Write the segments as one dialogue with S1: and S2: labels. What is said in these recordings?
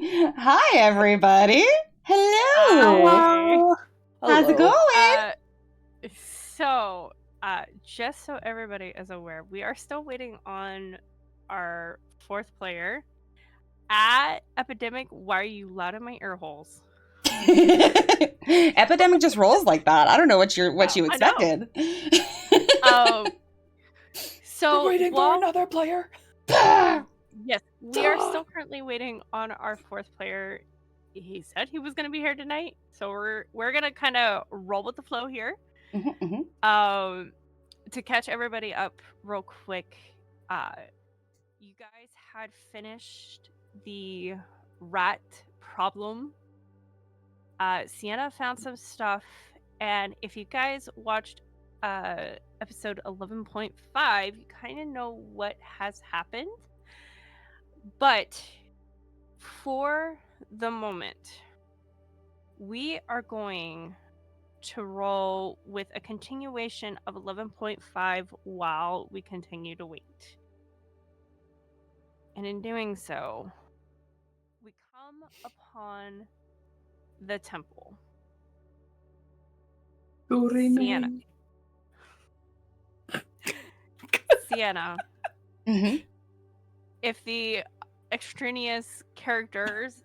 S1: Hi, everybody. Hello.
S2: Hi.
S3: Hello.
S1: How's it
S3: Hello.
S1: going?
S2: So, just so everybody is aware, we are still waiting on our fourth player. At Epidemic, why are you loud in my ear holes?
S1: Epidemic just rolls like that. I don't know what you
S2: I know.
S1: expected.
S2: So
S3: We're waiting for another player.
S2: yes, we are still currently waiting on our fourth player. He said he was going to be here tonight, so we're gonna kind of roll with the flow here. To catch everybody up real quick, you guys had finished the rat problem. Sienna found some stuff, and if you guys watched episode 11.5, you kind of know what has happened. But for the moment, we are going to roll with a continuation of 11.5 while we continue to wait. And in doing so, we come upon the temple. Sienna. Sienna. If the extraneous characters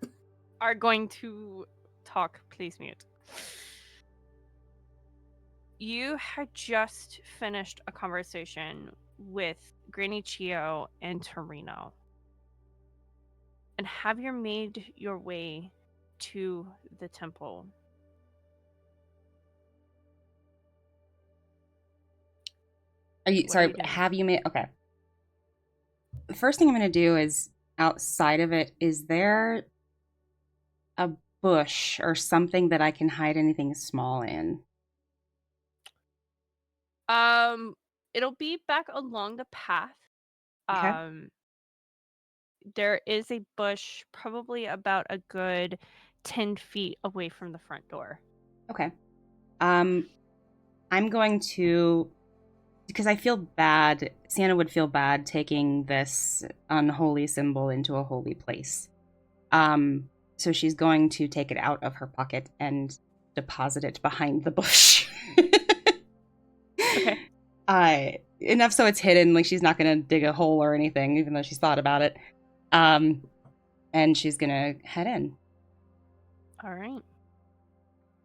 S2: are going to talk, please mute. You had just finished a conversation with Granny Chio and Torino. And have you made your way to the temple?
S1: Are you sorry? Have you made? Okay. The first thing I'm going to do is outside of it. Is there a bush or something that I can hide anything small in?
S2: It'll be back along the path.
S1: Okay.
S2: There is a bush probably about a good 10 feet away from the front door.
S1: Okay. I'm going to, because I feel bad, Sienna would feel bad taking this unholy symbol into a holy place. So she's going to take it out of her pocket and deposit it behind the bush.
S2: Okay.
S1: Enough so it's hidden, like she's not going to dig a hole or anything, even though she's thought about it. And she's going to head in.
S2: All right.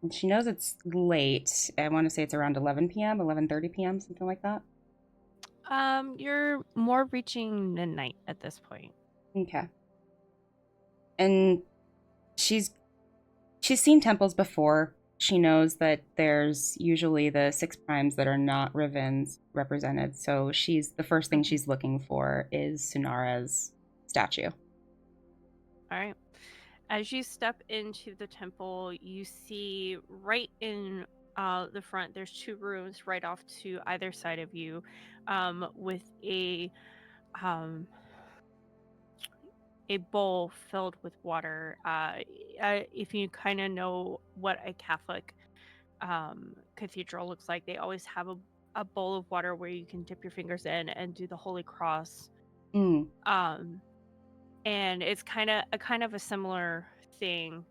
S1: And she knows it's late. I want to say it's around 11 p.m., 11:30 p.m., something like that.
S2: You're more reaching midnight at this point.
S1: Okay. And she's seen temples before. She knows that there's usually the 6 primes that are not Rivens represented. So the first thing she's looking for is Sunara's statue.
S2: All right. As you step into the temple, you see right in the front, there's 2 rooms right off to either side of you, with a bowl filled with water. If you kind of know what a Catholic cathedral looks like, they always have a bowl of water where you can dip your fingers in and do the Holy Cross. And it's kind of a similar thing,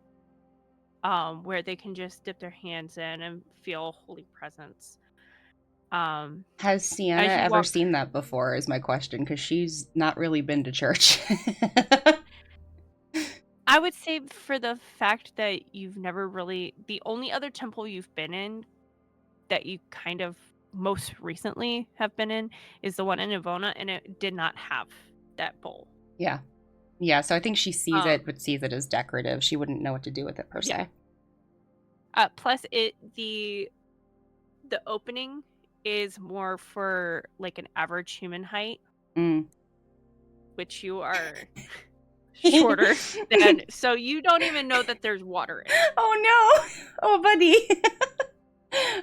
S2: where they can just dip their hands in and feel holy presence.
S1: Has Sienna ever seen that before is my question, because she's not really been to church.
S2: I would say for the fact that you've never really, the only other temple you've been in that you kind of most recently have been in is the one in Ivona, and it did not have that bowl.
S1: Yeah, so I think she sees it, but sees it as decorative. She wouldn't know what to do with it per se.
S2: Plus, the opening is more for like an average human height, which you are shorter than, so you don't even know that there's water in it.
S1: Oh no! Oh, buddy.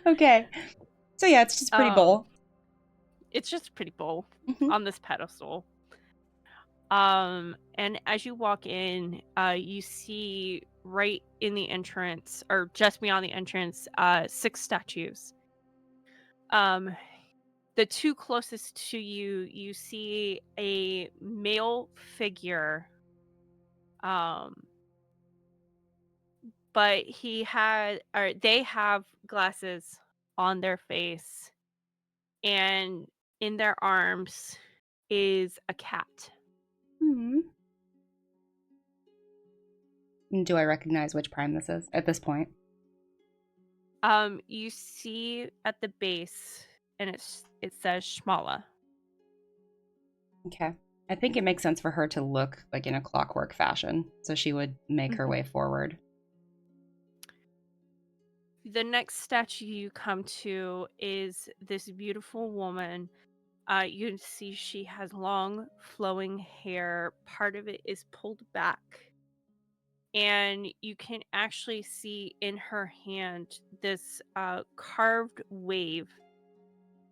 S1: Okay. So yeah, it's just a pretty bowl.
S2: It's just a pretty bowl on this pedestal. And as you walk in, you see right in the entrance, or just beyond the entrance, 6 statues. The 2 closest to you, you see a male figure, but they have glasses on their face, and in their arms is a cat.
S1: Hmm. Do I recognize which prime this is at this point?
S2: You see at the base, and it says Shmala.
S1: Okay. I think it makes sense for her to look like in a clockwork fashion, so she would make her
S2: Mhm.
S1: way forward.
S2: The next statue you come to is this beautiful woman. You can see she has long, flowing hair. Part of it is pulled back. And you can actually see in her hand this carved wave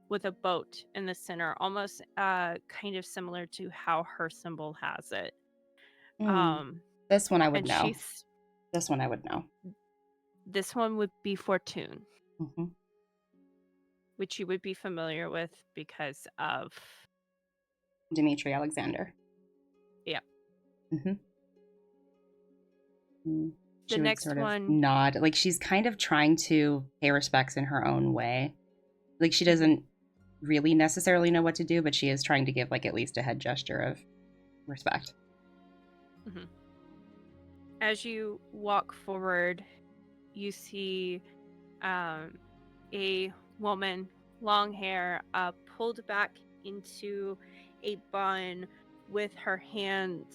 S2: with a boat in the center, almost kind of similar to how her symbol has it.
S1: Hmm.
S2: Um,
S1: This one I would
S2: and
S1: know. This one I would know.
S2: this one would be Fortune,
S1: Hmm.
S2: which you would be familiar with because of,
S1: Dimitri Alexander.
S2: yeah.
S1: Hmm.
S2: The
S1: She would
S2: next
S1: sort of
S2: one,
S1: nod, like she's kind of trying to pay respects in her own way. Like she
S2: mhm,
S1: doesn't really necessarily know what to do, but she is trying to give like at least a head gesture of respect.
S2: mhm. As you walk forward, you see a woman, long hair, pulled back into a bun with her hand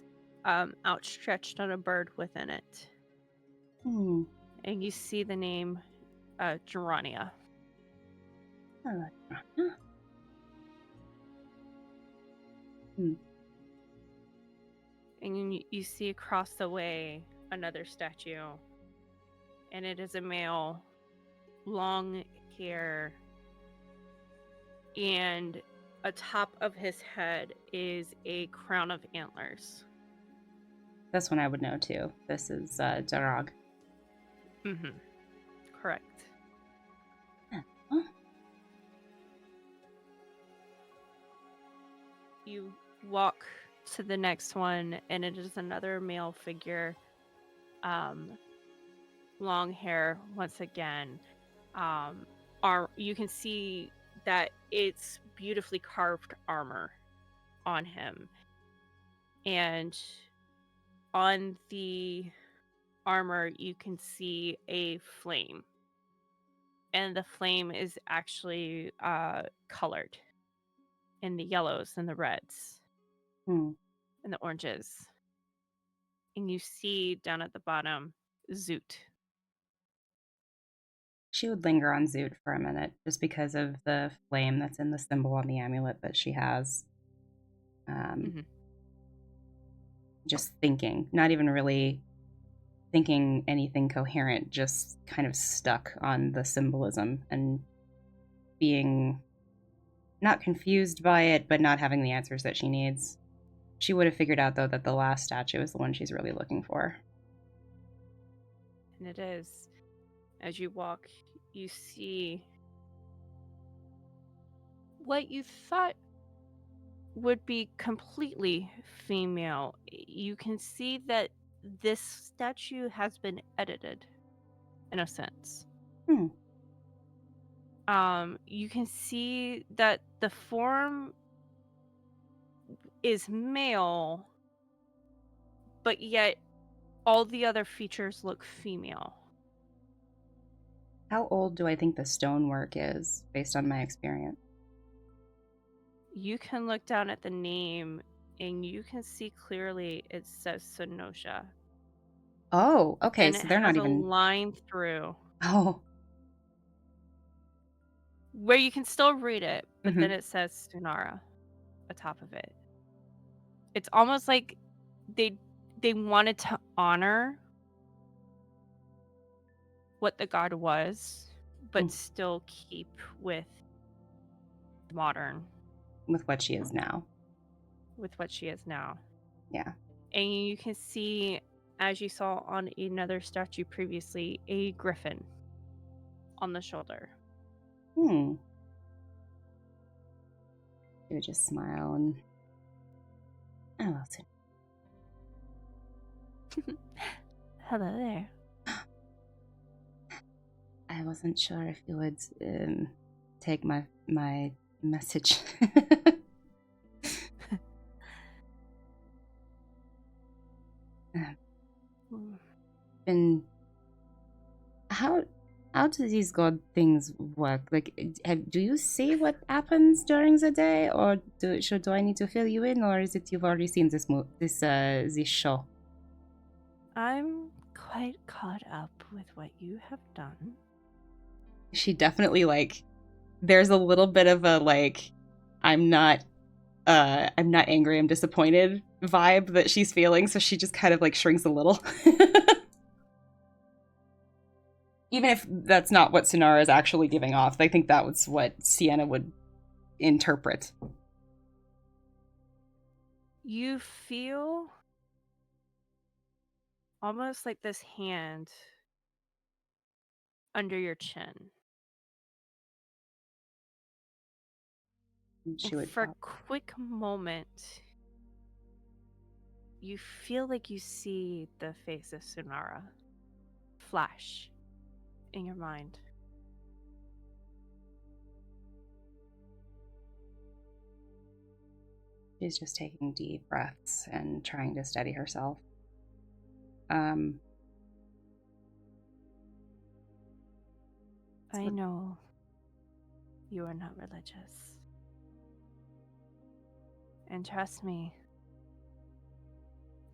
S2: outstretched on a bird within it.
S1: Hmm.
S2: And you see the name Gerania.
S1: Hmm.
S2: And you see across the way another statue. And it is a male, long hair, and atop of his head is a crown of antlers.
S1: This one I would know too. This is Darag.
S2: Mm-hmm. Correct.
S1: Huh?
S2: You walk to the next one, and it is another male figure. Long hair once again. You can see that it's beautifully carved armor on him, and on the armor you can see a flame, and the flame is actually colored in the yellows and the reds
S1: Hmm.
S2: and the oranges. And you see down at the bottom Zoot.
S1: She would linger on Zoot for a minute just because of the flame that's in the symbol on the amulet that she has. Um,
S2: Mm-hmm.
S1: just thinking, not even really thinking anything coherent, just kind of stuck on the symbolism and being not confused by it, but not having the answers that she needs. She would have figured out, though, that the last statue is the one she's really looking for.
S2: And it is. As you walk, you see what you thought would be completely female. You can see that this statue has been edited in a sense.
S1: Hmm.
S2: You can see that the form is male, but yet all the other features look female.
S1: How old do I think the stonework is, based on my experience?
S2: You can look down at the name and you can see clearly it says Sonosha.
S1: Oh, okay,
S2: And it
S1: so they're not
S2: has a
S1: even.
S2: line through
S1: Oh.
S2: where you can still read it, but
S1: Hmm.
S2: then it says Sunara atop of it. It's almost like they wanted to honor what the god was, but still keep with modern,
S1: With what she is now.
S2: with what she is now.
S1: Yeah.
S2: And you can see, as you saw on another statue previously, a griffin on the shoulder.
S1: Hmm. She would just smile and. Oh,
S2: Hello there.
S1: wasn't sure if you would take my message. And how do these god things work? Like, do you see what happens during the day, or do I need to fill you in, or is it you've already seen this this show?
S2: I'm quite caught up with what you have done.
S1: She definitely, like, there's a little bit of a, like, I'm not angry, I'm disappointed vibe that she's feeling, so she just kind of, like, shrinks a little. Even if that's not what Sunara is actually giving off, I think that was what Sienna would interpret.
S2: You feel almost like this hand under your chin. For a quick moment, you feel like you see the face of Sunara flash in your mind.
S1: She's just taking deep breaths and trying to steady herself.
S2: I know you are not religious. And trust me,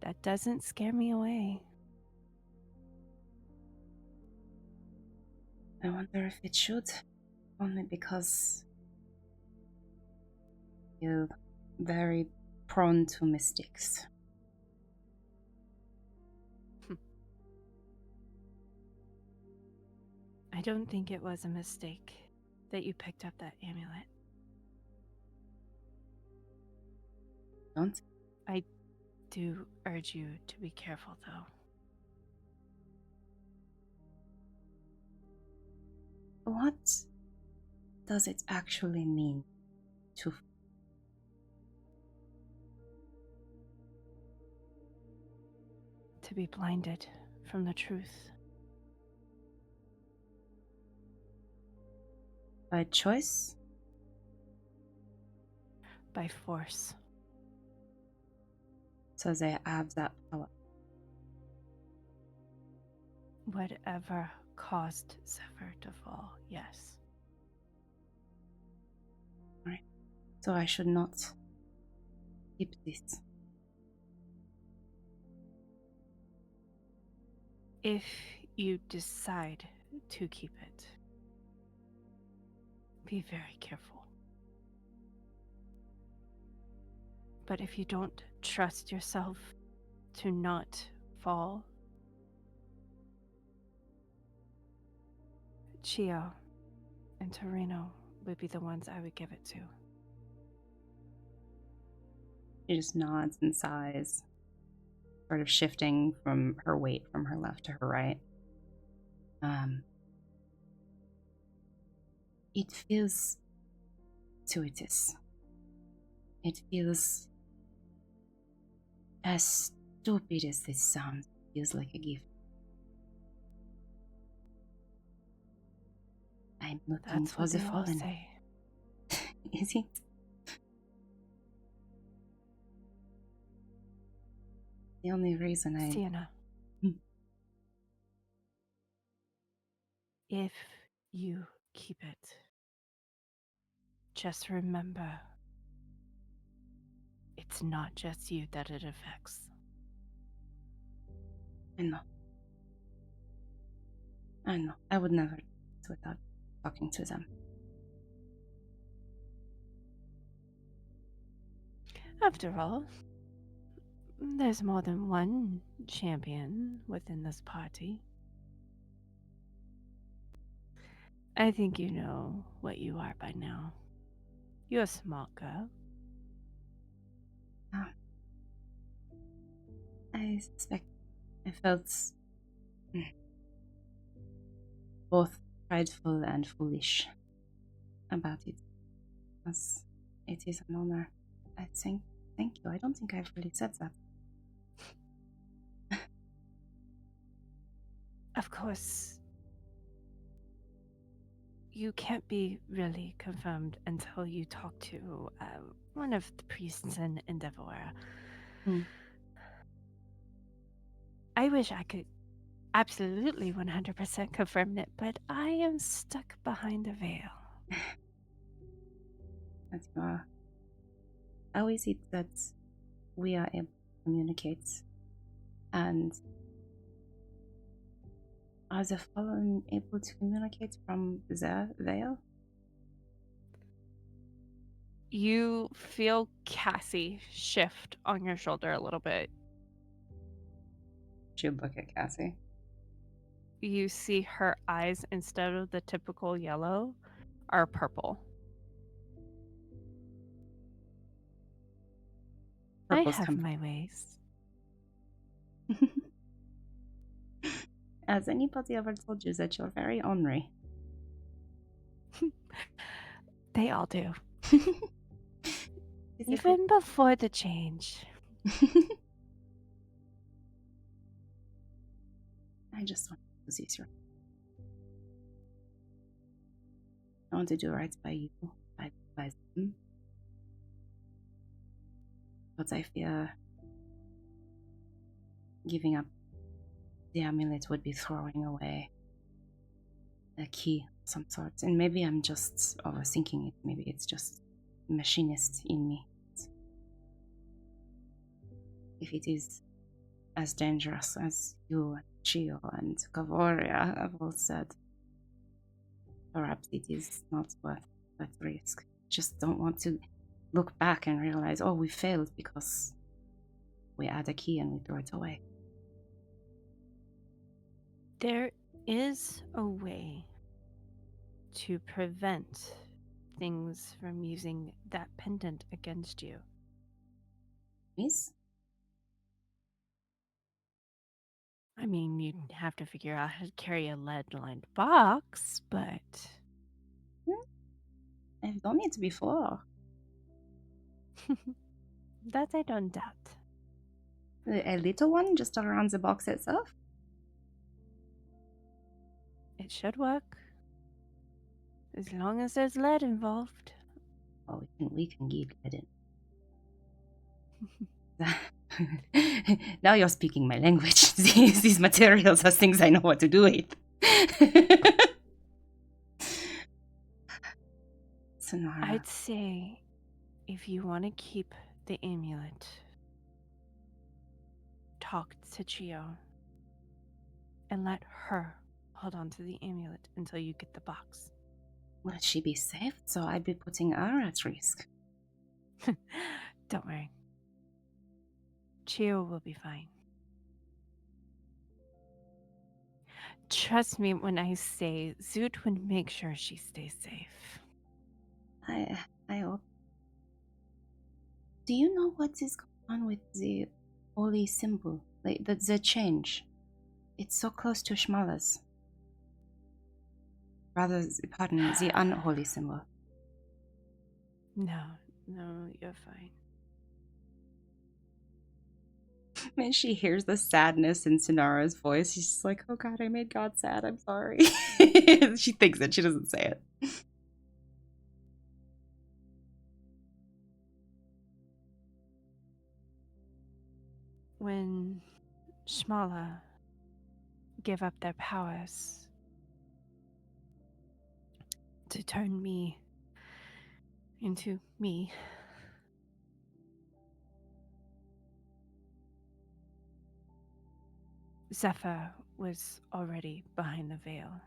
S2: that doesn't scare me away.
S1: I wonder if it should, only because you're very prone to mistakes.
S2: I don't think it was a mistake that you picked up that amulet.
S1: Don't?
S2: I do urge you to be careful, though.
S1: What does it actually mean to...
S2: To be blinded from the truth.
S1: By choice?
S2: By force.
S1: So they have that power.
S2: Whatever caused Zephyr to fall, yes.
S1: Right. So I should not keep this.
S2: If you decide to keep it, be very careful. But if you don't trust yourself to not fall, Chio and Torino would be the ones I would give it to.
S1: She just nods and sighs, sort of shifting from her weight from her left to her right. It feels gratuitous. It feels, as stupid as this sounds, it feels like a gift. I'm looking for the fallen.
S2: Say.
S1: Is it? The only reason I...
S2: Sienna. If you keep it, just remember, it's not just you that it affects.
S1: I know. I would never do it without talking to them.
S2: After all, there's more than one champion within this party. I think you know what you are by now. You're a smart girl.
S1: I suspect I felt both prideful and foolish about it. As it is an honor. I think, thank you. I don't think I've really said that.
S2: Of course, You can't be really confirmed until you talk to one of the priests in Endeavor.
S1: Hmm.
S2: I wish I could absolutely 100% confirm it, but I am stuck behind a veil.
S1: As you are. How is it that we are able to communicate? And are the fallen able to communicate from their veil?
S2: You feel Cassie shift on your shoulder a little bit.
S1: She'd look at Cassie.
S2: You see her eyes, instead of the typical yellow, are purple.
S1: Purple's
S2: I have
S1: come.
S2: my ways.
S1: Has anybody ever told you that you're very ornery?
S2: They all do.
S1: Is it
S2: Even before the change.
S1: I just want to see you. I want to do right by you, by them. But I fear giving up the amulet would be throwing away a key of some sort. And maybe I'm just overthinking it. Maybe it's just machinist in me. If it is as dangerous as you and Chio and Ka'voria have all said, perhaps it is not worth that risk. Just don't want to look back and realize, oh, we failed because we had a key and we threw it away.
S2: There is a way to prevent things from using that pendant against you.
S1: Miss?
S2: I mean, you'd have to figure out how to carry a lead-lined box, but...
S1: I've done it before.
S2: That I don't doubt.
S1: A little one just around the box itself?
S2: It should work. As long as there's lead involved.
S1: Oh, we can get it in. Now you're speaking my language. These materials are things I know what to do with. Sunara.
S2: I'd say if you want to keep the amulet, talk to Chio and let her hold on to the amulet until you get the box.
S1: Will she be safe? So I'd be putting her at risk.
S2: Don't worry. Chio will be fine. Trust me when I say Zoot would make sure she stays safe.
S1: I hope. Do you know what is going on with the holy symbol? Like the change. It's so close to Shmala's. Rather, pardon me, the unholy symbol.
S2: No, you're fine.
S1: When she hears the sadness in Sunara's voice, she's just like, oh god, I made God sad, I'm sorry. She thinks it, she doesn't say it.
S2: When Shmala give up their powers to turn me into me, Zephyr was already behind the veil.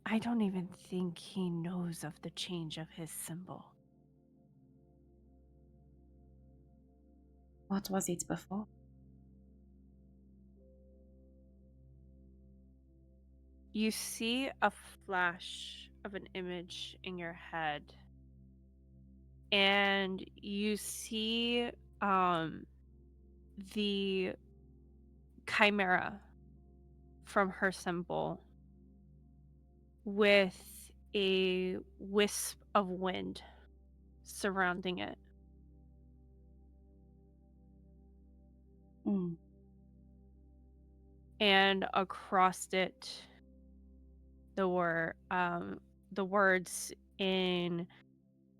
S2: I don't even think he knows of the change of his symbol.
S1: What was it before?
S2: You see a flash of an image in your head, and you see the chimera from her symbol with a wisp of wind surrounding it. And across it, the words in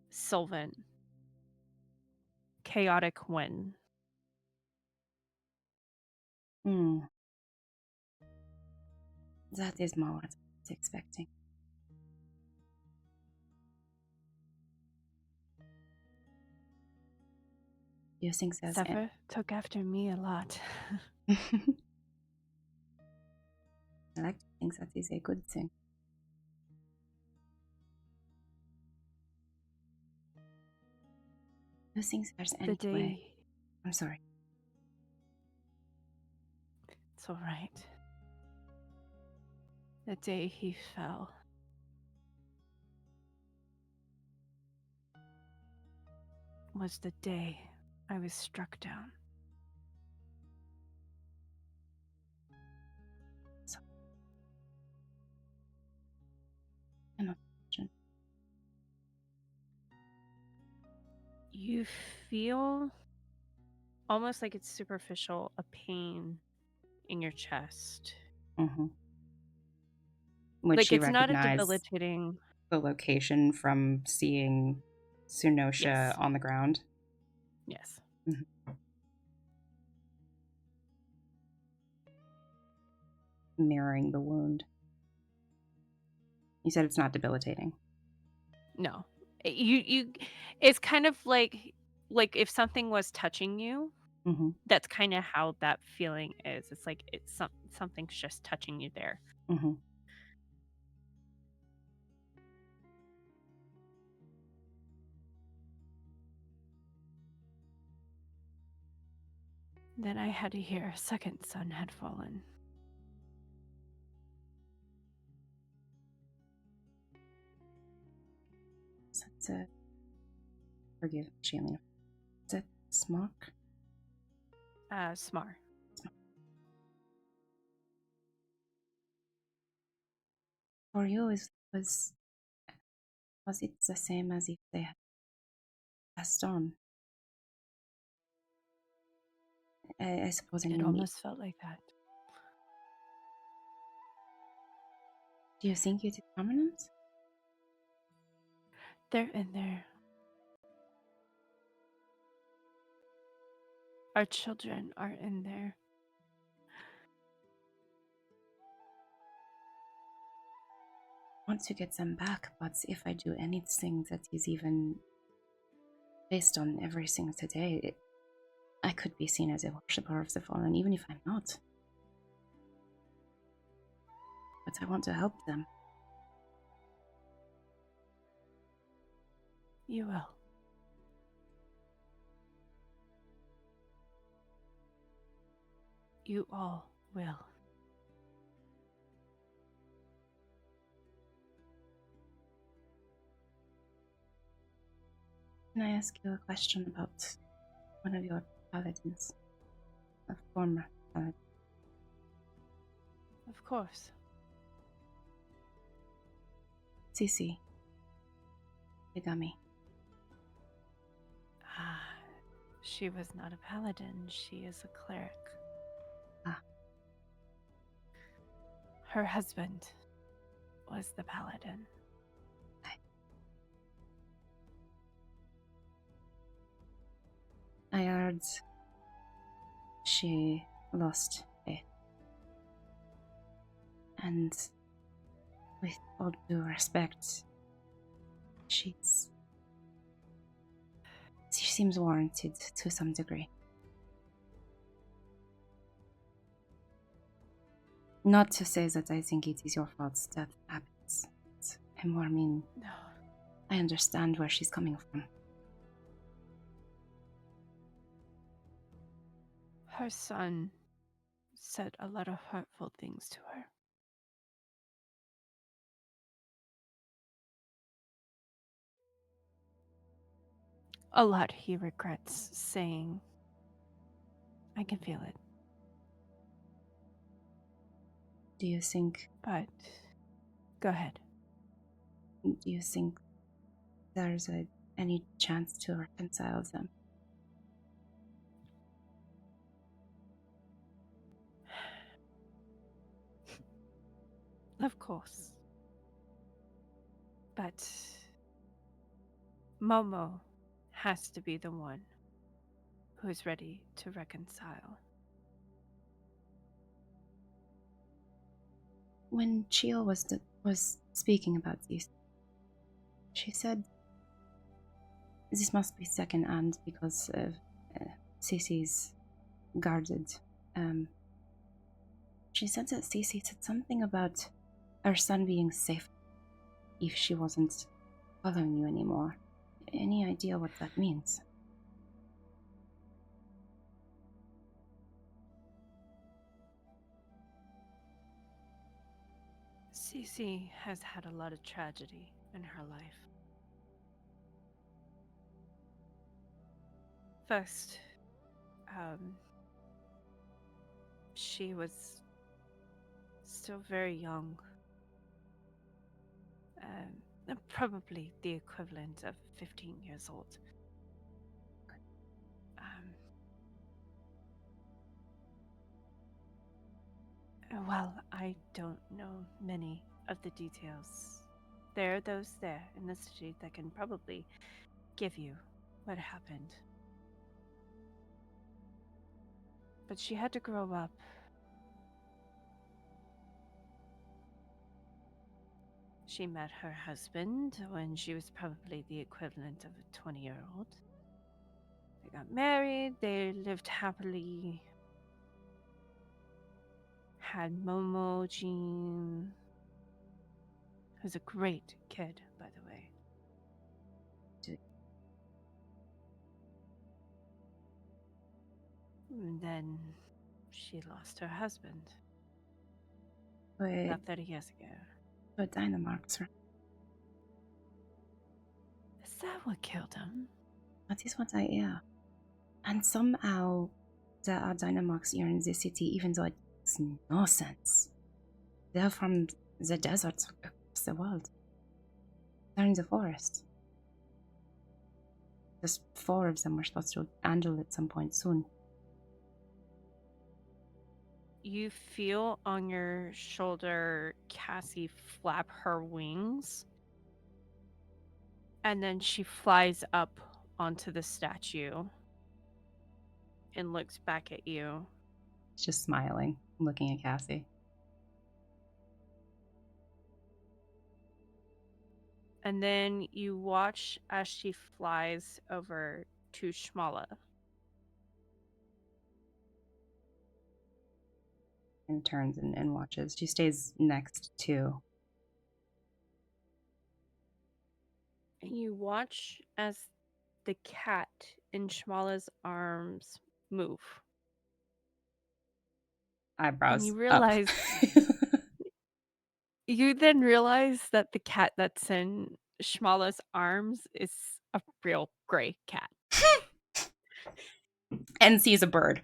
S2: Sylvan. Chaotic wind.
S1: That is more what I was expecting. Do you think there's
S2: Zephyr took after me a lot.
S1: I like to think that is a good thing. Do you think there's any way? I'm sorry.
S2: It's all right. The day he fell. Was the day I was struck down.
S1: So, cannot imagine.
S2: You feel almost like it's superficial, a pain in your chest.
S1: Mm-hmm. Would
S2: like
S1: she
S2: it's not a
S1: recognize
S2: debilitating
S1: the location from seeing Sunosha
S2: Yes.
S1: on the ground?
S2: Yes.
S1: Mm-hmm. Mirroring the wound. You said it's not debilitating.
S2: No. You it's kind of like if something was touching you,
S1: Mm-hmm.
S2: that's kind of how that feeling is. It's like it's something's just touching you there.
S1: Mm-hmm.
S2: Then I had to hear a second sun had fallen.
S1: That's it. Forgive Shailene. Is that Smock?
S2: Smar.
S1: For you, was it the same as if they had passed on? I suppose.
S2: It almost felt like that.
S1: Do you think it is permanent?
S2: They're in there. Our children are in there.
S1: I want to get them back, but if I do anything that is even based on everything today, I could be seen as a worshipper of the fallen, even if I'm not. But I want to help them.
S2: You will. You all will.
S1: Can I ask you a question about one of your paladins? A former paladin.
S2: Of course.
S1: Cece. Yagami.
S2: She was not a paladin. She is a cleric. Her husband was the paladin.
S1: I heard she lost faith. And with all due respect, she seems warranted to some degree. Not to say that I think it is your fault that happens. I more mean,
S2: No.
S1: I understand where she's coming from.
S2: Her son said a lot of hurtful things to her. A lot he regrets saying. I can feel it.
S1: Do you think...
S2: But, go ahead.
S1: Do you think there's any chance to reconcile them?
S2: Of course. But Momo has to be the one who is ready to reconcile.
S1: When Chio was speaking about this, she said this must be second-hand because Cece's guarded. She said that Cece said something about her son being safe if she wasn't following you anymore. Any idea what that means?
S2: Cece has had a lot of tragedy in her life. First, she was still very young. Probably the equivalent of 15 years old. Well, I don't know many of the details. There are those there in the city that can probably give you what happened. But she had to grow up. She met her husband when she was probably the equivalent of a 20-year-old. They got married, they lived happily, had Momo, Jean, who's a great kid, by the way. And then she lost her husband. About 30 years ago.
S1: But Dynamarks, right?
S2: Is that what killed him?
S1: That is what I hear. And somehow there are Dynamarks here in this city, even though it makes no sense. They're from the deserts across the world. They're in the forest. Just 4 of them were supposed to handle at some point soon.
S2: You feel on your shoulder Cassie flap her wings. And then she flies up onto the statue and looks back at you.
S1: Just smiling, looking at Cassie.
S2: And then you watch as she flies over to Shmala.
S1: And turns and watches. She stays next to.
S2: And you watch as the cat in Shmala's arms move.
S1: Eyebrows
S2: and you realize you then realize that the cat that's in Shmala's arms is a real gray cat.
S1: And sees a bird.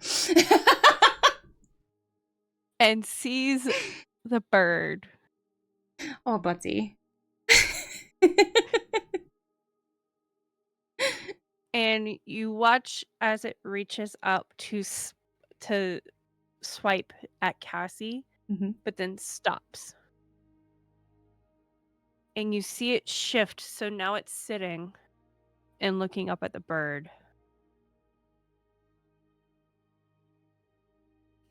S2: And sees the bird.
S1: Oh, Butty.
S2: And you watch as it reaches up to swipe at Cassie, but then stops. And you see it shift, so now it's sitting and looking up at the bird.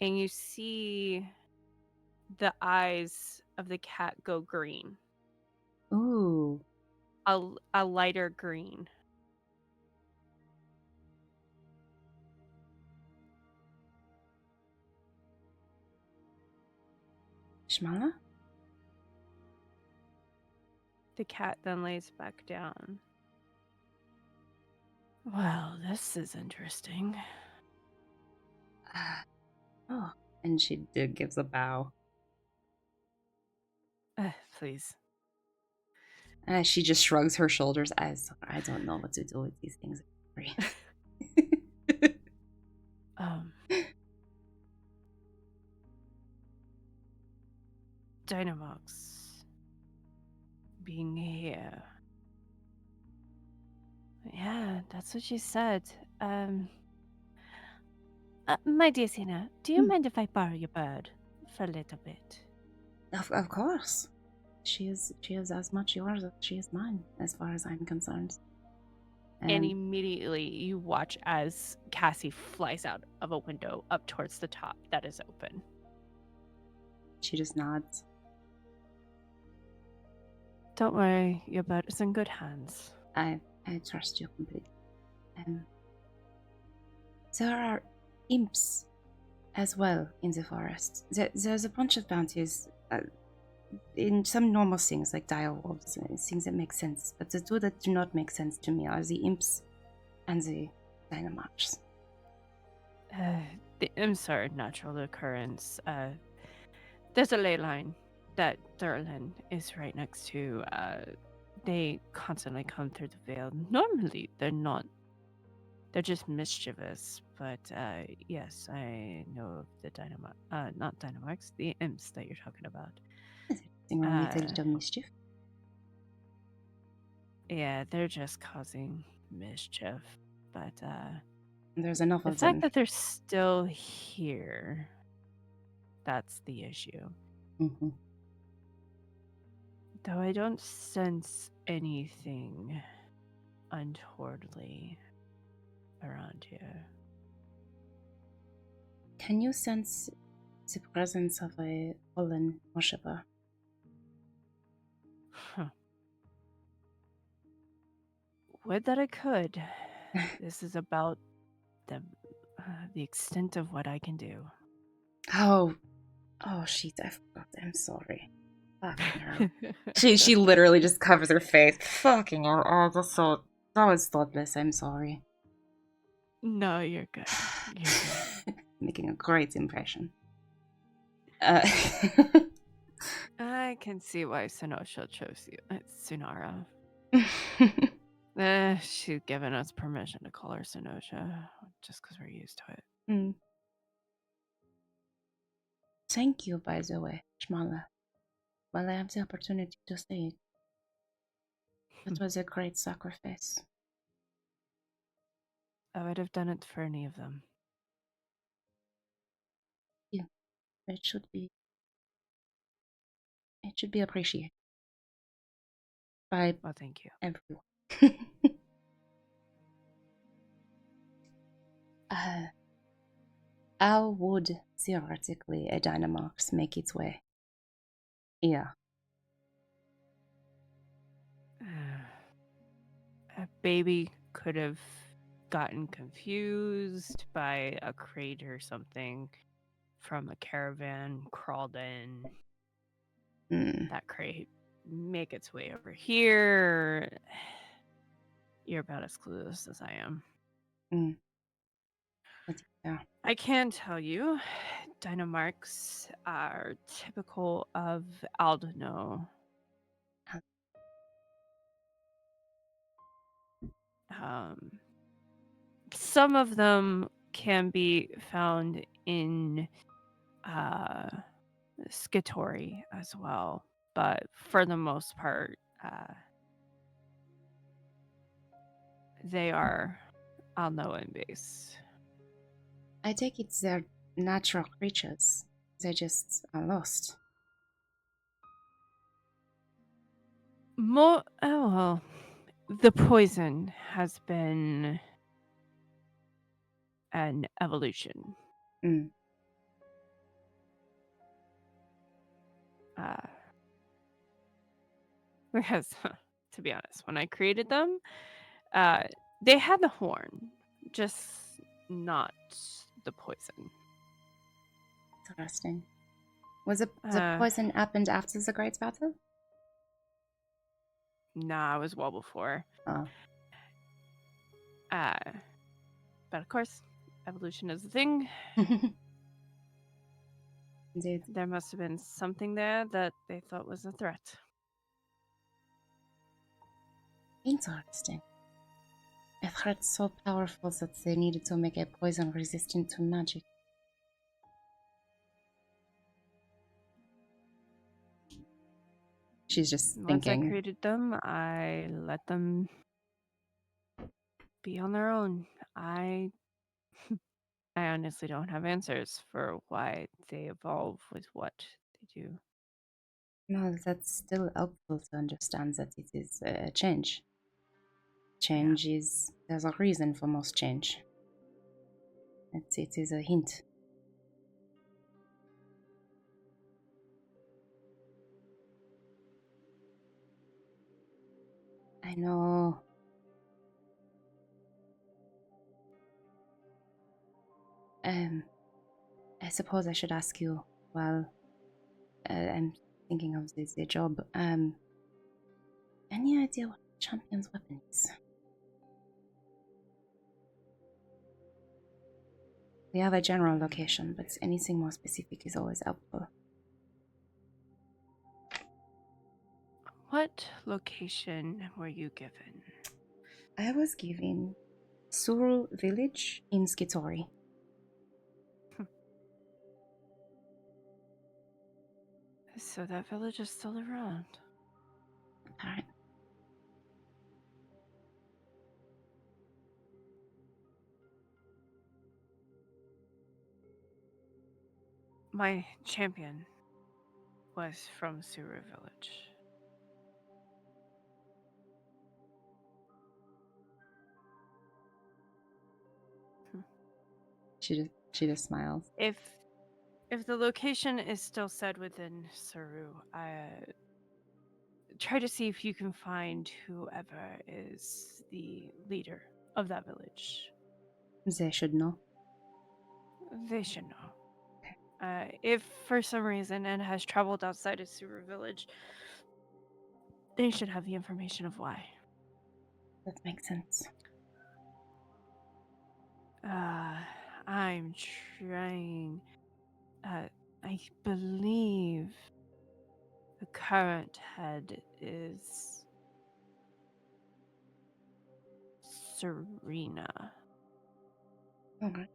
S2: And you see the eyes of the cat go green.
S1: Ooh.
S2: A lighter green.
S1: Shmala?
S2: The cat then lays back down. Well, this is interesting.
S1: Oh, and she gives a bow.
S2: Please.
S1: She just shrugs her shoulders as I don't know what to do with these things.
S2: Dynavox being here. Yeah, that's what she said. My dear Sienna, do you mind if I borrow your bird for a little bit?
S1: Of course. She is as much yours as she is mine, as far as I'm concerned.
S2: And immediately you watch as Cassie flies out of a window up towards the top that is open.
S1: She just nods.
S2: Don't worry, your boat is in good hands.
S1: I trust you completely. There are imps as well in the forest. There's a bunch of bounties in some normal things like direwolves, things that make sense. But the two that do not make sense to me are the imps and the dynamarchs.
S2: The imps are a natural occurrence. There's a ley line that Durlin is right next to. They constantly come through the veil. Normally, they're not. They're just mischievous. But yes, I know of the not dynamarchs, the imps that you're talking about.
S1: Nothing wrong with a little mischief.
S2: Yeah, they're just causing mischief. But
S1: there's enough of
S2: the
S1: them.
S2: fact that they're still here, that's the issue.
S1: Mm-hmm.
S2: Though I don't sense anything untowardly around here.
S1: Can you sense the presence of a fallen worshipper?
S2: Huh. Would that I could. This is about the extent of what I can do.
S1: Oh shit! I forgot. I'm sorry. Fucking hell. she literally just covers her face. Fucking hell! Oh, that was thoughtless. I'm sorry.
S2: No, you're good. You're good.
S1: Making a great impression.
S2: I can see why Senosha chose you. It's Sunara. She's given us permission to call her Senosha, just because we're used to it.
S1: Mm. Thank you, by the way, Shmala. While I have the opportunity to say it, it was a great sacrifice.
S2: I would have done it for any of them.
S1: Yeah, it should be appreciated by
S2: Well, thank you.
S1: everyone. How would theoretically a Dynamax make its way? Yeah.
S2: A baby could have gotten confused by a crate or something from a caravan, crawled in. That crate make its way over here. You're about as clueless as I am.
S1: Yeah.
S2: I can tell you, Dynamarchs are typical of Aldno. Some of them can be found in Skitori as well, but for the most part, they are Aldnoan base.
S1: I take it they're natural creatures. They just are lost.
S2: Well, the poison has been an evolution. Because, to be honest, when I created them, they had the horn, just not the poison.
S1: Interesting. Was the poison happened after the Great Battle?
S2: Nah, it was well before.
S1: Oh.
S2: But of course, evolution is a thing.
S1: Indeed.
S2: There must have been something there that they thought was a threat.
S1: Interesting. A threat so powerful that they needed to make a poison resistant to magic. She's just thinking.
S2: Once I created them, I let them be on their own. I honestly don't have answers for why they evolve with what they do.
S1: Well, that's still helpful to understand that it is a change. Change is... There's a reason for most change. It is a hint. I know. I suppose I should ask you, while I'm thinking of the job, any idea what champion's weapon is? We have a general location, but anything more specific is always helpful.
S2: What location were you given?
S1: I was given Suru village in Skitori.
S2: So that village is still around.
S1: Alright.
S2: My champion was from Suru village.
S1: She just smiles.
S2: If the location is still said within Suru, try to see if you can find whoever is the leader of that village.
S1: They should know.
S2: They should know. If for some reason it has traveled outside of Suru village, they should have the information of why.
S1: That makes sense.
S2: I'm trying. I believe the current head is Serena.
S1: Okay.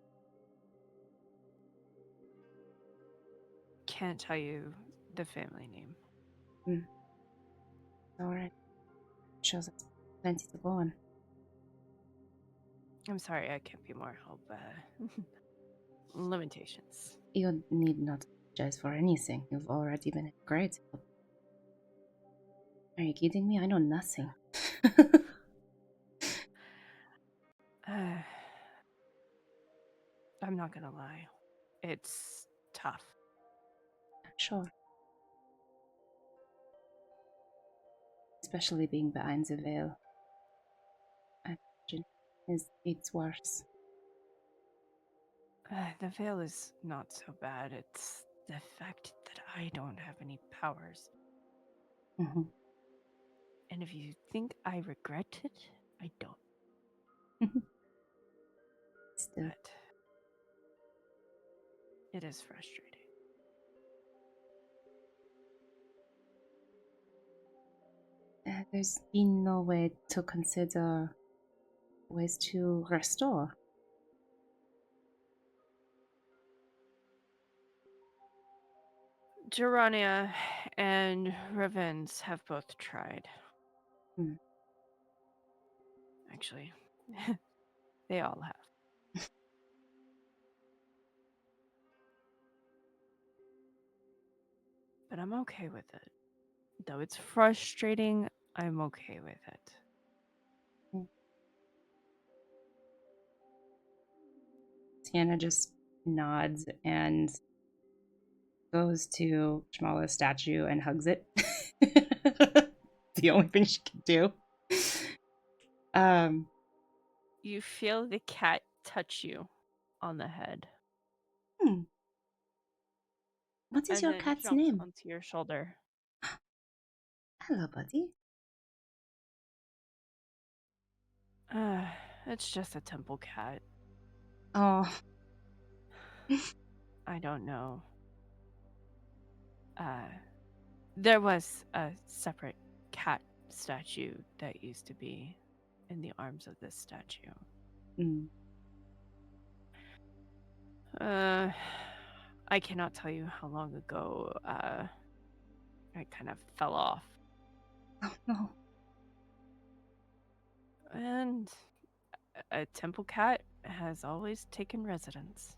S2: Can't tell you the family name.
S1: Alright. Shows us plenty to go on.
S2: I'm sorry, I can't be more help. Limitations.
S1: You need not apologize for anything. You've already been great. Are you kidding me? I know nothing.
S2: I'm not gonna lie. It's tough.
S1: Sure. Especially being behind the veil. I imagine it's worse.
S2: The veil is not so bad. It's the fact that I don't have any powers.
S1: Mm-hmm.
S2: And if you think I regret it, I don't.
S1: Still.
S2: But it is frustrating.
S1: There's been no way to consider ways to restore.
S2: Gerania and Revens have both tried. Actually, they all have. But I'm okay with it. Though it's frustrating, I'm okay with it.
S1: Sienna just nods and goes to Shmala's statue and hugs it. The only thing she can do.
S2: You feel the cat touch you on the head.
S1: What is your cat's
S2: jumps
S1: name?
S2: Onto your shoulder.
S1: Hello, buddy.
S2: It's just a temple cat.
S1: Oh.
S2: I don't know. There was a separate cat statue that used to be in the arms of this statue. I cannot tell you how long ago I kind of fell off.
S1: Oh no.
S2: And a temple cat has always taken residence.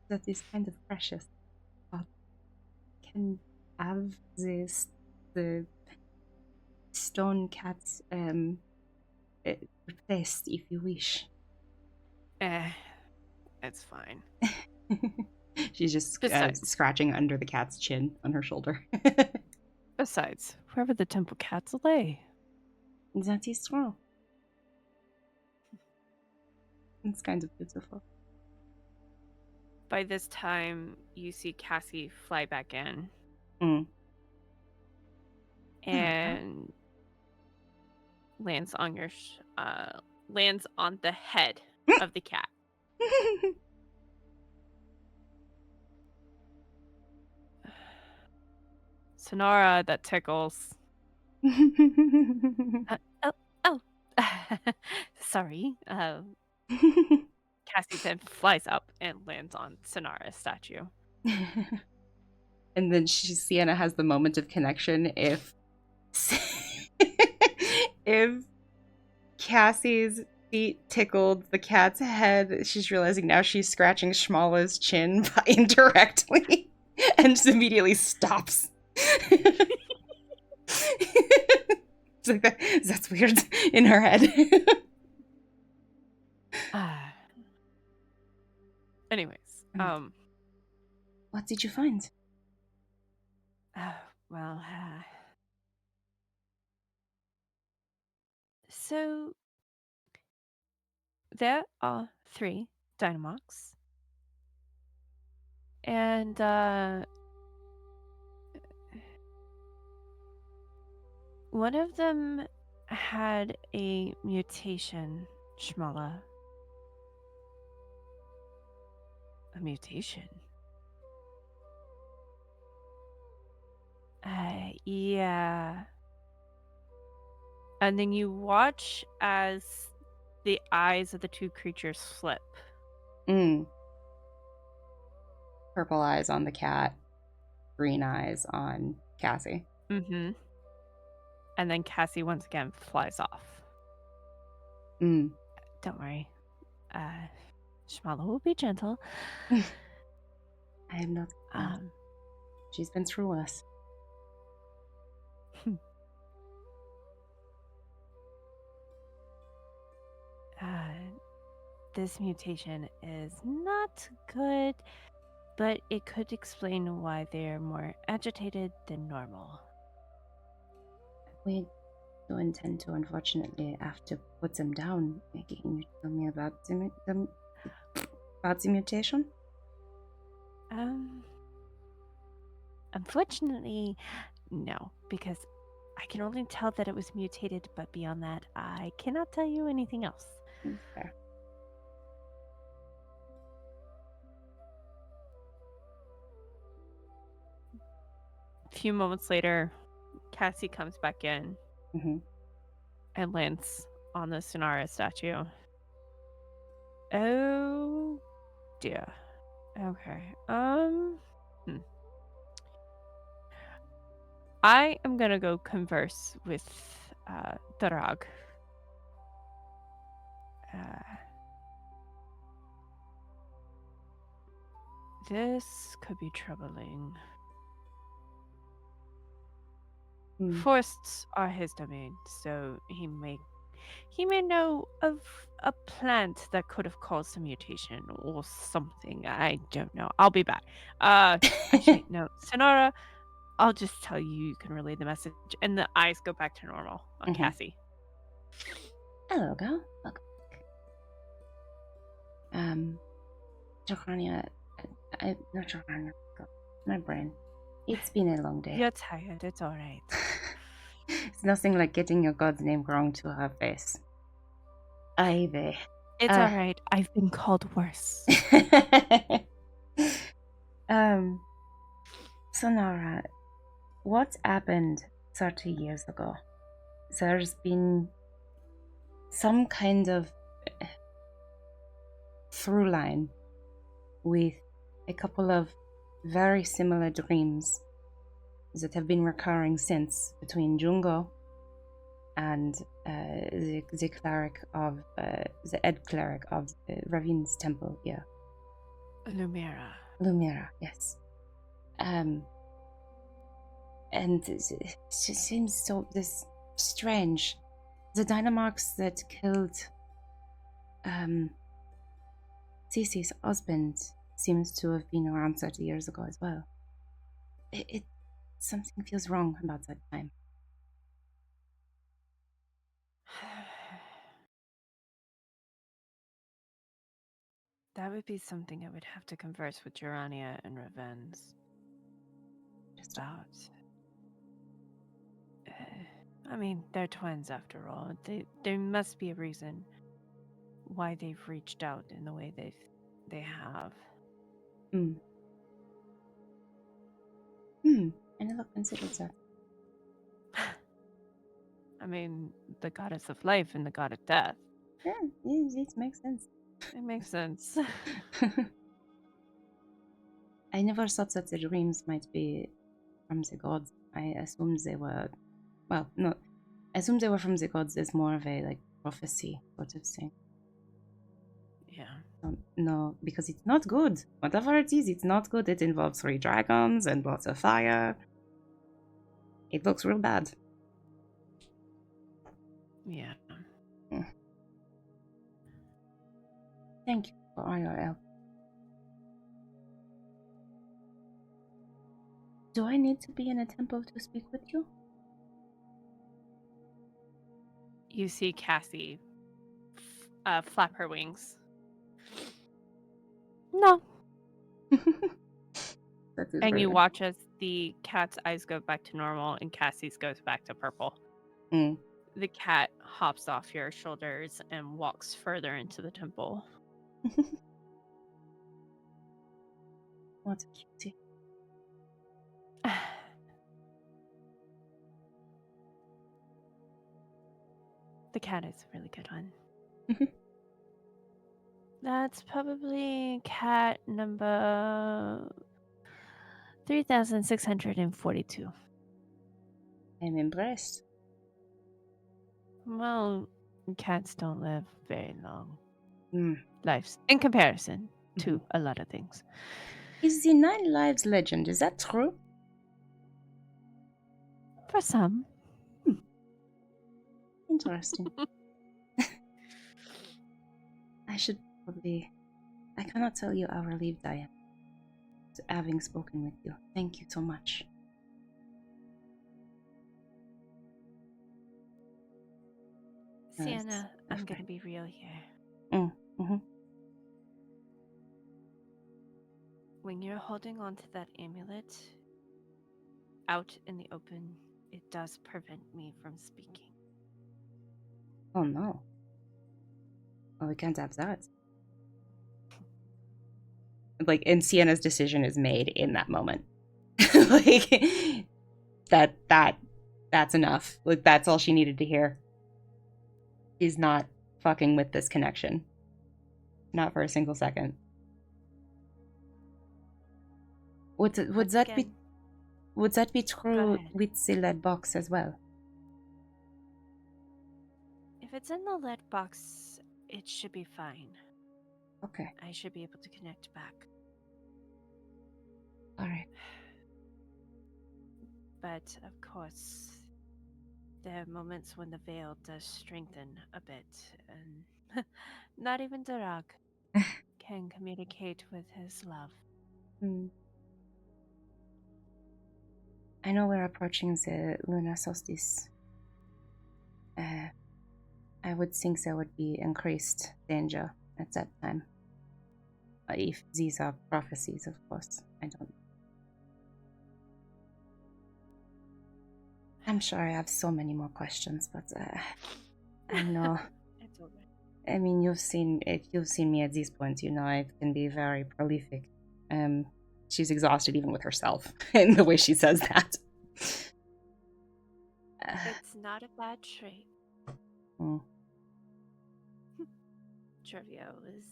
S1: That is kind of precious. can have the stone cat replaced if you wish.
S2: It's fine.
S1: She's just
S2: Besides.
S1: scratching under the cat's chin on her shoulder.
S2: Besides, wherever the temple cats lay.
S1: That is true. It's kind of beautiful.
S2: By this time, you see Cassie fly back in. And lands on your lands on the head of the cat. Sonara, that tickles. Oh. Sorry. Cassie then flies up and lands on Sonara's statue.
S1: And then Sienna has the moment of connection if Cassie's feet tickled the cat's head, she's realizing now she's scratching Shmala's chin indirectly and just immediately stops. It's like that's weird in her head.
S2: Anyways,
S1: what did you find?
S2: Well, so there are 3 Dynamox, and one of them had a mutation, Shmala. A mutation? Yeah. And then you watch as the eyes of the 2 creatures flip.
S1: Purple eyes on the cat, green eyes on Cassie.
S2: Mm-hmm. And then Cassie once again flies off. Don't worry. Shmala will be gentle.
S1: I am not. She's been through us.
S2: This mutation is not good, but it could explain why they're more agitated than normal.
S1: We do intend to, unfortunately, have to put them down. Can you tell me about the mutation?
S2: Unfortunately, no, because I can only tell that it was mutated, but beyond that, I cannot tell you anything else.
S1: Fair.
S2: A few moments later, Cassie comes back in and lands on the Sunara statue. Oh dear. Okay. I am gonna go converse with Darag. This could be troubling. Forests are his domain, so he may know of a plant that could have caused a mutation or something. I don't know. I'll be back. Actually, no. Sonara, I'll just tell you can relay the message. And the eyes go back to normal on Cassie.
S1: Hello, girl. Welcome back. Jokania, not Jokania. My brain. It's been a long day.
S2: You're tired. It's all right.
S1: It's nothing like getting your god's name wrong to her face. Ivy.
S2: It's all right. I've been called worse.
S1: Sunara, what happened 30 years ago? There's been some kind of through line with a couple of very similar dreams that have been recurring since between Jungo and the cleric of the head cleric of Ravin's temple here.
S2: Lumira.
S1: Lumira, yes. And it just seems so this strange. The Dynamarchs that killed Cece's husband seems to have been around 30 years ago as well. It something feels wrong about that time.
S2: That would be something I would have to converse with Urania and Revens about. I mean, they're twins after all. There must be a reason why they've reached out in the way they have.
S1: I never considered that.
S2: I mean, the goddess of life and the god of death.
S1: Yeah, it makes sense.
S2: It makes sense.
S1: I never thought that the dreams might be from the gods. I assumed they were, well, no, I assumed they were from the gods as more of a like prophecy sort of thing.
S2: Yeah.
S1: No, because it's not good. Whatever it is, it's not good. It involves 3 dragons and lots of fire. It looks real bad.
S2: Yeah.
S1: Thank you for all your help. Do I need to be in a temple to speak with you?
S2: You see Cassie flap her wings. No. And you watch as the cat's eyes go back to normal and Cassie's goes back to purple. The cat hops off your shoulders and walks further into the temple.
S1: What a cutie.
S2: The cat is a really good one. That's probably cat number 3,642.
S1: I'm impressed.
S2: Well, cats don't live very long lives in comparison to a lot of things.
S1: Is the 9 lives legend, is that true?
S2: For some.
S1: Interesting. I should probably... I cannot tell you how relieved I am having spoken with you. Thank you so much.
S2: Sienna, I'm going to be real here. When you're holding on to that amulet out in the open, it does prevent me from speaking.
S1: Oh no. Well, we can't have that. Like, and Sienna's decision is made in that moment. Like, that's enough. Like, that's all she needed to hear. She's not fucking with this connection. Not for a single second. Would that be true with the lead box as well?
S2: If it's in the lead box, it should be fine.
S1: Okay.
S2: I should be able to connect back.
S1: All right.
S2: But, of course, there are moments when the veil does strengthen a bit, and not even Darag can communicate with his love.
S1: I know we're approaching the lunar solstice. I would think there would be increased danger at that time. If these are prophecies, of course. I don't... I'm sure I have so many more questions, but I know.
S2: It's over.
S1: I mean, you've seen me at this point. You know, it can be very prolific. She's exhausted even with herself in the way she says that.
S2: It's not a bad trait. Jervio is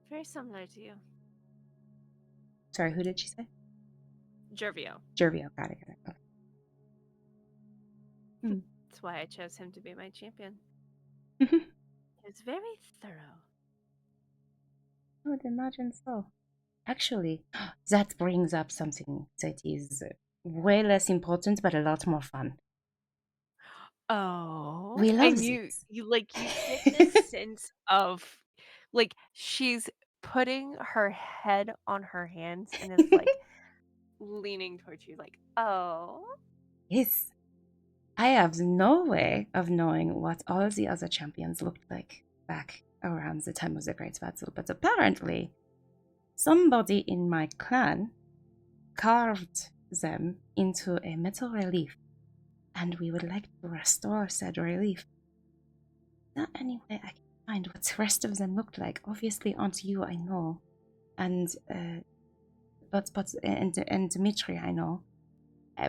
S2: very similar to you.
S1: Sorry, who did she say?
S2: Jervio.
S1: Jervio, got it. Okay.
S2: That's why I chose him to be my champion. He's very thorough.
S1: I would imagine so. Actually, that brings up something that is way less important, but a lot more fun.
S2: Oh,
S1: We love
S2: and
S1: this.
S2: you get this sense of like she's putting her head on her hands and is like leaning towards you, like, oh.
S1: Yes. I have no way of knowing what all the other champions looked like back around the time of the Great Battle, but apparently somebody in my clan carved them into a metal relief, and we would like to restore said relief. Is there any way I can find what the rest of them looked like? Obviously, Aunt You I know, and Dimitri I know,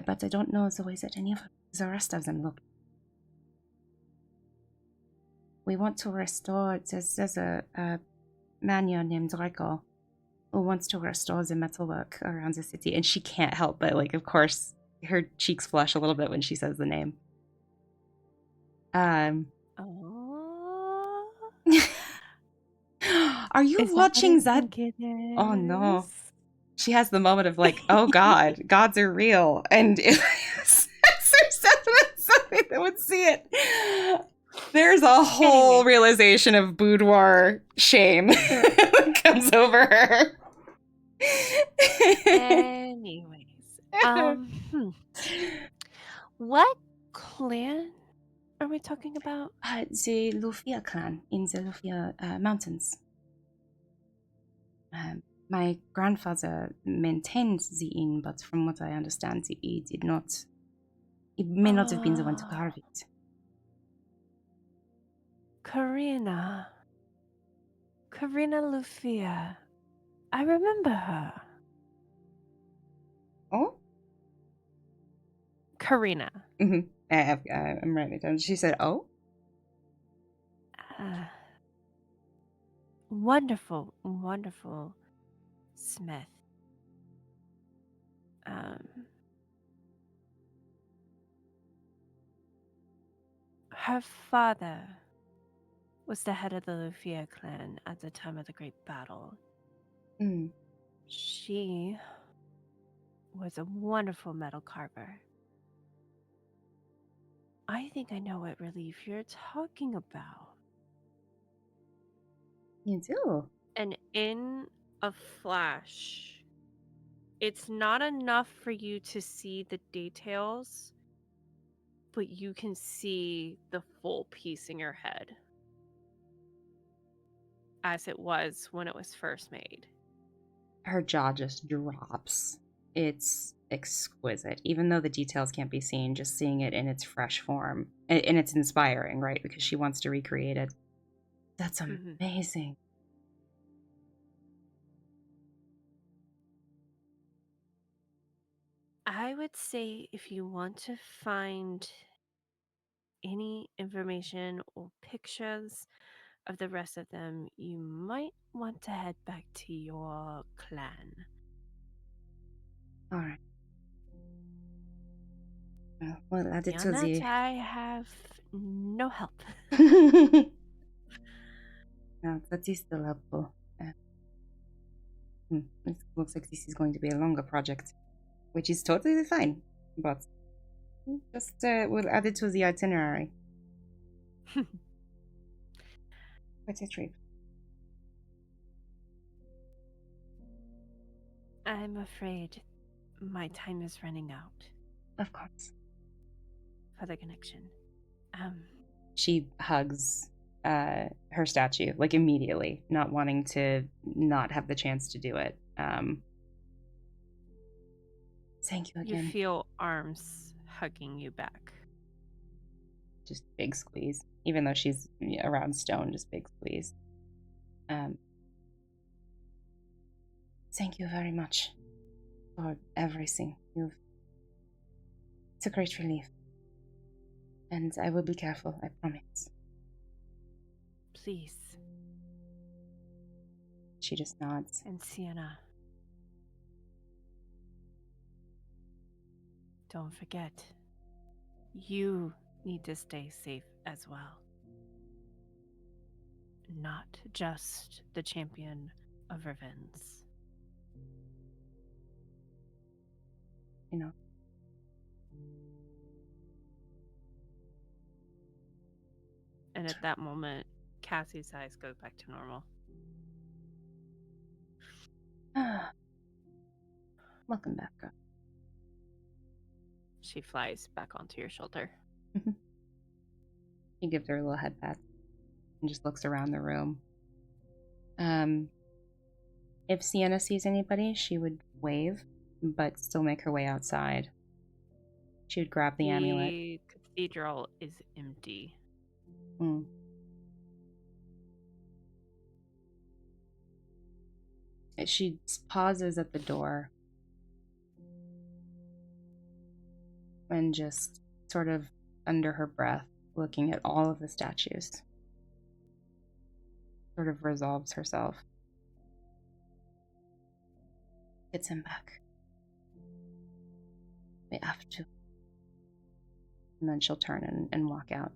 S1: but I don't know the way that any of the rest of them look. We want to restore. There's a man here named Draco who wants to restore the metalwork around the city, and she can't help but, like, of course, her cheeks flush a little bit when she says the name.
S2: Oh.
S1: Are you
S2: Is
S1: watching
S2: that?
S1: that?
S2: What I think it
S1: Oh no.
S2: is?
S1: She has the moment of like, oh God, gods are real. And if something that would see it, there's a whole
S2: Anyway.
S1: realization of boudoir shame that comes over her.
S2: Anyways, what clan are we talking about?
S1: The Lufia clan in the Lufia mountains. My grandfather maintained the inn, but from what I understand, he did not. He may not have been the one to carve it.
S2: Karina Lufia. I remember her.
S1: Oh?
S2: Karina.
S1: Mm-hmm. I'm writing it down. She said, oh?
S2: Wonderful smith. Her father was the head of the Lufia clan at the time of the Great Battle.
S1: Mm.
S2: She was a wonderful metal carver. I think I know what relief you're talking about.
S1: You do?
S2: And in a flash, it's not enough for you to see the details, but you can see the full piece in your head as it was when it was first made.
S1: Her jaw just drops. It's exquisite. Even though the details can't be seen, just seeing it in its fresh form. And it's inspiring, right? Because she wants to recreate it. That's amazing.
S2: I would say if you want to find any information or pictures of the rest of them, you might want to head back to your clan.
S1: All right. Well, add it to
S2: Beyond
S1: the.
S2: that, I have no help.
S1: No, that is still helpful. It looks like this is going to be a longer project, which is totally fine. But just we'll add it to the itinerary. What's a trip?
S2: I'm afraid my time is running out.
S1: Of course.
S2: For the connection.
S1: She hugs her statue, like immediately, not wanting to not have the chance to do it. Thank you again.
S2: You feel arms hugging you back.
S1: Just big squeeze. Even though she's around stone, just big squeeze. Thank you very much for everything. It's a great relief. And I will be careful, I promise.
S2: Please.
S1: She just nods.
S2: And Sienna. Don't forget, you need to stay safe as well. Not just the champion of Revens.
S1: You know,
S2: And at that moment, Cassie's eyes go back to normal.
S1: Welcome back, girl.
S2: She flies back onto your shoulder.
S1: He gives her a little head pat and just looks around the room. If Sienna sees anybody, she would wave, but still make her way outside. She would grab the amulet.
S2: The cathedral is empty.
S1: She pauses at the door and just sort of under her breath, looking at all of the statues, sort of resolves herself. Gets him back. We have to. And then she'll turn and walk out.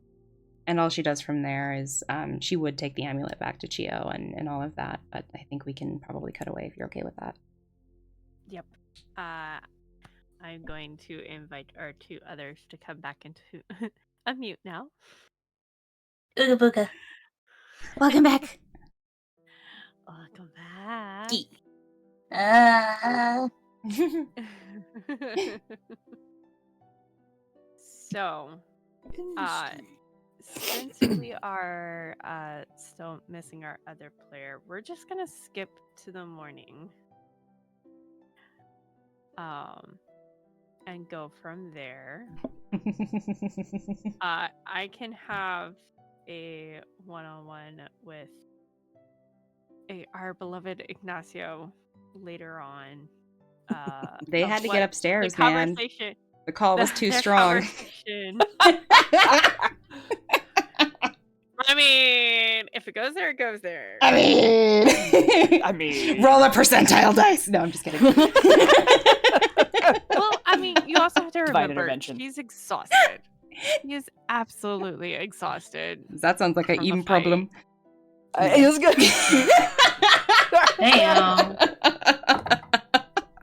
S1: And all she does from there is she would take the amulet back to Chio and all of that, but I think we can probably cut away if you're okay with that.
S2: Yep. I'm going to invite our two others to come back into a mute now.
S3: Ooga booga.
S1: Welcome back.
S2: Welcome back. So, since we are still missing our other player, we're just gonna skip to the morning. And go from there. I can have a one-on-one with our beloved Ignacio later on.
S1: They had to get upstairs,
S2: the
S1: man. The call was too strong.
S2: I mean, if it goes there, it goes there.
S1: I mean, roll a percentile dice. No, I'm just kidding.
S2: Well, I mean, you also have to remember she's exhausted. She is absolutely exhausted.
S1: That sounds like an even problem.
S4: It was good.
S3: Damn.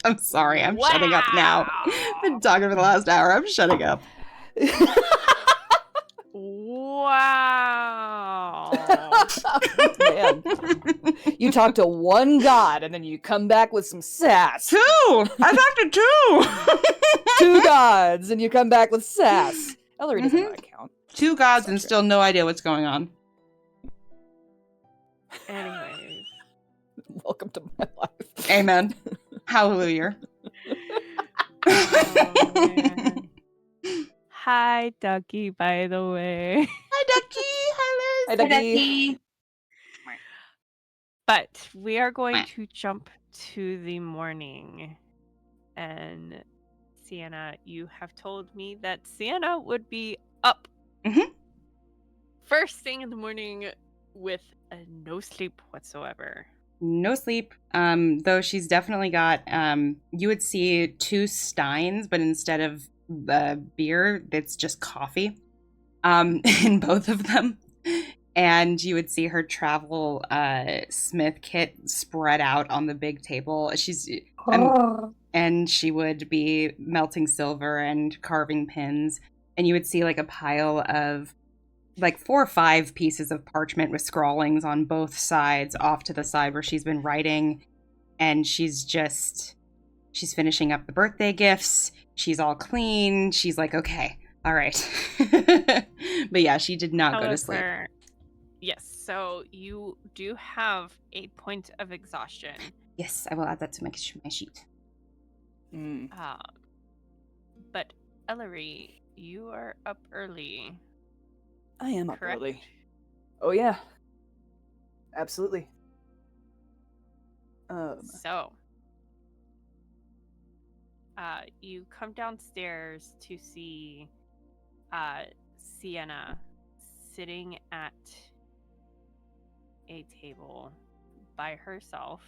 S1: I'm sorry. I'm shutting up now. I've been talking for the last hour. I'm shutting up.
S2: Wow.
S4: Man. You talk to one god and then you come back with some sass.
S1: Two! I talked to two!
S4: Two gods and you come back with sass. Elery doesn't know how to count.
S1: Two gods and still no idea what's going on.
S2: Anyways.
S4: Welcome to my life.
S1: Amen. Hallelujah.
S2: Oh, man. Hi, Ducky, by the way.
S1: Hi, Ducky. Hi, Liz.
S4: Hi, Ducky.
S2: But we are going to jump to the morning. And Sienna, you have told me that Sienna would be up first thing in the morning with no sleep whatsoever.
S1: No sleep. Though she's definitely got, you would see two steins, but instead of beer, it's just coffee in both of them. And you would see her travel smith kit spread out on the big table. And she would be melting silver and carving pins. And you would see like a pile of like 4 or 5 pieces of parchment with scrawlings on both sides off to the side where she's been writing. And she's finishing up the birthday gifts. She's all clean. She's like, okay, all right. But yeah, she did not go to sleep.
S2: Yes, so you do have a point of exhaustion.
S1: Yes, I will add that to my sheet.
S2: But Elery, you are up early.
S4: I am up
S2: correct?
S4: early. Oh yeah. Absolutely.
S2: So, you come downstairs to see Sienna sitting at a table by herself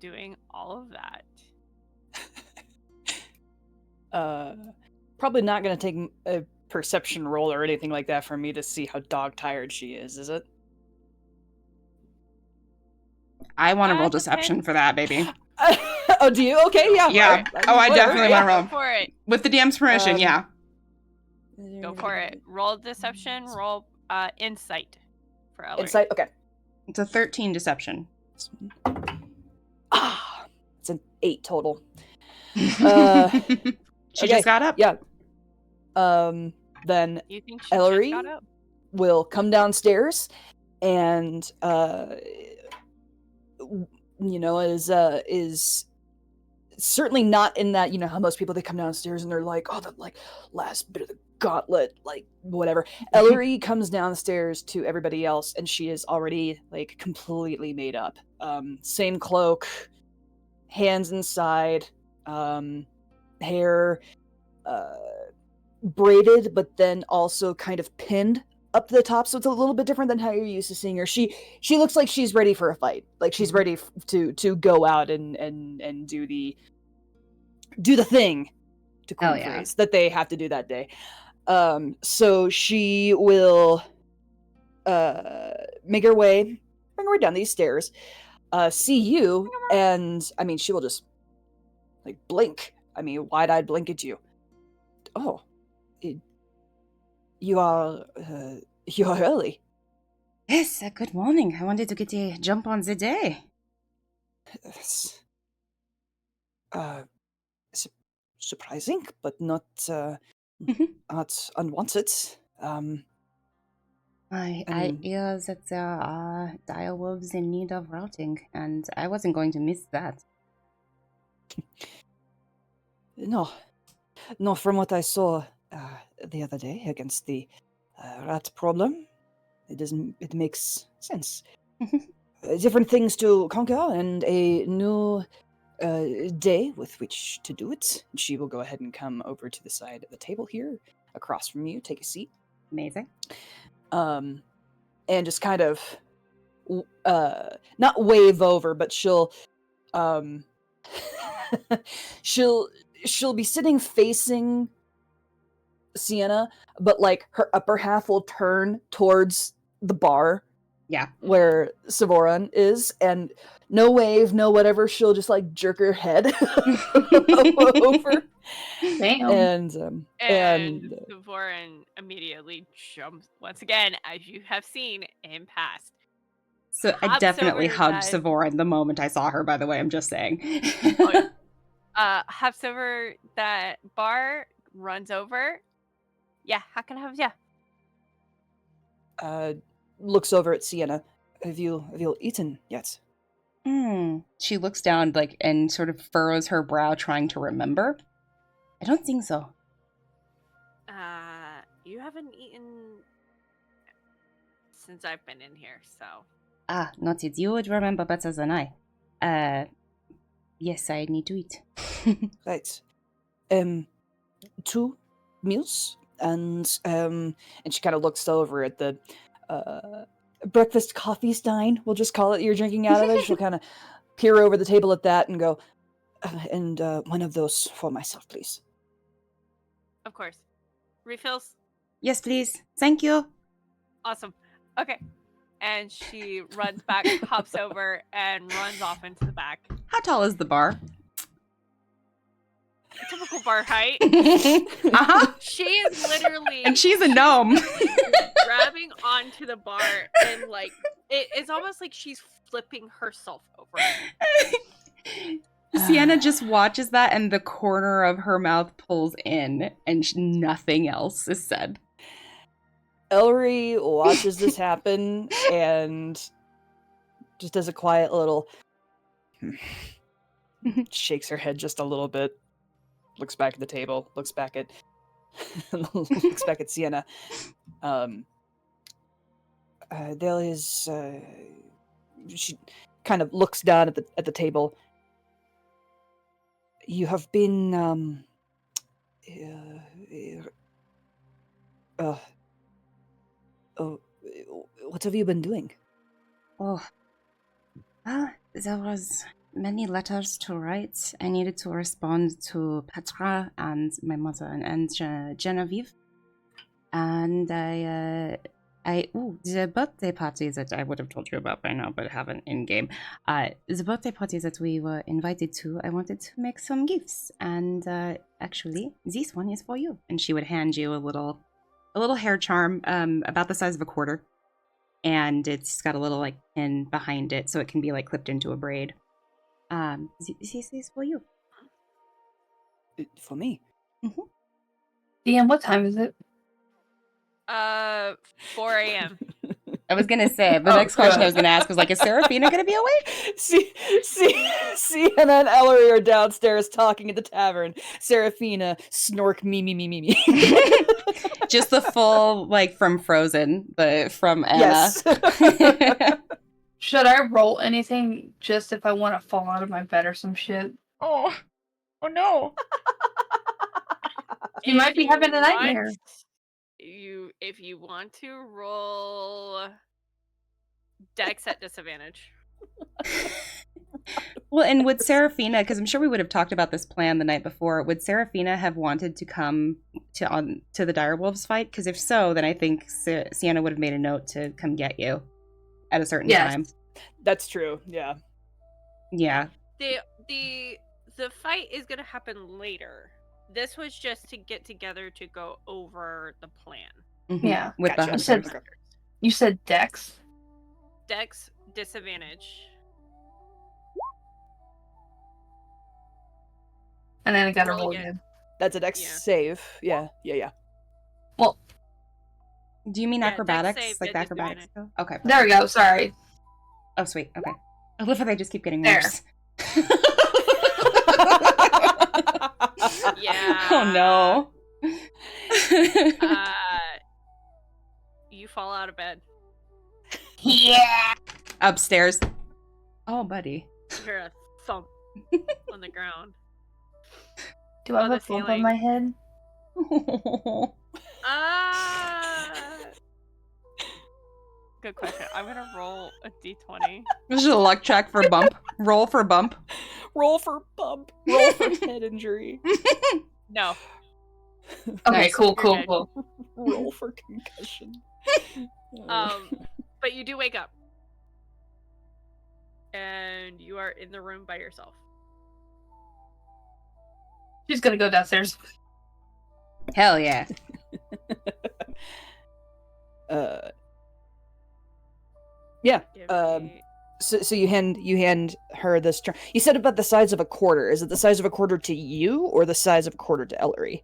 S2: doing all of that.
S4: Probably not going to take a perception roll or anything like that for me to see how dog tired she is it?
S1: I want to roll deception for that, baby.
S4: Oh, do you? Okay, yeah.
S1: Yeah. I definitely want to roll.
S2: Go for it.
S1: With the DM's permission, yeah.
S2: Go for it. Roll deception, roll insight for Elery.
S4: Insight? Okay.
S1: It's a 13 deception.
S4: It's an 8 total.
S1: She
S4: Okay,
S1: just got up.
S4: Yeah. Then
S2: You think she
S4: Elery
S2: just got up?
S4: will come downstairs and is certainly not in that, how most people, they come downstairs and they're like, oh, the like last bit of the gauntlet, like whatever. Elery comes downstairs to everybody else and she is already like completely made up. Same cloak, hands inside, hair braided, but then also kind of pinned up to the top, so it's a little bit different than how you're used to seeing her. She looks like she's ready for a fight, like she's ready to go out and do the thing, to coin phrase, that they have to do that day. So she will bring her way down these stairs, see you, and I mean, she will just like blink. I mean, wide-eyed blink at you. Oh, you are early.
S1: Yes, good morning. I wanted to get a jump on the day.
S4: It's, surprising, but not not unwanted.
S1: I hear that there are direwolves in need of routing, and I wasn't going to miss that.
S4: No, from what I saw the other day against the rat problem, it makes sense. Different things to conquer and a new day with which to do it. She will go ahead and come over to the side of the table here, across from you, take a seat.
S1: Amazing.
S4: And just kind of not wave over, but she'll she'll be sitting facing Sienna, but like her upper half will turn towards the bar.
S1: Yeah.
S4: Where Savoran is, and no wave, no whatever, she'll just like jerk her head over.
S3: Damn.
S2: And Savoran immediately jumps once again, as you have seen in past.
S1: So I definitely hugged Savoran the moment I saw her, by the way, I'm just saying.
S2: Hops over that bar, runs over. Yeah, how can I help you?
S4: Looks over at Sienna. Have you eaten yet?
S1: She looks down like and sort of furrows her brow, trying to remember. I don't think so.
S2: You haven't eaten since I've been in here, so.
S1: Not it. You would remember better than I. Yes, I need to eat.
S4: Right. 2 meals, and she kind of looks over at the breakfast coffee stein, we'll just call it, you're drinking out of it. She'll kind of peer over the table at that and go, and one of those for myself, please.
S2: Of course. Refills?
S1: Yes, please. Thank you.
S2: Awesome. Okay. And she runs back, hops over, and runs off into the back.
S1: How tall is the bar?
S2: Typical bar height. She is literally...
S1: And she's a gnome.
S2: grabbing onto the bar and like it's almost like she's flipping herself over.
S1: Sienna just watches that and the corner of her mouth pulls in and nothing else is said.
S4: Elery watches this happen and just does a quiet little shakes her head just a little bit, looks back at the table, looks back at Sienna. There is she kind of looks down at the table. You have been what have you been doing?
S1: There was many letters to write. I needed to respond to Petra and my mother and Genevieve. And the birthday party that I would have told you about by now, but haven't in game. The birthday party that we were invited to, I wanted to make some gifts. And actually, this one is for you. And she would hand you a little a little hair charm, about the size of a quarter, and it's got a little like pin behind it, so it can be like clipped into a braid. This is for you.
S4: For me.
S3: DM, what time is it?
S2: 4 a.m.
S1: I was gonna say the next question I was gonna ask was like, is Serephina gonna be awake?
S4: Sienna and Elery are downstairs talking at the tavern. Serephina snork me.
S1: Just the full like from Frozen, from Anna.
S4: Yes.
S3: Should I roll anything just if I want to fall out of my bed or some shit?
S1: Oh no.
S3: You might be having a nightmare.
S2: If you want to roll Dex at disadvantage.
S1: Well, and would Serephina, because I'm sure we would have talked about this plan the night before, would Serephina have wanted to come to the Direwolves fight? Because if so, then I think Sienna would have made a note to come get you at a certain time.
S4: That's true. Yeah.
S1: Yeah.
S2: The fight is gonna happen later. This was just to get together to go over the plan.
S1: Mm-hmm.
S3: Yeah.
S1: With
S4: Gotcha.
S1: the hunters.
S3: You said Dex?
S2: Dex disadvantage.
S3: And then I gotta
S2: Roll
S3: roll
S2: again.
S3: again.
S4: That's a Dex
S2: Yeah.
S4: save. Yeah.
S3: Well,
S1: Do you mean
S2: Yeah, dex
S1: acrobatics?
S2: save
S1: Like
S2: at
S1: the acrobatics?
S2: disadvantage.
S1: Okay.
S3: there we go. Sorry.
S1: Oh, sweet. Okay. I love how they just keep getting
S3: There.
S1: worse.
S2: Yeah.
S1: Oh no.
S2: You fall out of bed.
S3: Yeah.
S1: Upstairs. Oh, buddy.
S2: You hear a thump on the ground.
S3: Do I
S2: On
S3: have
S2: the
S3: a bump on
S2: ceiling.
S3: my head?
S2: Good question. I'm gonna roll a d20.
S1: This is a luck check for bump. Roll for bump.
S4: Roll for bump. Roll for head injury.
S2: No.
S3: Okay,
S1: Nice.
S3: cool.
S2: You're good.
S4: Roll for concussion.
S2: But you do wake up. And you are in the room by yourself.
S3: She's gonna go downstairs.
S1: Hell yeah.
S4: Yeah.
S2: Give me-
S4: So you hand her this charm. You said about the size of a quarter. Is it the size of a quarter to you, or the size of a quarter to Elery?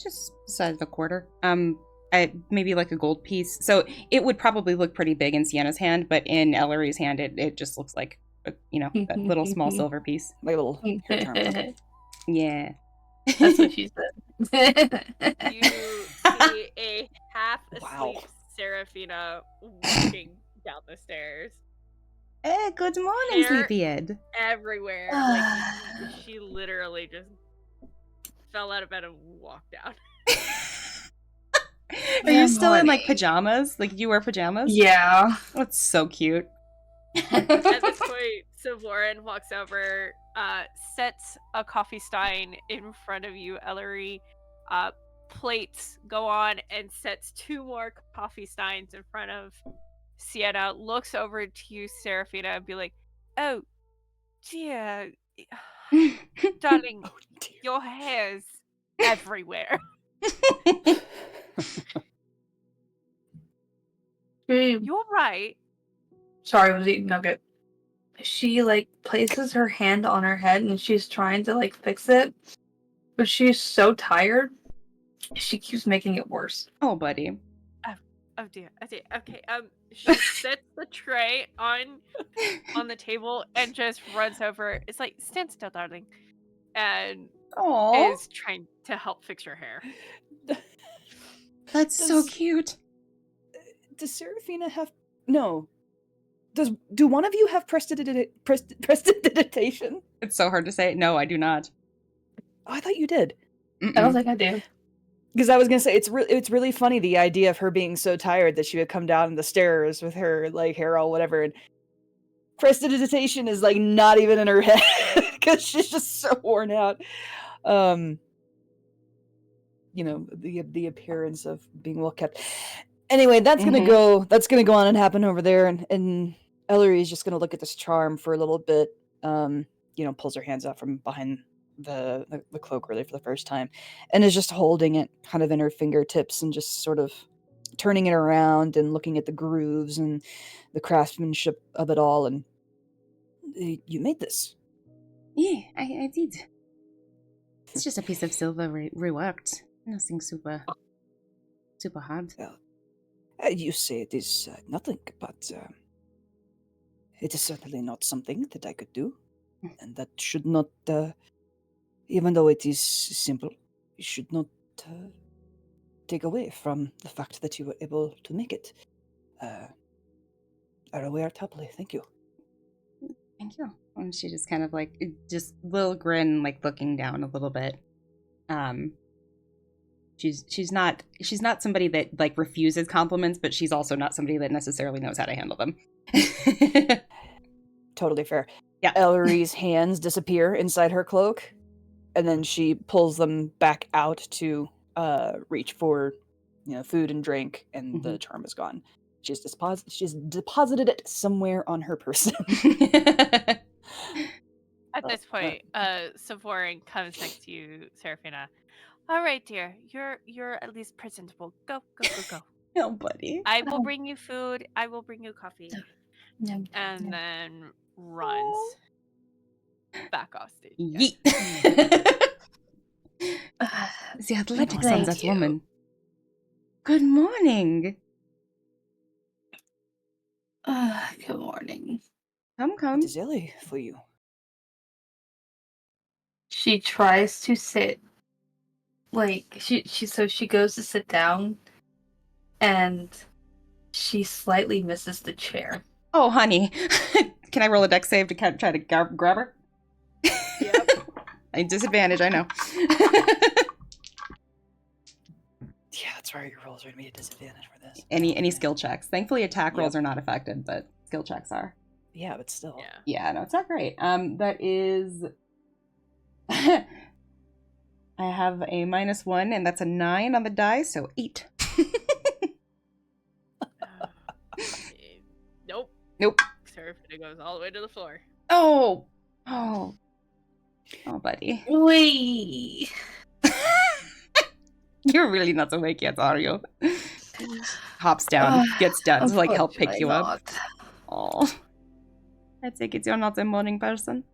S1: Just the size of a quarter. Maybe like a gold piece. So it would probably look pretty big in Sienna's hand, but in Ellery's hand, it just looks like that little small silver piece.
S4: Like a little hair charm. Okay.
S1: Yeah.
S3: That's what she said.
S2: You see a half
S4: Wow.
S2: asleep Serephina walking down the stairs.
S1: Hey, good morning,
S2: Hair-
S1: sleepyhead.
S2: Everywhere. Like she literally just fell out of bed and walked out.
S1: Are you still in like
S3: morning.
S1: pajamas? Like, do you wear pajamas?
S3: Yeah.
S1: That's so cute.
S2: At this point, Savorin walks over, sets a coffee stein in front of you, Elery. Plates go on and sets 2 more coffee steins in front of Sienna. Looks over to you, Serephina, and be like, "Oh, dear, darling,
S4: Oh dear.
S2: your hair's everywhere." You're right.
S3: Sorry, I was eating nugget. She places her hand on her head and she's trying to fix it, but she's so tired. She keeps making it worse.
S1: Oh, buddy.
S2: Oh dear. Okay. She sets the tray on the table and just runs over. It's like, "Stand still, darling," and
S1: Oh,
S2: is trying to help fix your hair.
S1: that's so
S4: Does-
S1: cute.
S4: Does Serephina have no? Do one of you have prestidigitation?
S1: It's so hard to say. No, I do not.
S4: Oh, I thought you did.
S3: I don't think I do.
S4: Because I was gonna say it's really funny, the idea of her being so tired that she would come down the stairs with her hair all whatever, and prestidigitation is not even in her head because she's just so worn out. The appearance of being well kept. Anyway, that's gonna go. That's gonna go on and happen over there, and Elery is just gonna look at this charm for a little bit. Pulls her hands out from behind the cloak really for the first time, and is just holding it kind of in her fingertips and just sort of turning it around and looking at the grooves and the craftsmanship of it all. And you made this.
S1: Yeah, I did. It's just a piece of silver reworked. Nothing super hard.
S4: Well, you say it is nothing, but it is certainly not something that I could do, and that should not, even though it is simple, it should not take away from the fact that you were able to make it. Arrowware happily, thank you.
S1: Thank you. And she just kind of like, just little grin, like looking down a little bit. She's not somebody that like refuses compliments, but she's also not somebody that necessarily knows how to handle them.
S4: Totally fair.
S1: Yeah.
S4: Elery's hands disappear inside her cloak, and then she pulls them back out to reach for, food and drink, and the charm is gone. She's deposited it somewhere on her person.
S2: At this point, Savorin comes next to you, Serephina. All right, dear. You're at least presentable. Go.
S1: Oh, buddy.
S2: I will bring you food. I will bring you coffee. And then runs back off stage.
S1: Yeet. The athletic
S3: Thank
S1: sunset
S3: you.
S1: woman. Good morning.
S3: Good morning.
S1: Come.
S4: What is Ellie for you?
S3: She tries to sit, like she goes to sit down, and she slightly misses the chair.
S1: Oh, honey. Can I roll a dex save to try to grab her?
S2: Yep.
S1: A disadvantage, I know.
S4: Yeah, that's right. Your rolls are gonna be a disadvantage for this.
S1: Any skill checks. Thankfully, attack rolls
S4: Yep.
S1: are not affected, but skill checks are.
S4: Yeah, but still.
S2: Yeah.
S1: Yeah, no, it's not great. That is... I have a -1, and that's a 9 on the die, so 8.
S2: Nope.
S1: Nope.
S2: Serephina goes all the way to the floor.
S1: Oh, buddy.
S3: Wait.
S1: You're really not awake yet, are you? Hops down, gets down to like help pick you up. Oh, I take it you're not a morning person.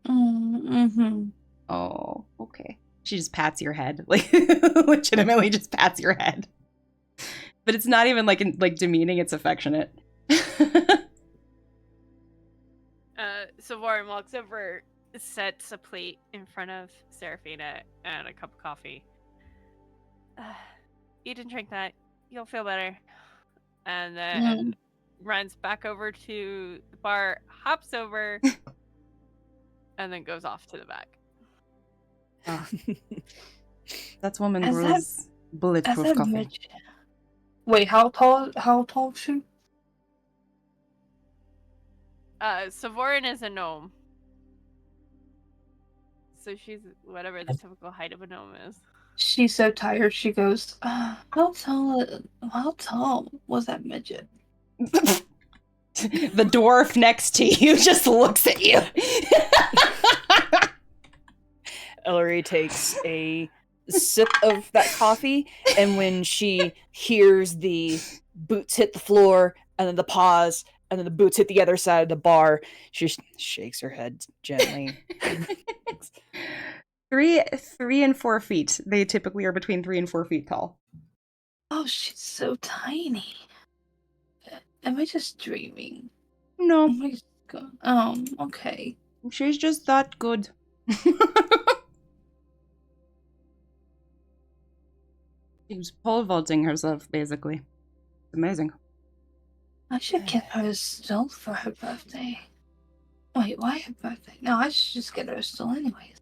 S3: Mm-hmm.
S1: Oh, okay. She just pats your head, like legitimately just pats your head. But it's not even like demeaning; it's affectionate.
S2: Savorin walks over, sets a plate in front of Serephina and a cup of coffee. Eat and drink that. You'll feel better. And then runs back over to the bar, hops over, and then goes off to the back.
S1: That's woman
S3: As
S1: brews bulletproof coffee.
S3: Wait, how tall is she?
S2: Savorin is a gnome. So she's whatever the typical height of a gnome is.
S3: She's so tired. She goes, how tall was that midget?
S1: The dwarf next to you just looks at you.
S4: Elery takes a sip of that coffee, and when she hears the boots hit the floor, and then the pause, and then the boots hit the other side of the bar, she shakes her head gently.
S1: 3 and 4 feet. They typically are between 3 and 4 feet tall.
S3: Oh, she's so tiny. Am I just dreaming?
S1: No,
S3: Am I just okay.
S1: she's just that good. She's pole vaulting herself, basically. It's amazing.
S3: I should get her a stool for her birthday. Wait, why her birthday? No, I should just get her a stool anyways.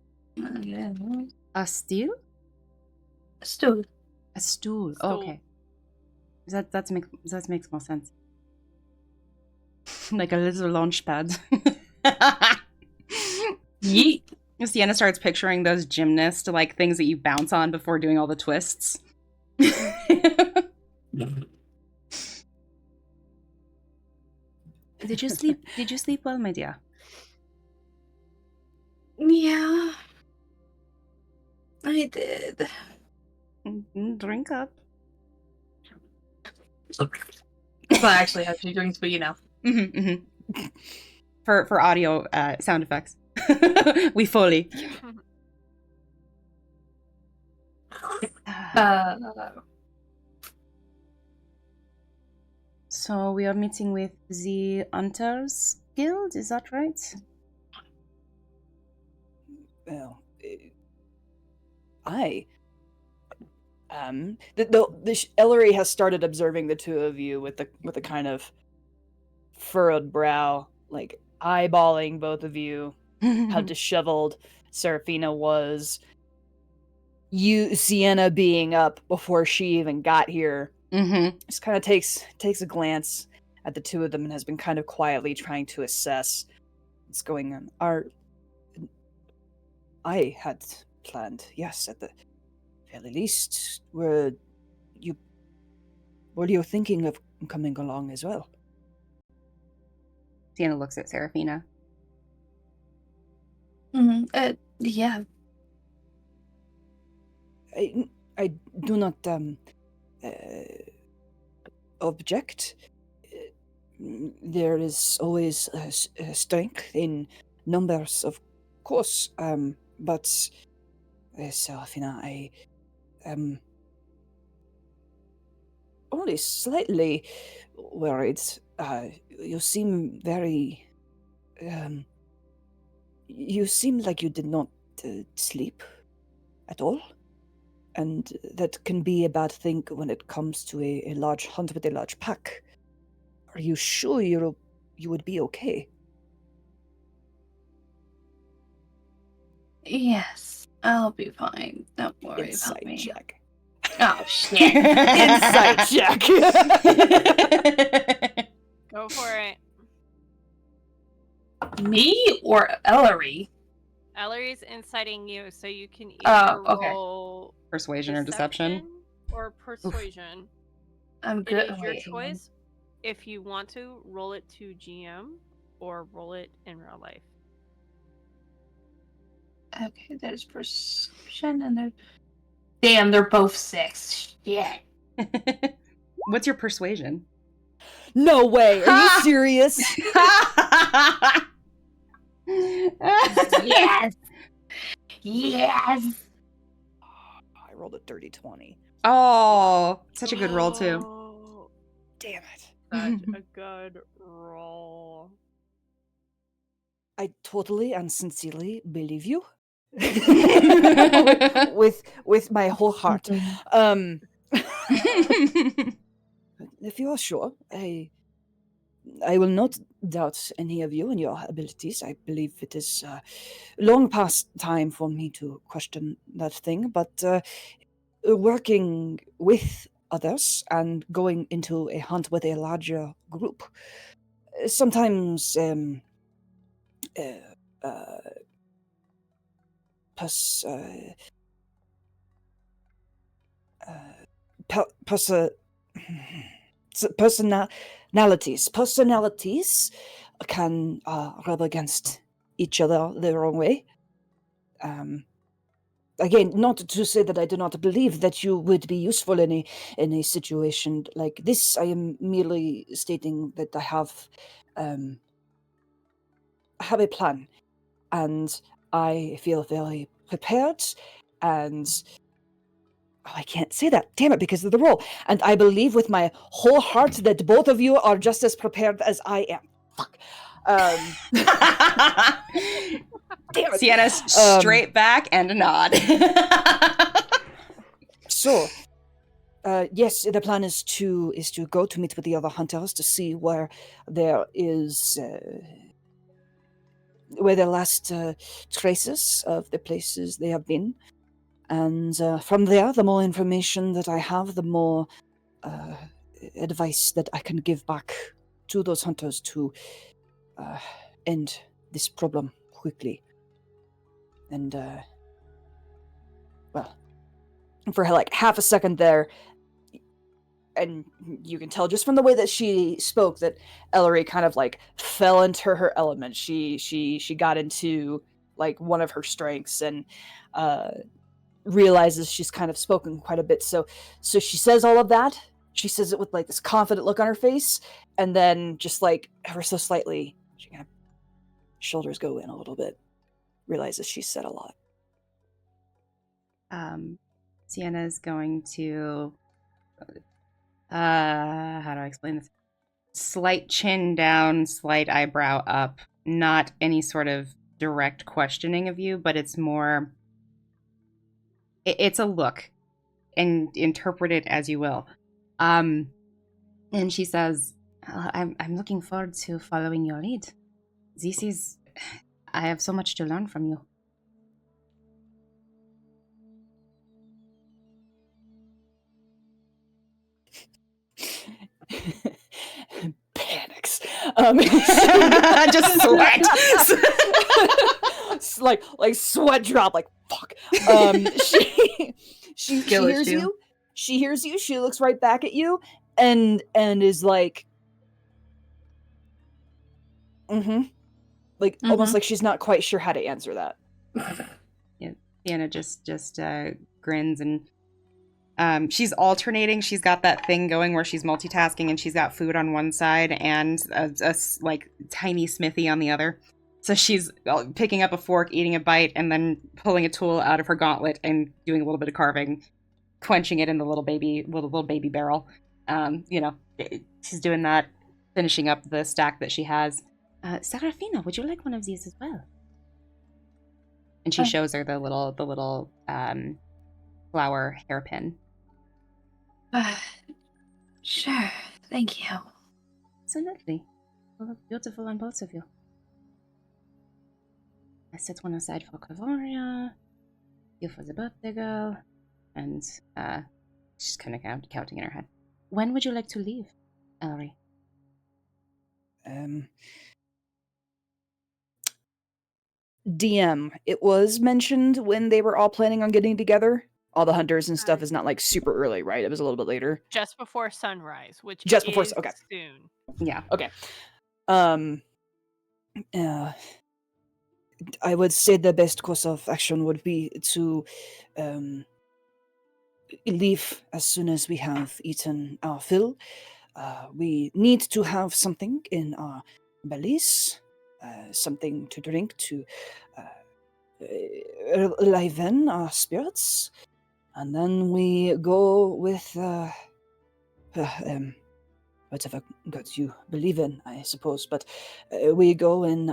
S1: A steel?
S3: A stool.
S1: A stool. Oh, okay. That makes more sense. Like a little launch pad.
S3: Yeet.
S1: Sienna starts picturing those gymnast like things that you bounce on before doing all the twists. Did you sleep well, my dear?
S3: Yeah. I did.
S1: Drink up.
S3: It's not actually how she drinks, but you know.
S1: For audio sound effects. We fully. So we are meeting with the Hunters Guild, is that right?
S4: Well, I Elery has started observing the two of you with a kind of furrowed brow, like eyeballing both of you. How disheveled Serephina was. You, Sienna, being up before she even got here. Just kind of takes a glance at the two of them and has been kind of quietly trying to assess what's going on. I had planned, yes, at the very least, were you thinking of coming along as well?
S1: Sienna looks at Serephina.
S3: Yeah.
S4: I do not object. There is always strength in numbers, of course, but Serephina, I am only slightly worried. You seem very... you seem like you did not sleep at all. And that can be a bad thing when it comes to a large hunt with a large pack. Are you sure you would be okay?
S3: Yes, I'll be fine. Don't worry
S4: Insight
S3: about me.
S4: check.
S3: Oh, shit.
S4: Insight check.
S2: Go for it.
S3: Me or Elery?
S2: Ellery's inciting you, so you can
S3: Oh,
S2: either
S3: okay.
S2: roll
S1: Persuasion or deception?
S2: or persuasion.
S3: I'm
S2: It
S3: good.
S2: is your
S3: Wait, hang on.
S2: choice. If you want to, roll it to GM or roll it in real life.
S3: Okay, there's perception and there's... Damn, they're both 6. Shit.
S1: What's your persuasion?
S4: No way. Are you serious?
S3: Yes. Yes.
S4: I rolled a dirty 20.
S1: Oh, such a good roll too.
S2: Oh,
S4: Damn it.
S2: such a good roll.
S4: I totally and sincerely believe you. with my whole heart. If you are sure, I will not doubt any of you and your abilities. I believe it is long past time for me to question that thing, but working with others and going into a hunt with a larger group sometimes personalities can rub against each other the wrong way. Again, not to say that I do not believe that you would be useful in a situation like this. I am merely stating that I have a plan, and I feel very prepared, and I can't say that, damn it, because of the roll. And I believe with my whole heart that both of you are just as prepared as I am. Fuck. Damn it.
S1: Sienna's straight back and a nod.
S4: So, yes, the plan is to go to meet with the other hunters to see where there is where the last traces of the places they have been. And from there, the more information that I have, the more advice that I can give back to those hunters to end this problem quickly. And, well, for like half a second there, and you can tell just from the way that she spoke that Elery kind of like fell into her element. She got into like one of her strengths, and realizes she's kind of spoken quite a bit. So she says all of that. She says it with like this confident look on her face, and then just like ever so slightly, she kind of shoulders go in a little bit. Realizes she's said a lot.
S1: Sienna is going to how do I explain this? Slight chin down, slight eyebrow up. Not any sort of direct questioning of you, but it's more. It's a look, and interpret it as you will. And she says, "I'm looking forward to following your lead. I have so much to learn from you."
S4: Panics.
S1: Just sweat.
S4: like sweat drop. Like fuck. She hears you. She hears you. She looks right back at you, and is like, like almost like she's not quite sure how to answer that.
S1: Yeah, Sienna just grins, and she's alternating. She's got that thing going where she's multitasking, and she's got food on one side and a like tiny smithy on the other. So she's picking up a fork, eating a bite, and then pulling a tool out of her gauntlet and doing a little bit of carving, quenching it in the little baby barrel. She's doing that, finishing up the stack that she has. Serephina, would you like one of these as well? And she shows her the little flower hairpin.
S3: Sure, thank you.
S1: Absolutely. You look beautiful on both of you. I set one aside for Ka'voria, you for the birthday girl, and she's kind of counting in her head. When would you like to leave, Elery?
S4: DM. It was mentioned when they were all planning on getting together. All the hunters and stuff is not like super early, right? It was a little bit later.
S2: Just before sunrise, which
S4: just
S2: is
S4: before. Okay.
S2: Soon.
S1: Yeah.
S4: Okay. I would say the best course of action would be to leave as soon as we have eaten our fill. We need to have something in our bellies, something to drink to liven our spirits, and then we go with whatever god you believe in, I suppose. But we go in.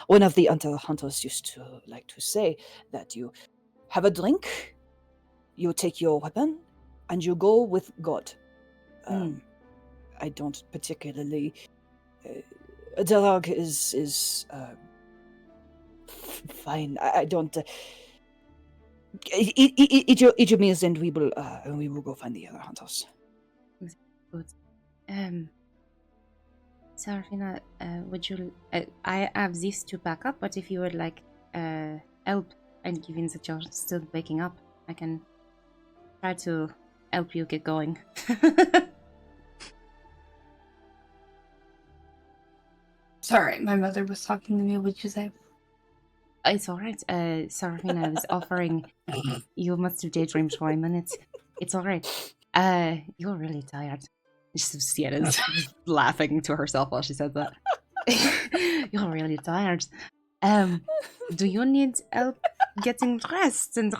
S4: One of the hunters used to like to say that you have a drink, you take your weapon, and you go with God. I don't particularly. Drug is fine. I don't. Eat your meals, and we will go find the other hunters.
S1: Good. Serephina, would you? I have this to back up, but if you would like help, and given that you're still waking up, I can try to help you get going.
S3: Sorry, my mother was talking to me. What'd you say?
S1: It's alright. Serephina, I was offering. You must have daydreamed for a minute. It's alright. You're really tired. Sienna's laughing to herself while she says that. You're really tired. Do you need help getting dressed and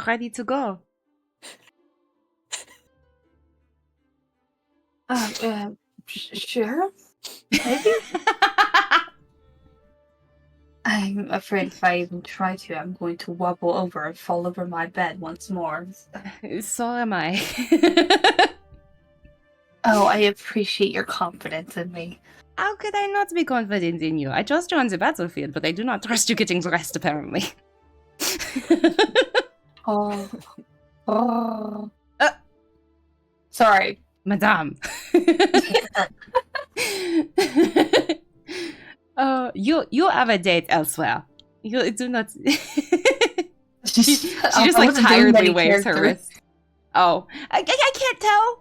S1: ready to go?
S3: Sure. Maybe. I'm afraid if I even try to, I'm going to wobble over and fall over my bed once more.
S1: So am I.
S3: Oh, I appreciate your confidence in me.
S1: How could I not be confident in you? I trust you on the battlefield, but I do not trust you getting dressed, apparently.
S3: Sorry.
S1: Madame. You have a date elsewhere. You do not. she just like tiredly waves her wrist. Oh, I can't tell.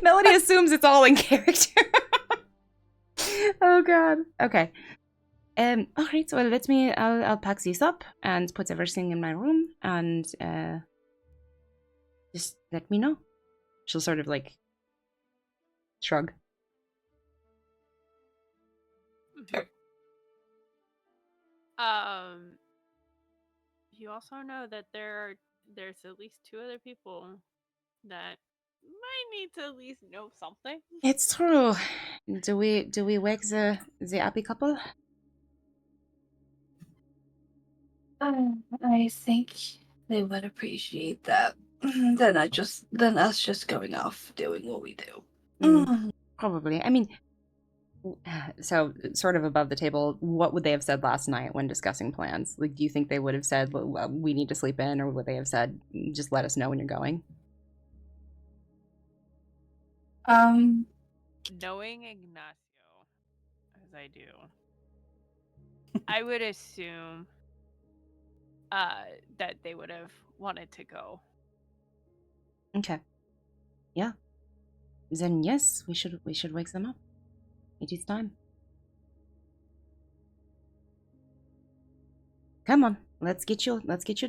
S1: Melody assumes it's all in character. Oh god. Okay. Alright, so I'll pack this up and put everything in my room and just let me know. She'll sort of like shrug.
S3: Sure.
S2: You also know that there's at least 2 other people that might need to at least know something.
S1: It's true. Do we wake the happy couple?
S3: I think they would appreciate that. Then us just going off doing what we do.
S1: Probably. I mean, so sort of above the table, what would they have said last night when discussing plans? Like, do you think they would have said, well, we need to sleep in, or would they have said, just let us know when you're going?
S2: Knowing Ignacio, as I do, I would assume that they would have wanted to go.
S1: Okay. Yeah. Then yes, we should wake them up. It is time. Come on, let's get you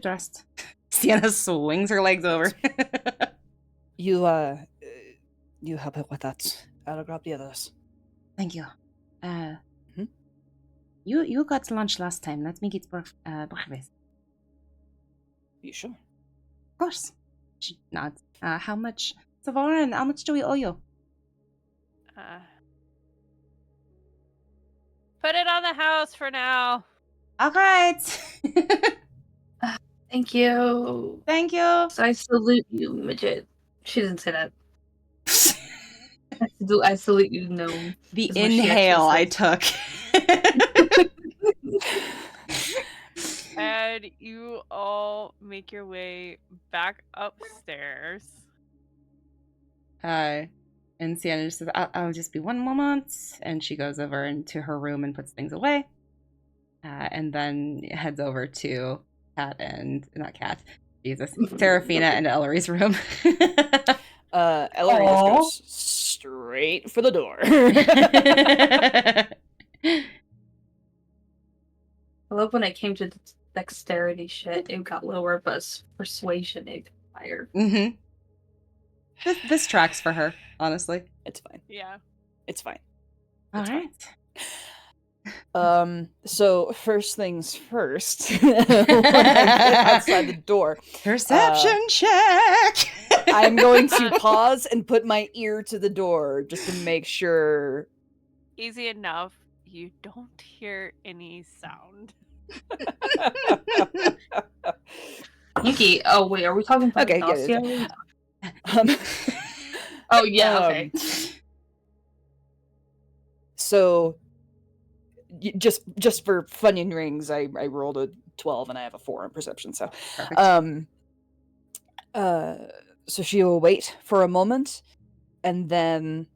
S1: dressed. Sienna swings her legs over.
S4: You help out with that. I'll grab the others.
S1: Thank you. You got lunch last time. Let me get breakfast.
S4: You sure?
S1: Of course. She nods. How much, Savara, how much do we owe you?
S2: Put it on the house for now.
S1: All right.
S3: Thank you.
S1: Thank you.
S3: So I salute you, midget. She didn't say that. I salute you, gnome.
S1: The
S3: is what she
S1: inhale I
S3: actually
S1: took.
S2: And you all make your way back upstairs.
S1: And Sienna just says, I'll just be one moment. And she goes over into her room and puts things away. And then heads over to Serephina and Elery's room.
S4: Elery just goes straight for the door.
S3: I love when it came to dexterity shit, it got lower, but persuasion, it got higher.
S1: Mm-hmm. This tracks for her, honestly.
S4: It's fine.
S2: Yeah.
S4: It's fine.
S1: All
S4: It's
S1: right.
S4: Fine. So first things first, when I get outside the door,
S1: Perception check.
S4: I'm going to pause and put my ear to the door just to make sure.
S2: Easy enough. You don't hear any sound.
S3: Yuki, oh wait, are we talking about
S4: Okay,
S3: Ignacio?
S4: yeah.
S3: Oh yeah, okay.
S4: So, just for fun and rings, I rolled a 12 and I have a 4 in perception. So,
S1: Perfect.
S4: so she will wait for a moment, and then,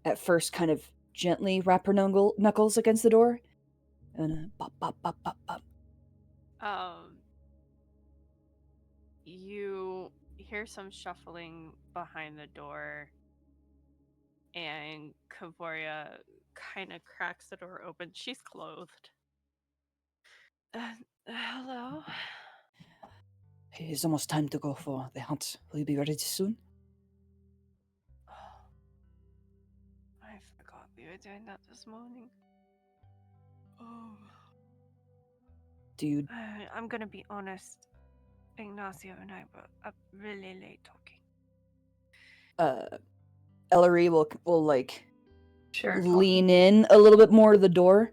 S4: at first, kind of gently wrap her knuckles against the door, and pop, pop, pop, pop, pop.
S2: You hear some shuffling behind the door, and Ka'voria kind of cracks the door open. She's clothed. Hello?
S4: It's almost time to go for the hunt. Will you be ready soon?
S2: Oh, I forgot we were doing that this morning. Oh.
S4: Do you?
S2: I'm gonna be honest. Ignacio and I were up really late talking.
S4: Elery will like
S3: Sure.
S4: lean in a little bit more to the door.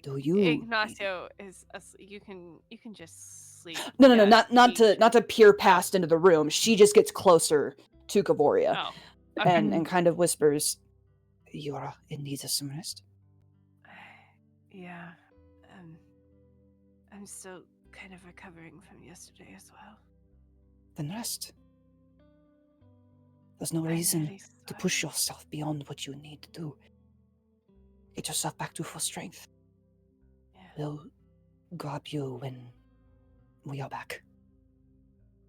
S4: Do you?
S2: Ignacio is you can just sleep.
S4: No, not to peer past into the room. She just gets closer to Ka'voria and kind of whispers, "You are in need of some rest."
S2: Yeah, I'm still kind of recovering from yesterday as well.
S4: Then rest. There's no reason to push yourself beyond what you need to do. Get yourself back to full strength.
S2: Yeah.
S4: We'll grab you when we are back.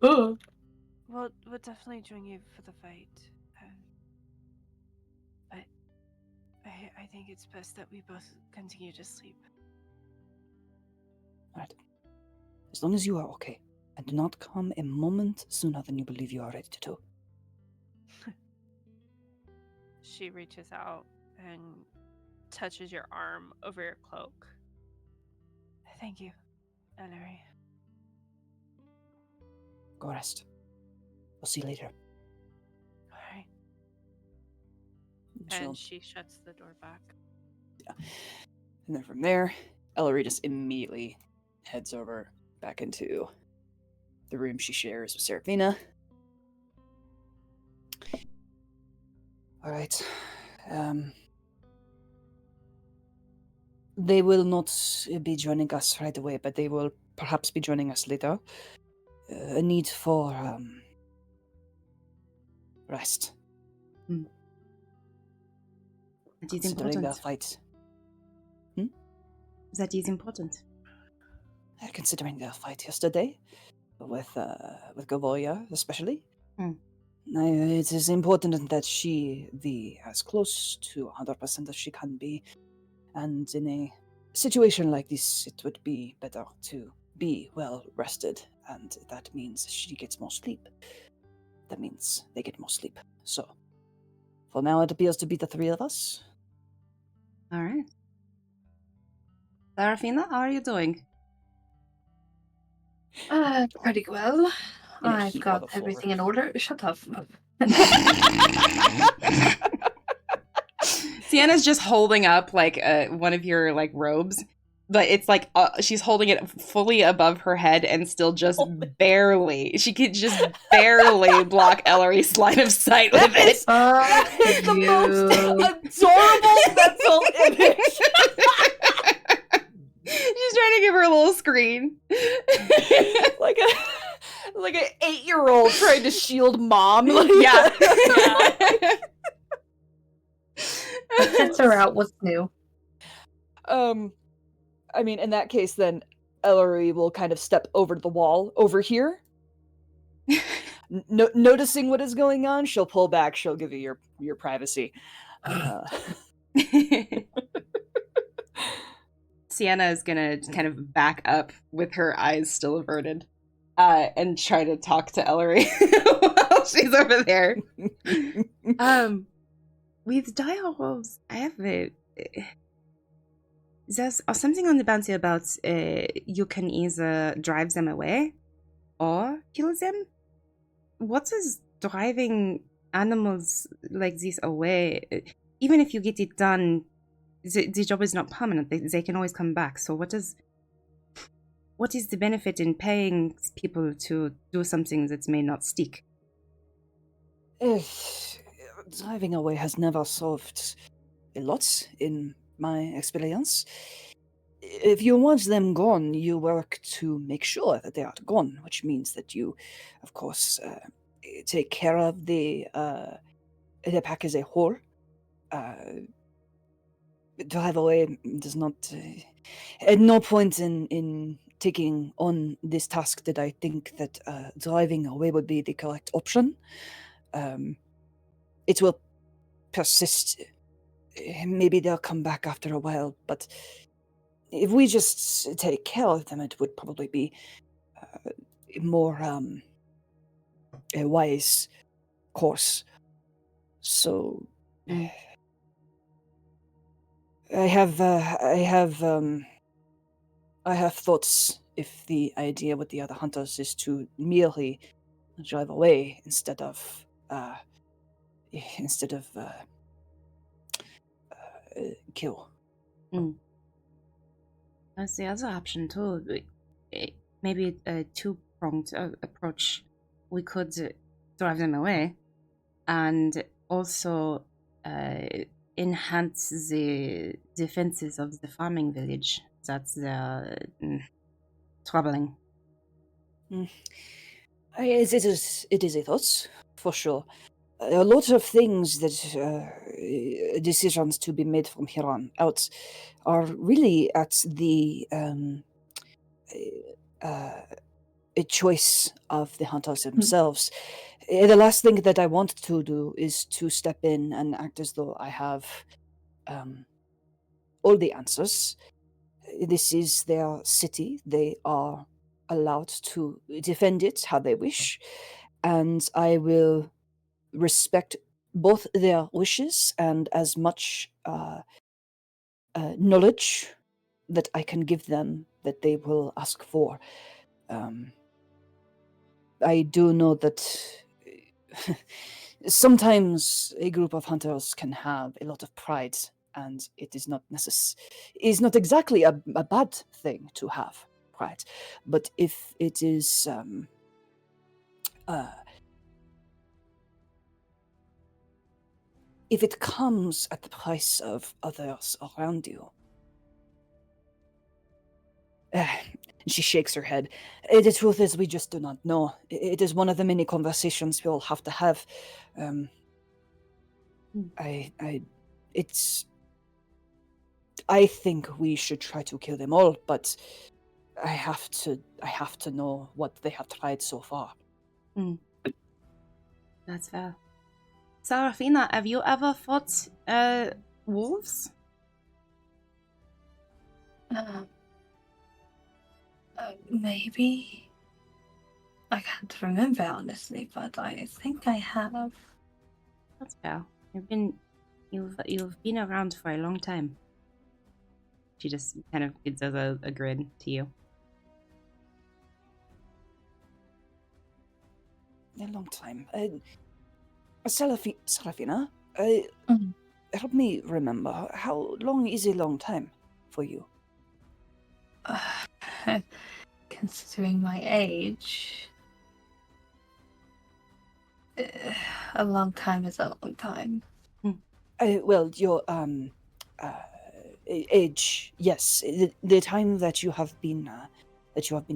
S2: Well, we'll definitely join you for the fight. I I think it's best that we both continue to sleep.
S4: Alright. As long as you are okay, and do not come a moment sooner than you believe you are ready to do.
S2: She reaches out and touches your arm over your cloak. Thank you, Elery.
S4: Go rest. We'll see you later.
S2: All right.
S4: She'll-
S2: And she shuts the door back.
S4: And then from there, Elery just immediately heads over back into the room she shares with Serephina. Alright. They will not be joining us right away, but they will perhaps be joining us later. A need for rest.
S1: It is
S4: Considering the
S1: important.
S4: fight.
S1: That is important.
S4: Considering the fight yesterday with Ka'voria, especially. It is important that she be as close to 100% as she can be. And in a situation like this, it would be better to be well rested. And that means she gets more sleep. That means they get more sleep. So, for now, it appears to be the three of us.
S1: All right. Serephina, how are you doing?
S3: Pretty well.
S4: In a
S3: I've
S4: heap
S3: got
S4: on the floor.
S3: everything in order. Shut up.
S1: Sienna's just holding up like one of your like robes, but it's like she's holding it fully above her head and still just barely. She could just barely block Elery's line of sight with it.
S4: That is the most adorable mental image.
S1: She's trying to give her a little screen.
S4: like an 8-year-old trying to shield mom.
S1: Yeah.
S3: Tits are out. What's new?
S4: I mean, in that case, then Elery will kind of step over to the wall over here. Noticing what is going on, she'll pull back. She'll give you your privacy.
S1: Sienna is gonna kind of back up with her eyes still averted, and try to talk to Elery while she's over there. With Direwolves, I have there's something on the bounty about you can either drive them away or kill them. What is driving animals like this away? Even if you get it done, the job is not permanent. They can always come back. So what is the benefit in paying people to do something that may not stick?
S4: Driving away has never solved a lot in my experience. If you want them gone, you work to make sure that they are gone, which means that you, of course, take care of the pack as a whole. Drive away does not. At no point in taking on this task did I think that driving away would be the correct option. It will persist. Maybe they'll come back after a while, but if we just take care of them, it would probably be more a wise course. So I have thoughts. If the idea with the other hunters is to merely drive away instead of kill.
S1: That's the other option too. Maybe a two-pronged approach. We could drive them away, and also enhance the defenses of the farming village. That's troubling.
S4: It is a thought, for sure. A lot of things that decisions to be made from here on out are really at the a choice of the hunters themselves. The last thing that I want to do is to step in and act as though I have all the answers. This is their city. They are allowed to defend it how they wish, and I will respect both their wishes and as much knowledge that I can give them that they will ask for. I do know that sometimes a group of hunters can have a lot of pride, and it is not is not exactly a bad thing to have pride. But if it is if it comes at the price of others around you. She shakes her head. The truth is, we just do not know. It is one of the many conversations we'll have to have. I think we should try to kill them all, but I have to know what they have tried so far.
S1: That's fair. Serephina, have you ever fought wolves?
S3: Maybe. I can't remember honestly, but I think I have.
S1: That's fair. You've been around for a long time. She just kind of gives us a grin to you.
S4: A long time. Serephina, help me remember. How long is a long time for you?
S3: Considering my age, a long time is a long time.
S4: Well, your age, yes, the time that you have been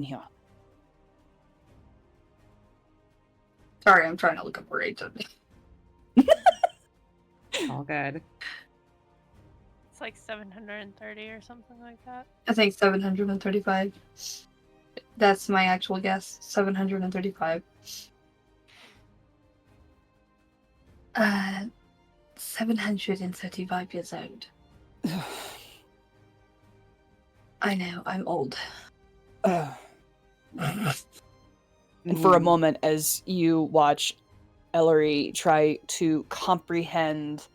S4: here.
S3: Sorry, I'm trying to look up her age.
S1: All good.
S2: It's like 730 or something like that.
S3: I think 735. That's my actual guess. 735. 735 years old. I know, I'm old.
S4: And for a moment, as you watch Elery try to comprehend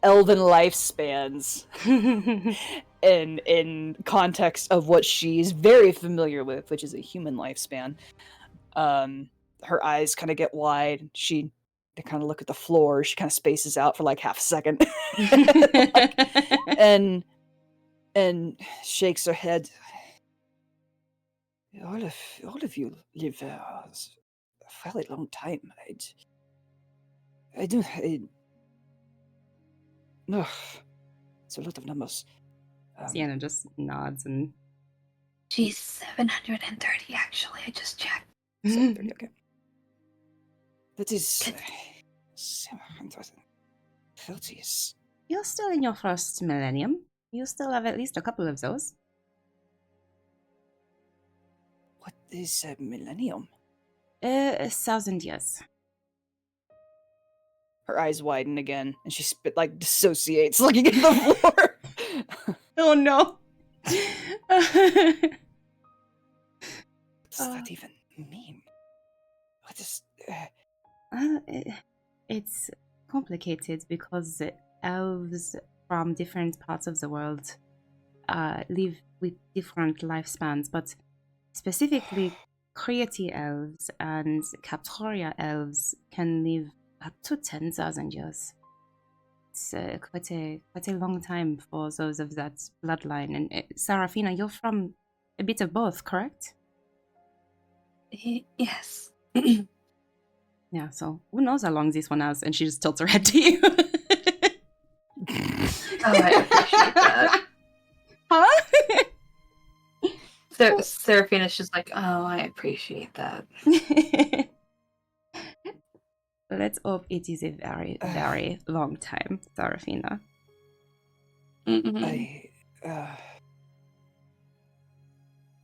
S4: elven lifespans in context of what she's very familiar with, which is a human lifespan, her eyes kind of get wide. They kind of look at the floor. She kind of spaces out for like half a second, and shakes her head. All of you live a fairly long time. No, it's a lot of numbers.
S1: Sienna just nods and...
S3: She's 730 actually, I just checked.
S4: 730, okay. That is 730s.
S1: You're still in your first millennium. You still have at least a couple of those.
S4: What is a millennium?
S1: 1,000 years.
S4: Her eyes widen again, and she dissociates, looking at the floor.
S1: Oh no!
S4: What does that even mean? What is...
S1: It's complicated because elves from different parts of the world live with different lifespans, but specifically Creati elves and Captoria elves can live up to 10,000 years. It's quite a long time for those of that bloodline. And Serephina, you're from a bit of both, correct?
S3: Yes.
S1: Yeah, so who knows how long this one has? And she just tilts her head to you.
S3: Oh, I appreciate that.
S1: Huh?
S3: So Seraphina's just like, oh, I appreciate that.
S1: Let's hope it is a very, very long time, Serephina.
S3: Mm-hmm.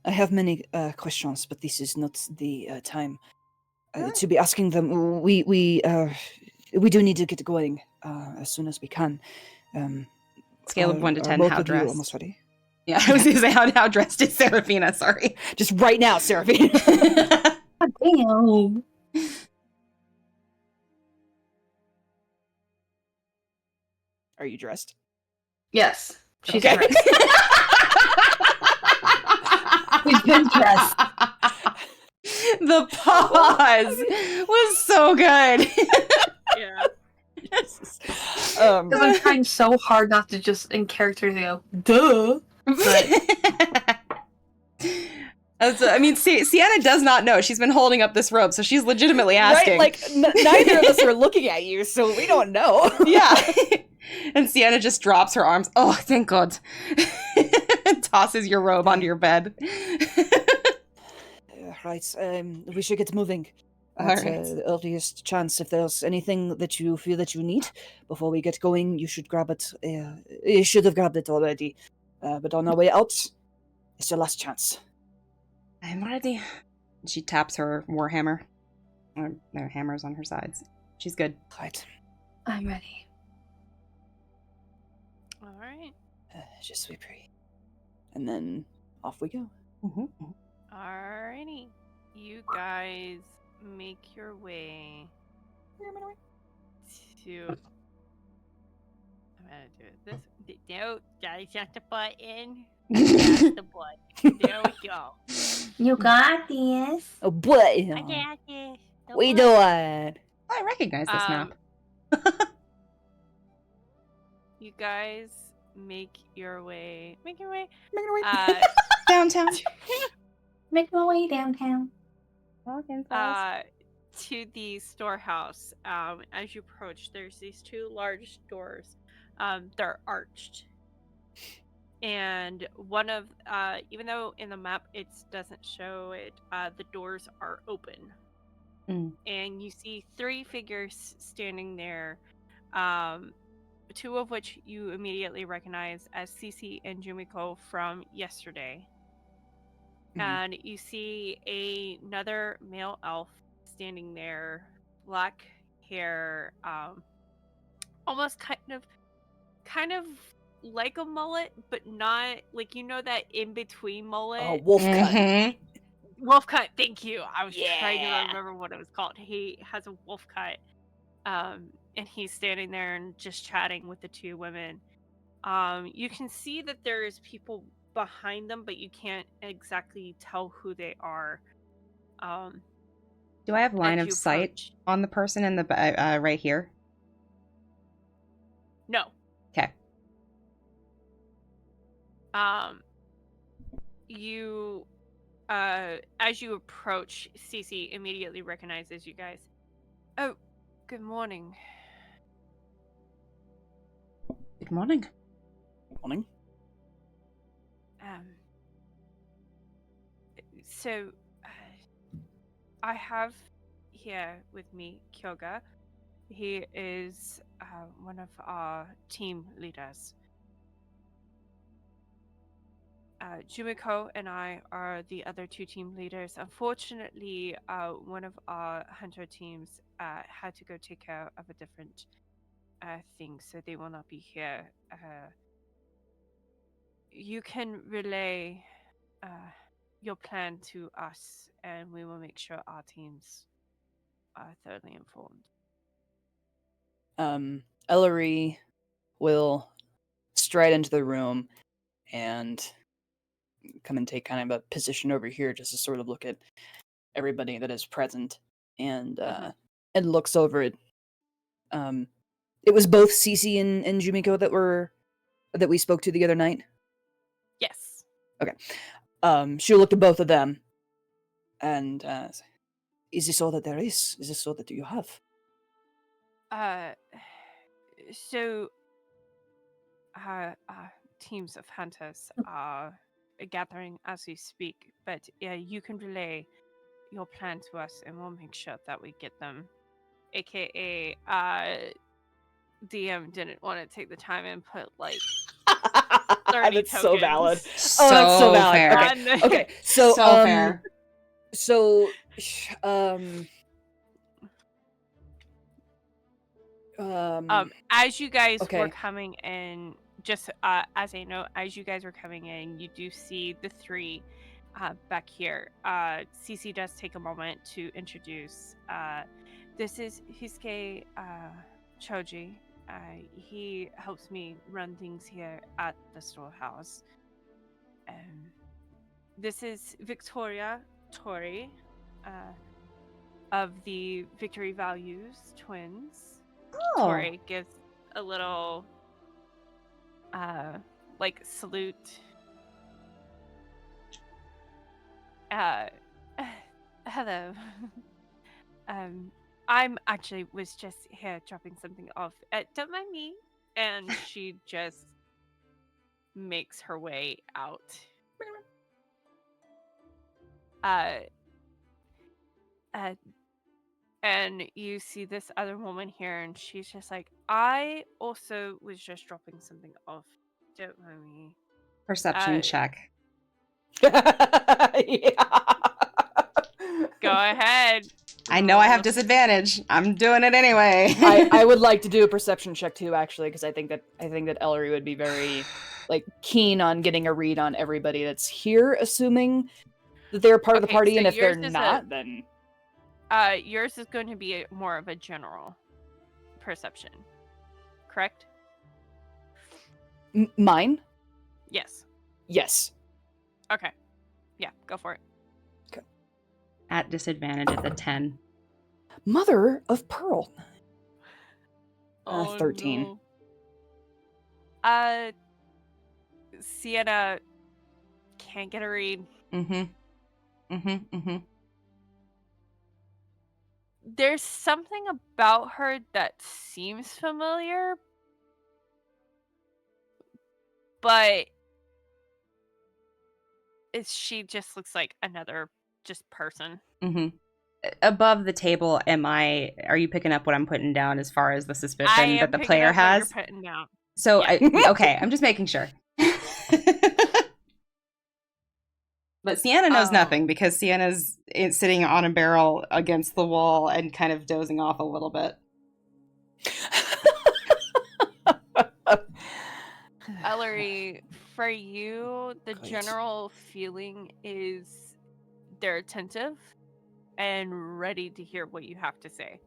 S4: I have many questions, but this is not the time to be asking them. we do need to get going as soon as we can.
S1: Scale of 1 to 10,
S4: both
S1: how
S4: of you
S1: dressed?
S4: almost ready?
S1: Yeah, I was going to say, how dressed is Serephina? Sorry.
S4: Just right now, Seraphina.
S3: Damn.
S4: Are you dressed?
S3: Yes. She's
S4: Okay.
S3: dressed. We've been dressed.
S1: The pause was so good.
S2: Yeah.
S3: Because I'm trying so hard not to just in character go, duh.
S1: I mean, Sienna does not know. She's been holding up this robe, so she's legitimately asking.
S4: Right, like, neither of us are looking at you, so we don't know.
S1: Yeah. And Sienna just drops her arms. Oh, thank God. Tosses your robe onto your bed.
S4: Right, we should get moving.
S1: All
S4: At
S1: right.
S4: the earliest chance, if there's anything that you feel that you need before we get going, you should grab it. You should have grabbed it already. But on our way out, it's your last chance.
S1: I'm ready. She taps her warhammer. There are hammers on her sides. She's good.
S4: Right.
S3: I'm ready.
S2: All right.
S4: Je suis prêt. And then off we go.
S1: Mm-hmm.
S2: Alrighty. You guys make your way to. I'm gonna do it this. No, guys, not the button. That's the button. There we go.
S3: You got this.
S4: Oh boy!
S2: I got this. Don't
S4: We
S2: worry.
S4: doing?
S1: I recognize this map.
S2: You guys make your way. Make your way.
S1: Downtown.
S3: Make my way downtown.
S2: To the storehouse. As you approach, there's these two large doors. They're arched. And one of, even though in the map it doesn't show it, the doors are open.
S1: Mm.
S2: And you see 3 figures standing there, 2 of which you immediately recognize as Cece and Jumiko from yesterday.
S4: Mhm.
S2: And you see another male elf standing there, black hair, almost kind of like a mullet, but not like, you know, that in between mullet.
S4: Oh, wolf cut.
S1: Mhm.
S2: Wolf cut. Thank you. I was trying to
S4: Yeah.
S2: remember what it was called. He has a wolf cut, and he's standing there and just chatting with the 2 women. You can see that there is people behind them, but you can't exactly tell who they are.
S1: Do I have line
S2: as
S1: of
S2: you
S1: sight
S2: approach.
S1: on the person in the right here?
S2: No.
S1: Okay.
S2: You, as you approach, Cece immediately recognizes you guys. Oh, good morning.
S1: Good morning.
S4: Morning.
S2: So, I have here with me Kyouga. He is one of our team leaders. Jumiko and I are the other 2 team leaders. Unfortunately, one of our hunter teams had to go take care of a different thing, so they will not be here. You can relay your plan to us, and we will make sure our teams are thoroughly informed.
S4: Elery will stride into the room and come and take kind of a position over here just to sort of look at everybody that is present and and looks over it. It was both Cece and Jumiko that we spoke to the other night.
S2: Yes.
S4: She'll look at both of them and is this all that there is? Is this all that you have?
S2: So teams of hunters are gathering as we speak, but you can relay your plan to us and we'll make sure that we get them. AKA, DM didn't want to take the time and put like 30
S4: That's
S2: tokens.
S4: so valid.
S1: So
S4: Oh, that's so valid.
S1: fair.
S4: Okay, so
S1: fair.
S4: So
S2: As you guys
S4: okay.
S2: were coming in, just as a note, as you guys were coming in, you do see the three back here. Cece does take a moment to introduce. This is Hisuke Choji. He helps me run things here at the storehouse. This is Victoria Tori of the Victory Values twins.
S1: Oh.
S2: Tori gives a little salute. Hello. I'm actually was just here dropping something off. Don't mind me. And she just makes her way out. And you see this other woman here, and she's just like, I also was just dropping something off. Don't mind me.
S1: Perception check.
S4: Yeah.
S2: Go ahead.
S1: I know I have disadvantage. I'm doing it anyway.
S4: I would like to do a perception check too, actually, because I think that Elery would be very keen on getting a read on everybody that's here, assuming that they're part of the party,
S2: so
S4: and if they're not, then
S2: yours is going to be more of a general perception, correct?
S4: Mine?
S2: Yes.
S4: Yes.
S2: Okay. Yeah, go for it.
S4: Okay.
S1: At disadvantage at the 10.
S4: Mother of Pearl.
S2: 13.
S4: 13.
S2: Sienna can't get a read. There's something about her that seems familiar, but she just looks like another just person.
S1: Above the table, are you picking up what I'm putting down as far as the suspicion that the player has?
S2: What you're putting down.
S1: So
S2: Yeah.
S1: okay, I'm just making sure. But Sienna knows nothing because Sienna's sitting on a barrel against the wall and kind of dozing off a little bit.
S2: Elery, for you, the general feeling is they're attentive and ready to hear what you have to say.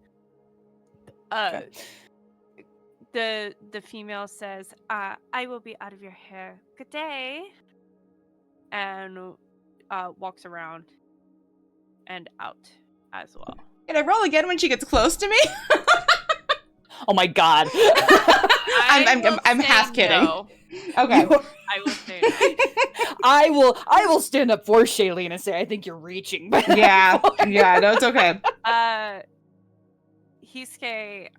S2: The female says, I will be out of your hair. Good day. And walks around and out as well.
S1: Can I roll again when she gets close to me?
S4: Oh my god.
S1: I'm half kidding.
S2: No.
S1: Okay.
S2: I will say no.
S4: I will stand up for Shailene and say I think you're reaching. But
S1: yeah, no, it's okay.
S2: Hisuke,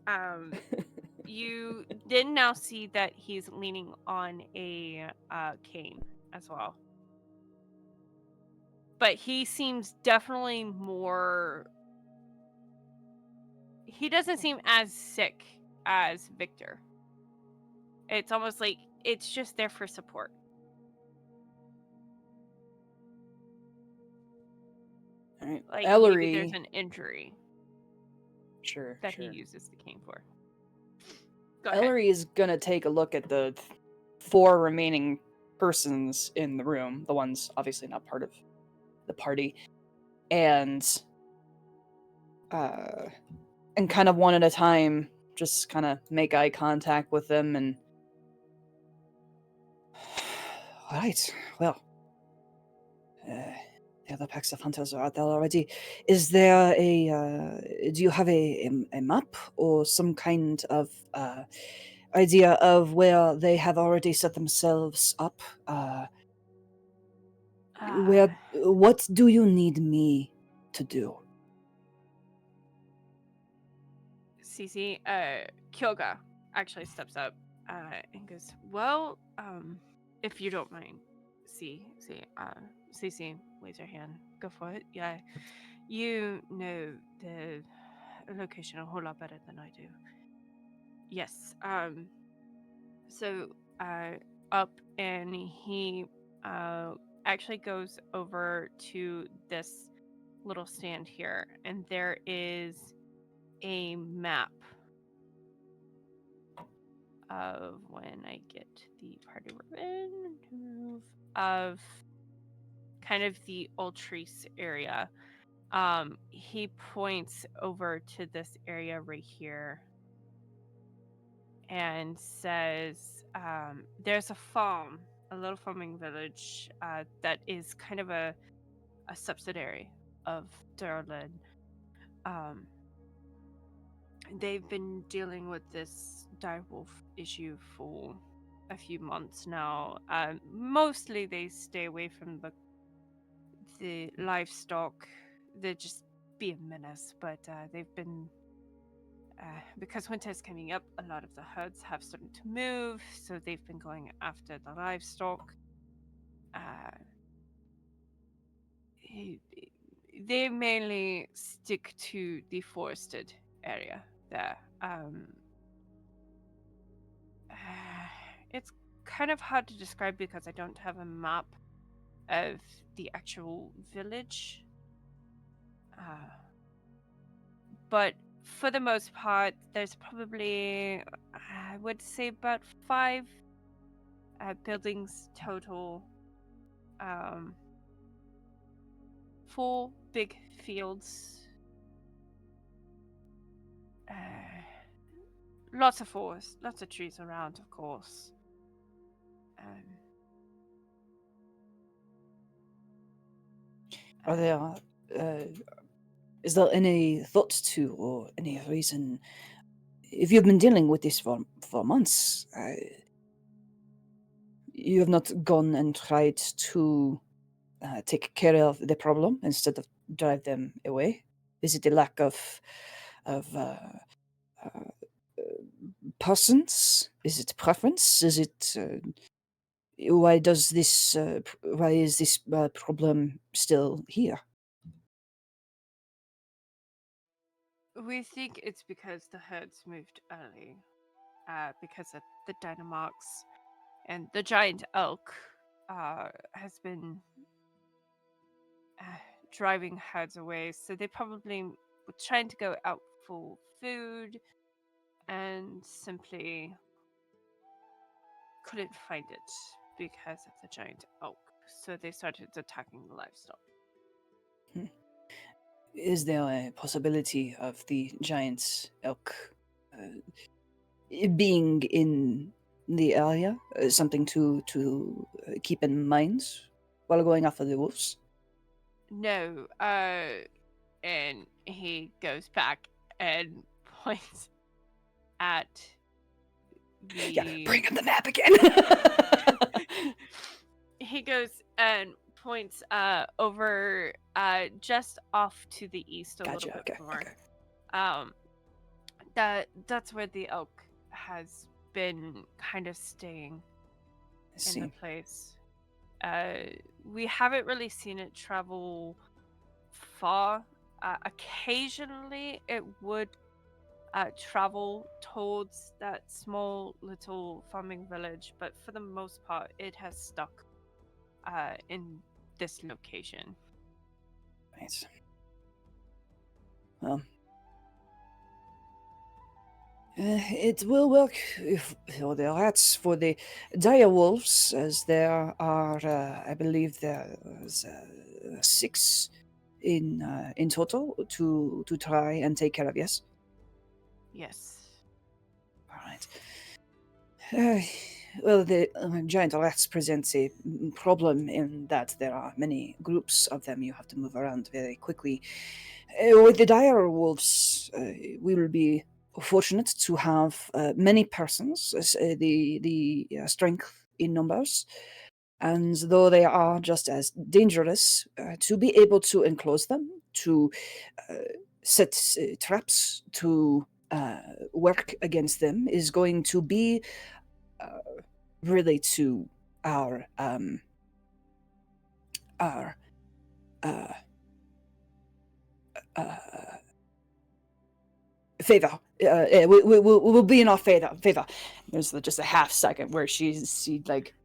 S2: you did now see that he's leaning on a cane as well. But he seems definitely more... He doesn't seem as sick as Victor. It's almost like it's just there for support.
S4: All right.
S2: Like
S4: Elery,
S2: maybe there's an injury.
S4: Sure.
S2: He uses the cane for. Go ahead.
S4: Elery is gonna take a look at the 4 remaining persons in the room, the ones obviously not part of the party, and kind of one at a time, just kind of make eye contact with them and. All right. Well, the other packs of hunters are out there already. Is there do you have a map or some kind of idea of where they have already set themselves up? What do you need me to do?
S2: Cece, Kyouga actually steps up and goes, well, if you don't mind, Cece, raise your hand. Go for it. Yeah, you know the location a whole lot better than I do. Yes. So, up and he actually goes over to this little stand here, and there is a map of when I get the party ribbon to move of kind of the Ultreese area. He points over to this area right here and says, there's a farm, a little farming village that is kind of a subsidiary of Durlin. They've been dealing with this direwolf issue for a few months now. Mostly they stay away from the livestock. They just be a menace, but they've been because winter's coming up, a lot of the herds have started to move, so they've been going after the livestock. They mainly stick to the forested area there. It's kind of hard to describe because I don't have a map of the actual village. But for the most part, there's probably, I would say, about 5 buildings total. 4 big fields. Lots of forest, lots of trees around, of course.
S4: Are there? Is there any thought to, or any reason, if you've been dealing with this for months, you have not gone and tried to take care of the problem instead of drive them away? Is it a lack of persons? Is it preference? Is it why is this problem still here?
S2: We think it's because the herds moved early, because of the Dynamarchs, and the giant elk has been driving herds away, so they probably were trying to go out for food and simply couldn't find it because of the giant elk, so they started attacking the livestock.
S4: Is there a possibility of the giant elk being in the area? Something to keep in mind while going after the wolves?
S2: No, and he goes back and points at the...
S4: Yeah, bring up the map again!
S2: He goes and points over just off to the east a little bit more. Okay. That's where the elk has been kind of staying in the place. We haven't really seen it travel far. Occasionally it would travel towards that small little farming village, but for the most part it has stuck in this location.
S4: Right. Well, it will work for the rats. For the direwolves, as there are, I believe there's 6 in total to try and take care of. Yes.
S2: Yes.
S4: All right. Well, the giant rats presents a problem in that there are many groups of them. You have to move around very quickly. With the direwolves, we will be fortunate to have many persons, the strength in numbers, and though they are just as dangerous, to be able to enclose them, to set traps, to work against them is going to be really to our favor. We'll be in our favor. There's just a half second where she like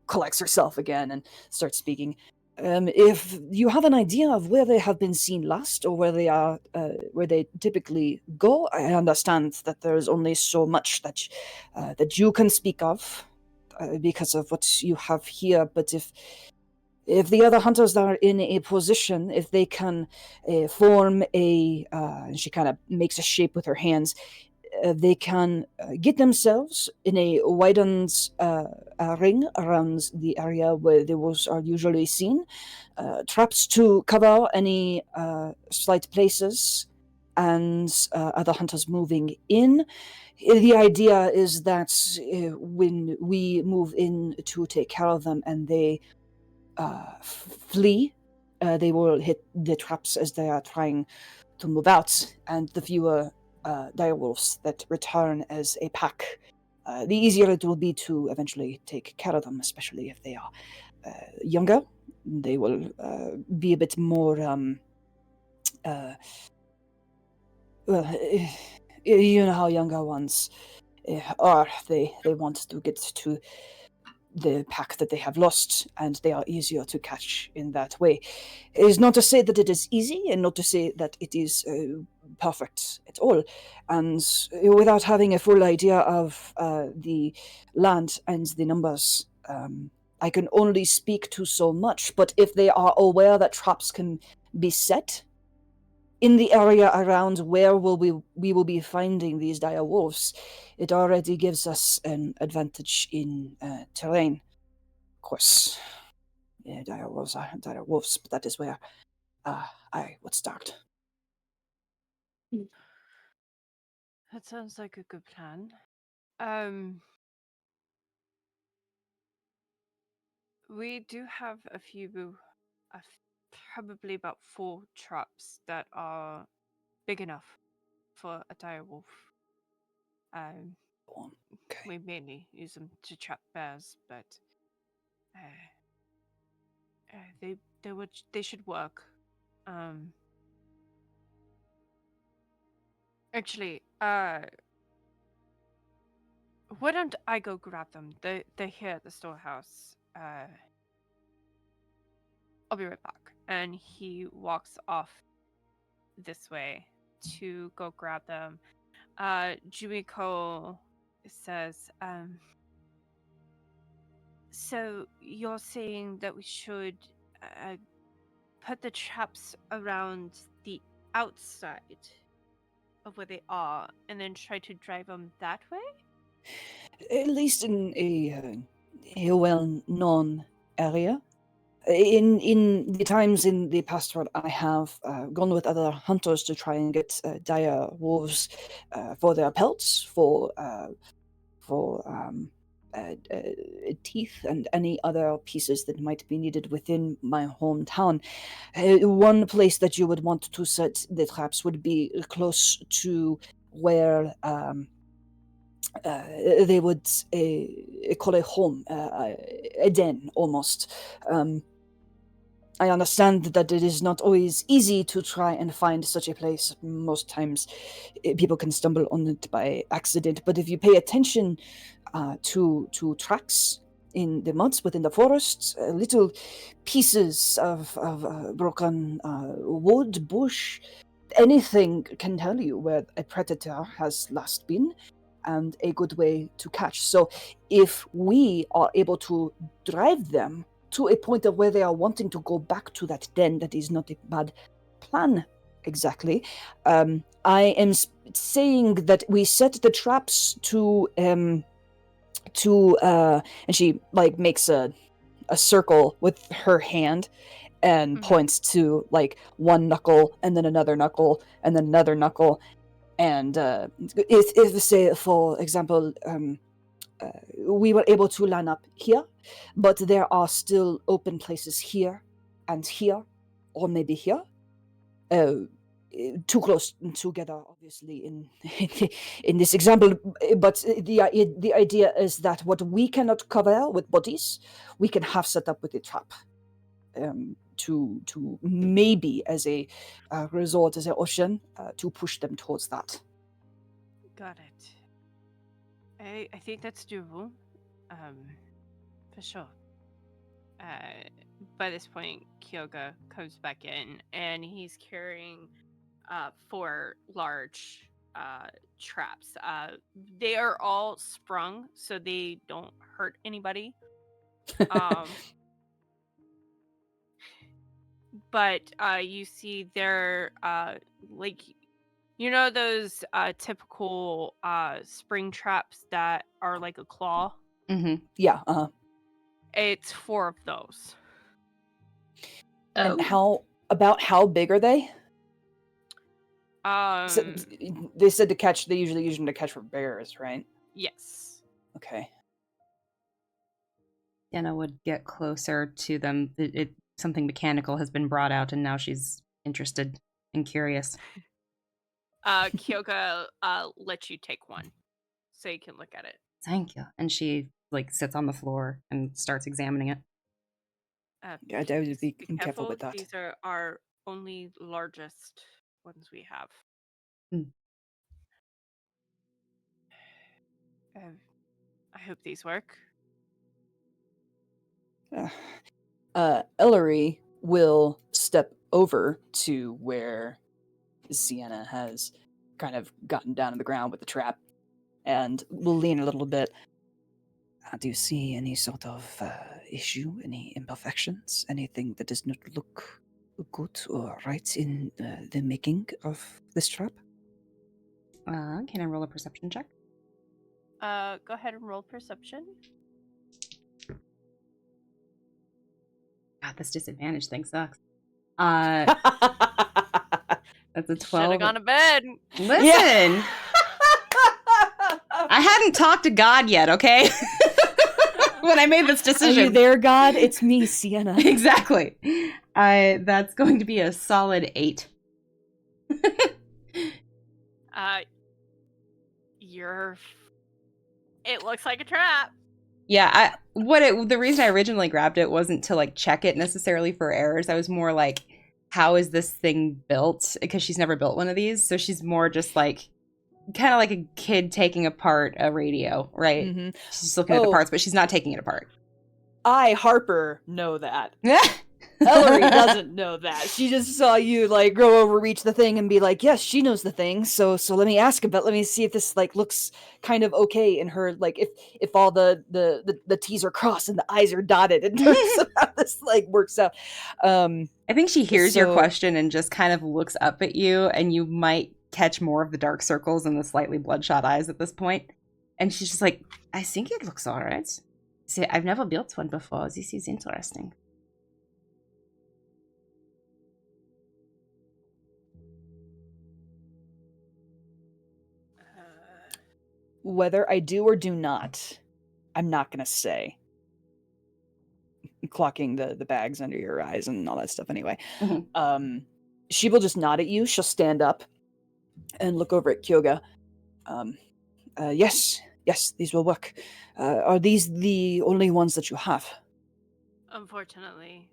S4: collects herself again and starts speaking. If you have an idea of where they have been seen last, or where they are, where they typically go, I understand that there is only so much that you can speak of because of what you have here. But if the other hunters are in a position, if they can form a, and she kind of makes a shape with her hands, they can get themselves in a widened ring around the area where the wolves are usually seen, traps to cover any slight places, and other hunters moving in. The idea is that when we move in to take care of them and they flee, they will hit the traps as they are trying to move out, and the fewer direwolves that return as a pack, the easier it will be to eventually take care of them, especially if they are younger. They will be a bit more, well, you know how younger ones are. They want to get to the pack that they have lost, and they are easier to catch in that way. It is not to say that it is easy, and not to say that it is perfect at all. And without having a full idea of the land and the numbers, I can only speak to so much. But if they are aware that traps can be set in the area around where we will be finding these dire wolves, it already gives us an advantage in terrain. Of course, dire wolves are dire wolves, but that is where I would start.
S2: That sounds like a good plan. We do have a few, probably about 4 traps that are big enough for a direwolf.
S4: Okay.
S2: We mainly use them to trap bears, but they should work. Actually, why don't I go grab them? They're here at the storehouse. I'll be right back. And he walks off this way to go grab them. Jumiko says, so you're saying that we should put the traps around the outside of where they are and then try to drive them that way?
S4: At least in a well-known area. In the times in the past where I have gone with other hunters to try and get dire wolves for their pelts, for teeth and any other pieces that might be needed within my hometown. One place that you would want to set the traps would be close to where they would call a home, a den almost. I understand that it is not always easy to try and find such a place. Most times people can stumble on it by accident, but if you pay attention to tracks in the muds within the forests, little pieces of broken wood, bush, anything can tell you where a predator has last been, and a good way to catch. So if we are able to drive them to a point of where they are wanting to go back to that den, that is not a bad plan exactly. I am saying that we set the traps to and she like makes a circle with her hand and points to like one knuckle and then another knuckle and then another knuckle. And if say, for example, we were able to line up here, but there are still open places here and here, or maybe here. Too close together, obviously, in this example. But the idea is that what we cannot cover with bodies, we can have set up with a trap. To maybe as a resort, as an ocean, to push them towards that.
S2: Got it. I think that's doable, for sure. by this point, Kyouga comes back in, and he's carrying 4 large traps. They are all sprung, so they don't hurt anybody. But you see they're like, you know those typical spring traps that are like a claw?
S1: Mm-hmm.
S4: Yeah.
S2: It's 4 of those.
S4: And how big are they? So, they said to catch. They usually use them to catch for bears, right?
S2: Yes.
S4: Okay.
S1: Sienna would get closer to them. Something mechanical has been brought out, and now she's interested and curious.
S2: Kyouga lets you take one, so you can look at it.
S1: Thank you. And she sits on the floor and starts examining it.
S4: Yeah, I would be careful with that.
S2: These are our only largest ones we have. I hope these work.
S4: Elery will step over to where Sienna has kind of gotten down to the ground with the trap, and will lean a little bit. Do you see any sort of issue, any imperfections, anything that does not look good or right in the making of this trap?
S1: Can I roll a perception check?
S2: Go ahead and roll perception.
S1: God, this disadvantage thing sucks. That's a 12.
S2: Should have gone to bed.
S1: Listen!
S4: Yeah.
S1: I hadn't talked to God yet, okay? When I made this decision.
S4: Are you there, God? It's me, Sienna.
S1: Exactly. That's going to be a solid 8.
S2: It looks like a trap.
S1: Yeah, the reason I originally grabbed it wasn't to check it necessarily for errors. I was more like, how is this thing built? Because she's never built one of these, so she's more just kind of like a kid taking apart a radio, right?
S4: Mm-hmm.
S1: She's just looking at the parts, but she's not taking it apart.
S4: I, Harper, know that. Elery doesn't know that. She just saw you go over, reach the thing, and be like, "Yes, she knows the thing." So let me ask about. Let me see if this looks kind of okay in her. If all the T's are crossed and the I's are dotted in terms of how this works out.
S1: I think she hears your question and just kind of looks up at you, and you might catch more of the dark circles and the slightly bloodshot eyes at this point. And she's just like, "I think it looks all right. See, I've never built one before. This is interesting."
S4: Whether I do or do not, I'm not gonna say. Clocking the bags under your eyes and all that stuff anyway.
S1: Mm-hmm.
S4: She will just nod at you. She'll stand up and look over at Kyouga. Yes, these will work. Are these the only ones that you have?
S2: Unfortunately,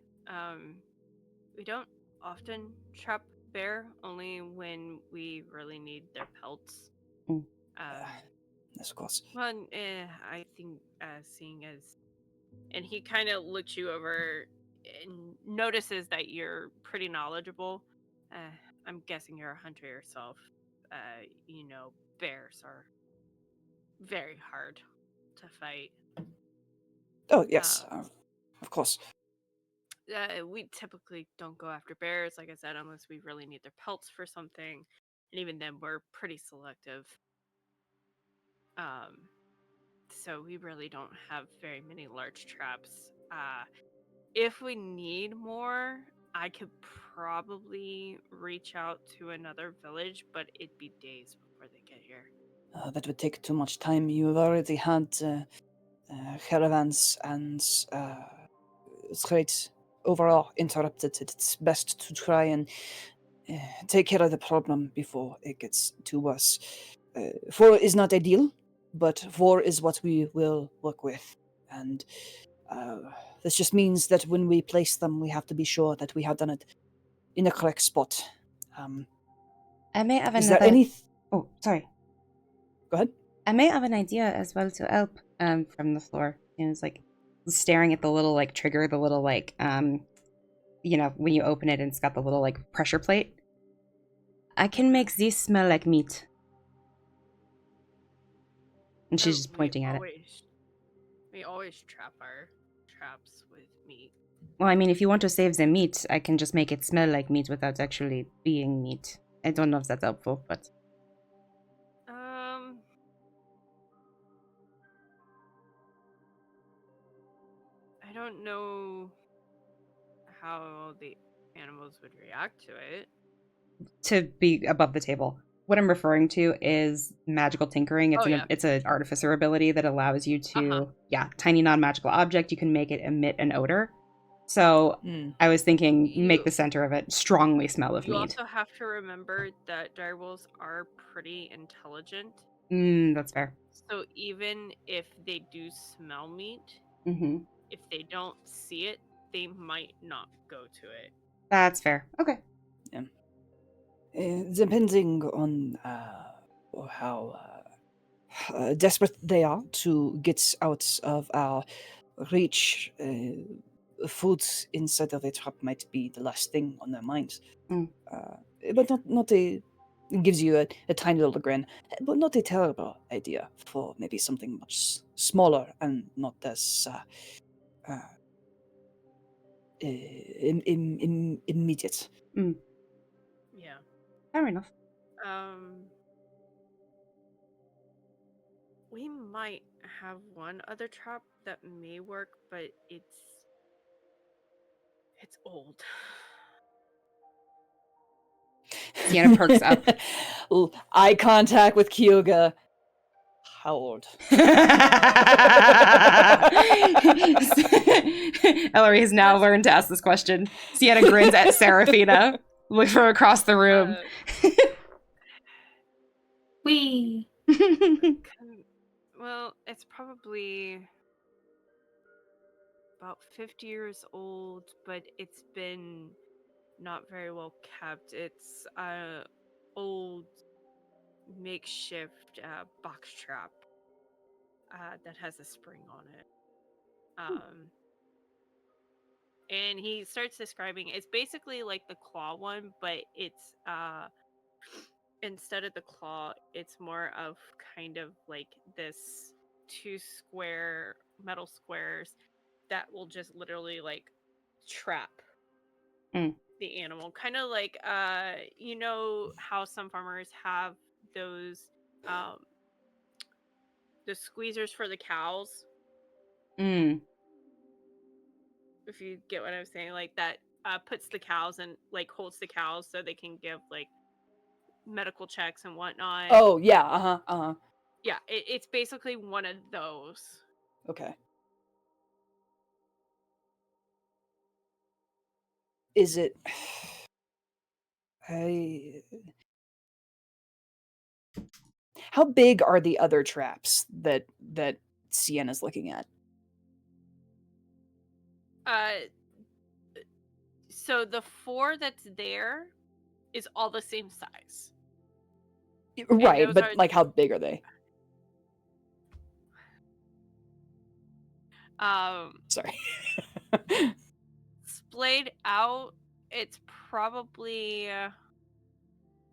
S2: we don't often trap bear, only when we really need their pelts.
S4: Yes, of course.
S2: Well, I think seeing as... And he kind of looks you over and notices that you're pretty knowledgeable. I'm guessing you're a hunter yourself. Bears are very hard to fight.
S4: Oh, yes, of course.
S2: We typically don't go after bears, like I said, unless we really need their pelts for something. And even then, we're pretty selective. So we really don't have very many large traps. If we need more, I could probably reach out to another village, but it'd be days before they get here.
S4: That would take too much time. You have already had caravans and trade overall interrupted. It's best to try and take care of the problem before it gets too worse. 4 is not ideal, but 4 is what we will work with. And this just means that when we place them, we have to be sure that we have done it in the correct spot.
S1: I may have
S4: is
S1: another...
S4: there any...
S1: Oh, sorry.
S4: Go ahead.
S1: I may have an idea as well to help from the floor. And it's staring at the little trigger, the little when you open it and it's got the little like pressure plate. I can make this smell like meat. And she's just pointing at it.
S2: We always trap our traps with meat.
S1: Well, I mean, if you want to save the meat, I can just make it smell like meat without actually being meat. I don't know if that's helpful, but...
S2: I don't know how the animals would react to it.
S1: To be above the table. What I'm referring to is magical tinkering. It's an artificer ability that allows you to, tiny non-magical object, you can make it emit an odor. So I was thinking, make the center of it strongly smell of meat.
S2: You also have to remember that direwolves are pretty intelligent.
S1: That's fair.
S2: So even if they do smell meat, if they don't see it, they might not go to it.
S1: That's fair. Okay.
S4: Yeah. Depending on how desperate they are to get out of our reach, food inside of a trap might be the last thing on their minds. But not a... It gives you a tiny little grin, but not a terrible idea for maybe something much smaller and not as immediate.
S2: Yeah.
S1: Fair enough.
S2: We might have one other trap that may work, but it's old.
S1: Sienna perks up.
S4: Eye contact with Kyouga. How old?
S1: Elery has now learned to ask this question. Sienna grins at Serephina. Look from across the room.
S3: Wee.
S2: Well, it's probably about 50 years old, but it's been not very well kept. It's old makeshift box trap that has a spring on it. And he starts describing, it's basically like the claw one, but it's instead of the claw, it's more of kind of like this 2 square metal squares that will just literally like trap the animal. Kind of like you know how some farmers have those the squeezers for the cows. If you get what I'm saying, like that puts the cows and like holds the cows so they can give like medical checks and whatnot.
S4: Oh yeah,
S2: Yeah, it's basically one of those.
S4: Okay. Is it? How big are the other traps that Sienna's looking at?
S2: So the 4 that's there is all the same size.
S4: Right, but like how big are they? Sorry.
S2: Splayed out, it's probably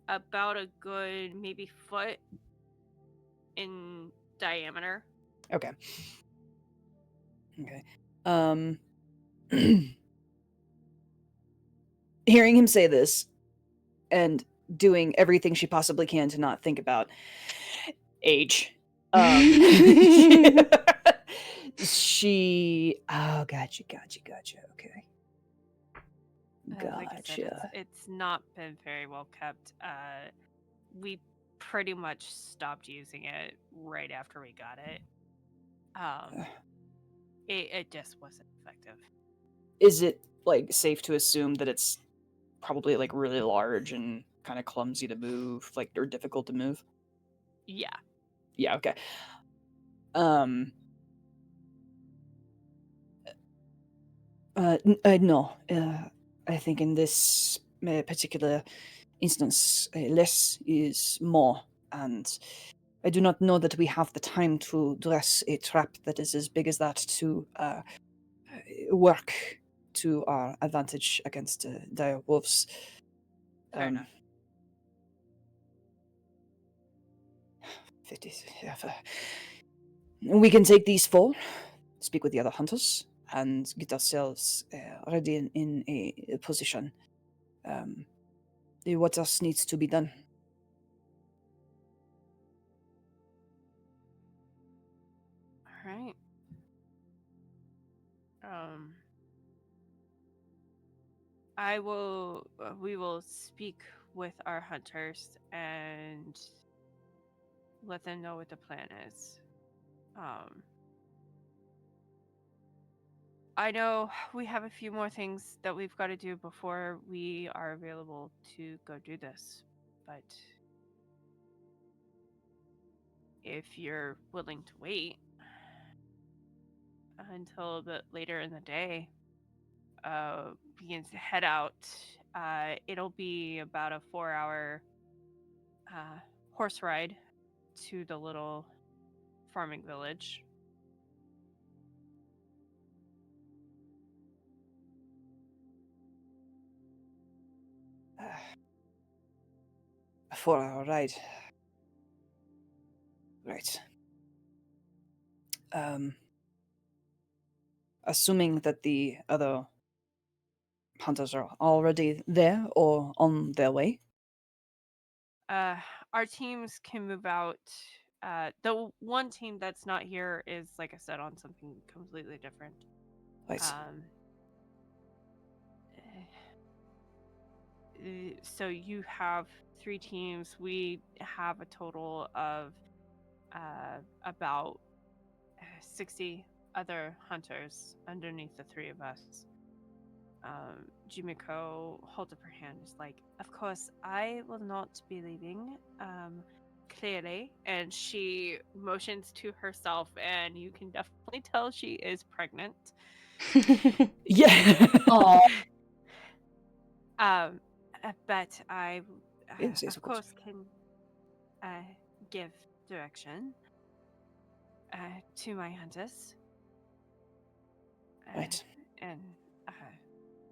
S2: about a good maybe foot in diameter.
S4: Okay. Hearing him say this and doing everything she possibly can to not think about age, she... Oh, gotcha. Okay.
S2: Like I said, it's not been very well kept. We pretty much stopped using it right after we got it. It just wasn't effective.
S4: Is it like safe to assume that it's probably like really large and kind of clumsy to move, like, or difficult to move?
S2: Yeah.
S4: Yeah, okay. No. I think in this particular instance, less is more, and I do not know that we have the time to dress a trap that is as big as that to work to our advantage against Direwolves.
S2: Fair enough.
S4: 50, yeah, we can take these 4, speak with the other hunters, and get ourselves ready in a position. What else needs to be done?
S2: All right. We will speak with our hunters and let them know what the plan is. I know we have a few more things that we've got to do before we are available to go do this, but if you're willing to wait until a bit later in the day, begins to head out. It'll be about a 4-hour horse ride to the little farming village.
S4: A 4-hour ride. Right. Assuming that the other hunters are already there or on their way.
S2: Our teams can move out. The one team that's not here is, like I said, on something completely different.
S4: Right.
S2: So you have 3 teams. We have a total of about 60 other hunters underneath the 3 of us. Jimiko holds up her hand. Is like, of course, I will not be leaving. Clearly, and she motions to herself, and you can definitely tell she is pregnant.
S4: Yeah.
S3: Oh,
S2: But I,
S4: Yes,
S2: of course, can give direction to my hunters.
S4: Right.
S2: And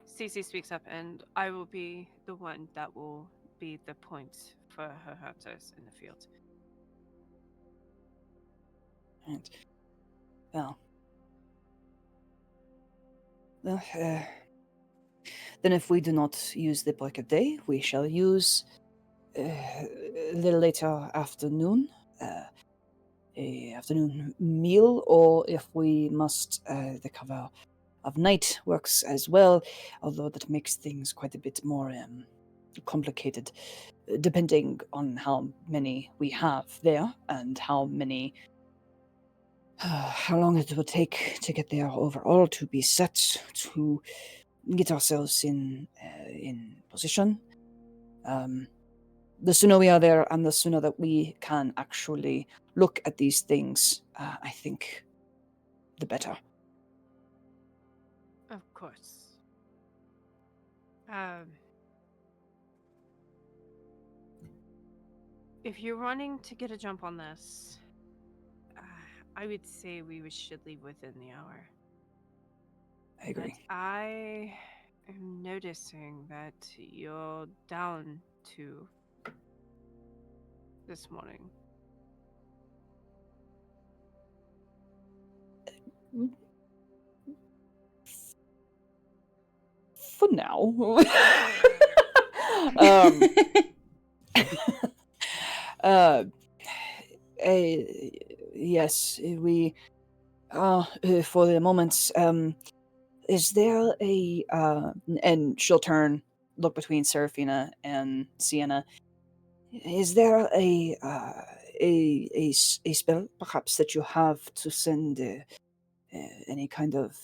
S2: Cece speaks up, and I will be the one that will be the point for her hunters in the field.
S4: Right. Well. Then if we do not use the break of day, we shall use the later afternoon, a afternoon meal, or if we must, the cover of night works as well, although that makes things quite a bit more complicated, depending on how many we have there and how many how long it will take to get there overall, to be set, to get ourselves in position. The sooner we are there and the sooner that we can actually look at these things, I think the better.
S2: Of course. If you're wanting to get a jump on this, I would say we should leave within the hour.
S4: I agree.
S2: But I am noticing that you're down 2 this morning.
S4: For now. Yes, we for the moment. Is there a and she'll look between Serephina and Sienna. Is there a spell perhaps that you have to send any kind of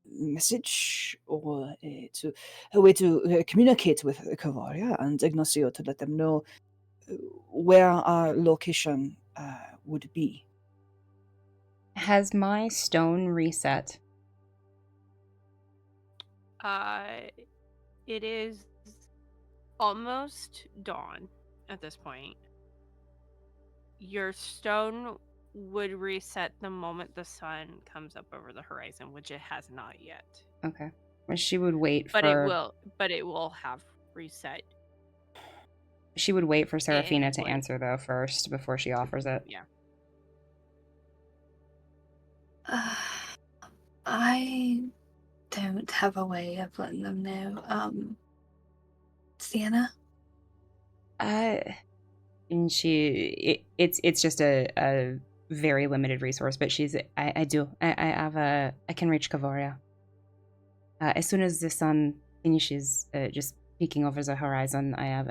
S4: message, or to a way to communicate with Ka'voria and Ignacio to let them know where our location would be?
S1: Has my stone reset?
S2: It is almost dawn at this point. Your stone would reset the moment the sun comes up over the horizon, which it has not yet.
S1: Okay. She would wait
S2: but
S1: for...
S2: it will have reset.
S1: She would wait for Serephina to
S2: Like-
S1: answer, though, first, before she offers it.
S2: Yeah.
S3: I don't have a way of letting them know. Sienna?
S1: And it's just a very limited resource, but I can reach Ka'voria. As soon as the sun finishes just peeking over the horizon, I have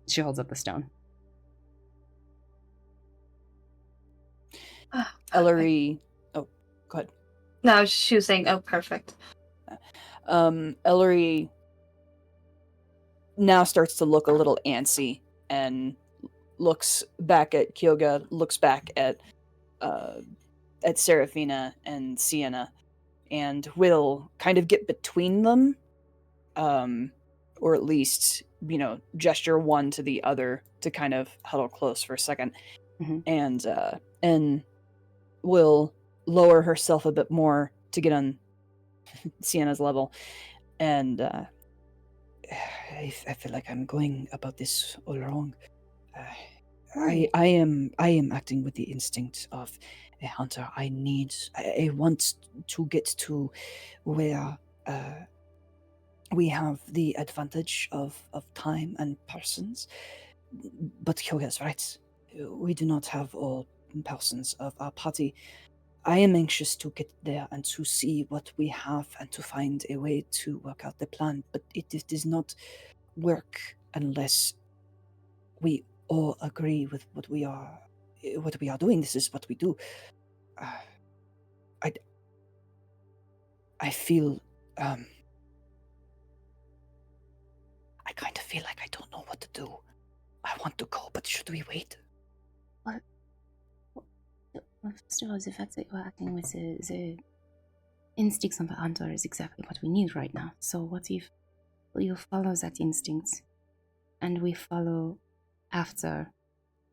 S1: she holds up the stone.
S4: Elery. Oh, go ahead.
S3: No, she was saying, oh, perfect.
S4: Elery now starts to look a little antsy and looks back at Kyouga, looks back at Serephina and Sienna, and will kind of get between them, or at least, gesture one to the other to kind of huddle close for a second, and will lower herself a bit more to get on Sienna's level, and I feel like I'm going about this all wrong. I am acting with the instinct of a hunter. I want to get to where we have the advantage of time and persons. But Kyouga's right. We do not have all persons of our party. I am anxious to get there and to see what we have and to find a way to work out the plan. But it does not work unless we all agree with what we are doing. This is what we do. I feel I kind of feel like I don't know what to do. I want to go, but should we wait?
S1: Well, first of all, the fact that you're acting with the instincts of the hunter is exactly what we need right now. So what if you follow that instinct, and we follow after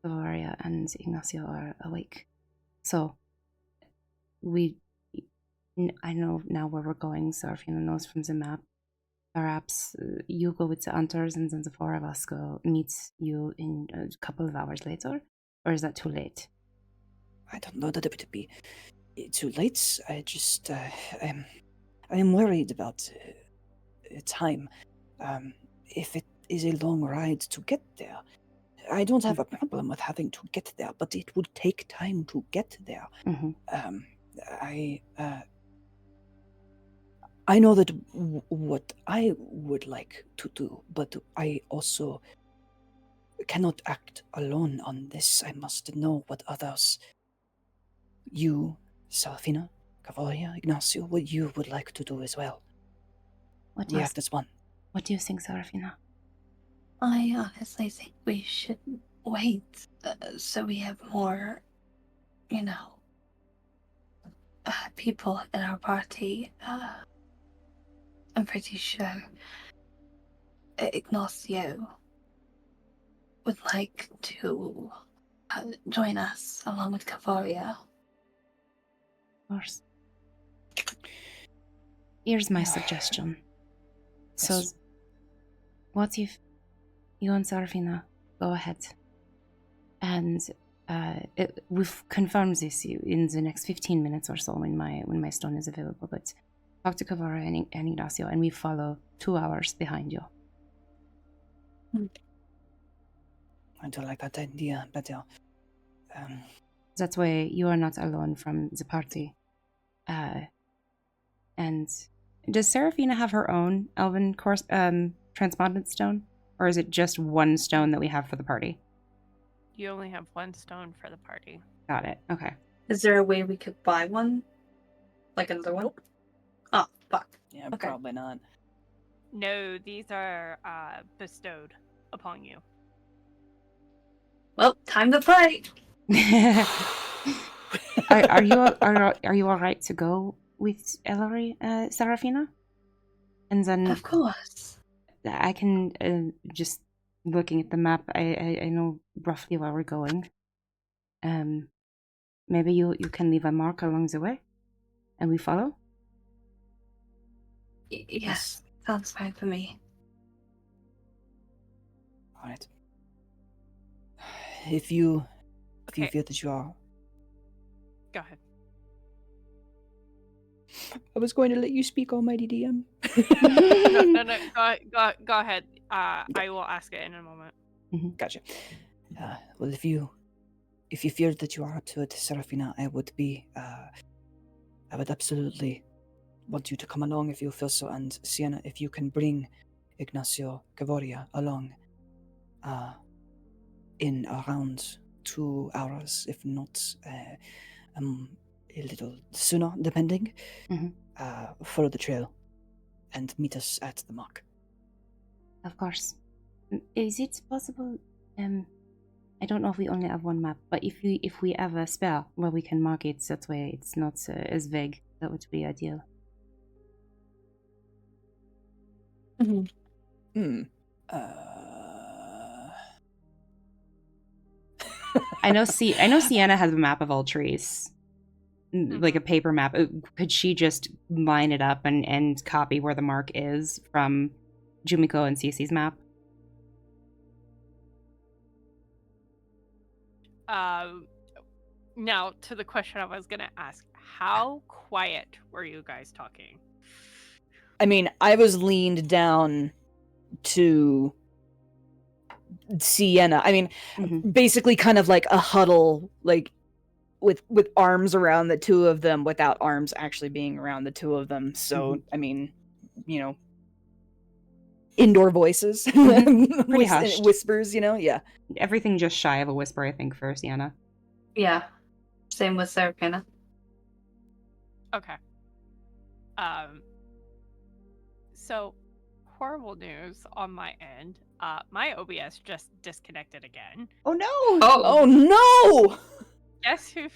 S1: Ka'voria and Ignacio are awake? So I know now where we're going. Serephina knows from the map. Perhaps you go with the hunters, and then the four of us go meet you in a couple of hours later? Or is that too late?
S4: I don't know that it would be too late. I just, I am worried about time. If it is a long ride to get there, I don't have a problem with having to get there, but it would take time to get there. I know that what I would like to do, but I also cannot act alone on this. I must know what others, you, Serephina, Ka'voria, Ignacio, what you would like to do as well. We act as one.
S1: What do you think, Serephina?
S3: I honestly think we should wait so we have more, people in our party. I'm pretty sure Ignacio would like to join us along with Ka'voria.
S1: Of course. Here's my suggestion. So,
S4: Yes.
S1: what if you and Serephina go ahead and we've confirmed this in the next 15 minutes or so when my stone is available, but talk to Ka'voria and Ignacio, and we follow 2 hours behind you.
S4: I do like that idea better.
S1: That way you are not alone from the party. And does Serephina have her own elven transpondent stone? Or is it just one stone that we have for the party?
S2: You only have one stone for the party.
S1: Got it. Okay.
S3: Is there a way we could buy one? Like another one?
S4: Nope.
S3: Oh, fuck.
S4: Yeah,
S3: Okay.
S4: probably not.
S2: No, these are bestowed upon you.
S3: Well, time to fight.
S1: are you all right to go with Elery, Serephina? And then
S3: Of course.
S1: I can just looking at the map. I know roughly where we're going. Maybe you can leave a mark along the way, and we follow.
S3: Yes, sounds fine for me.
S4: All right. If you
S2: Okay,
S4: feel that you are,
S2: go ahead.
S4: I was going to let you speak, Almighty DM.
S2: No. Go ahead. I will ask it in a moment.
S4: Gotcha. Well, if you feel that you are up to it, Serephina, I would absolutely want you to come along if you feel so. And Sienna, if you can bring Ignacio Ka'voria along, in around 2 hours, if not a little sooner, depending, follow the trail and meet us at the mark.
S1: Of course. Is it possible? I don't know if we only have one map, but if we have a spare where we can mark it, that way it's not as vague. That would be ideal. I know Sienna has a map of all trees, like a paper map. Could she just line it up and copy where the mark is from Jumiko and Cece's map?
S2: Now to the question I was gonna ask: how quiet were you guys talking?
S4: I mean, I was leaned down to Sienna. I mean, basically kind of like a huddle, like with arms around the two of them without arms actually being around the two of them. So, I mean, you know, indoor voices,
S1: Pretty hushed.
S4: whispers, you know, yeah.
S1: Everything just shy of a whisper, I think, for Sienna.
S3: Yeah. Same with Serephina.
S2: Okay. So horrible news on my end. My OBS just disconnected again.
S1: Oh no!
S4: Oh no!
S2: Guess who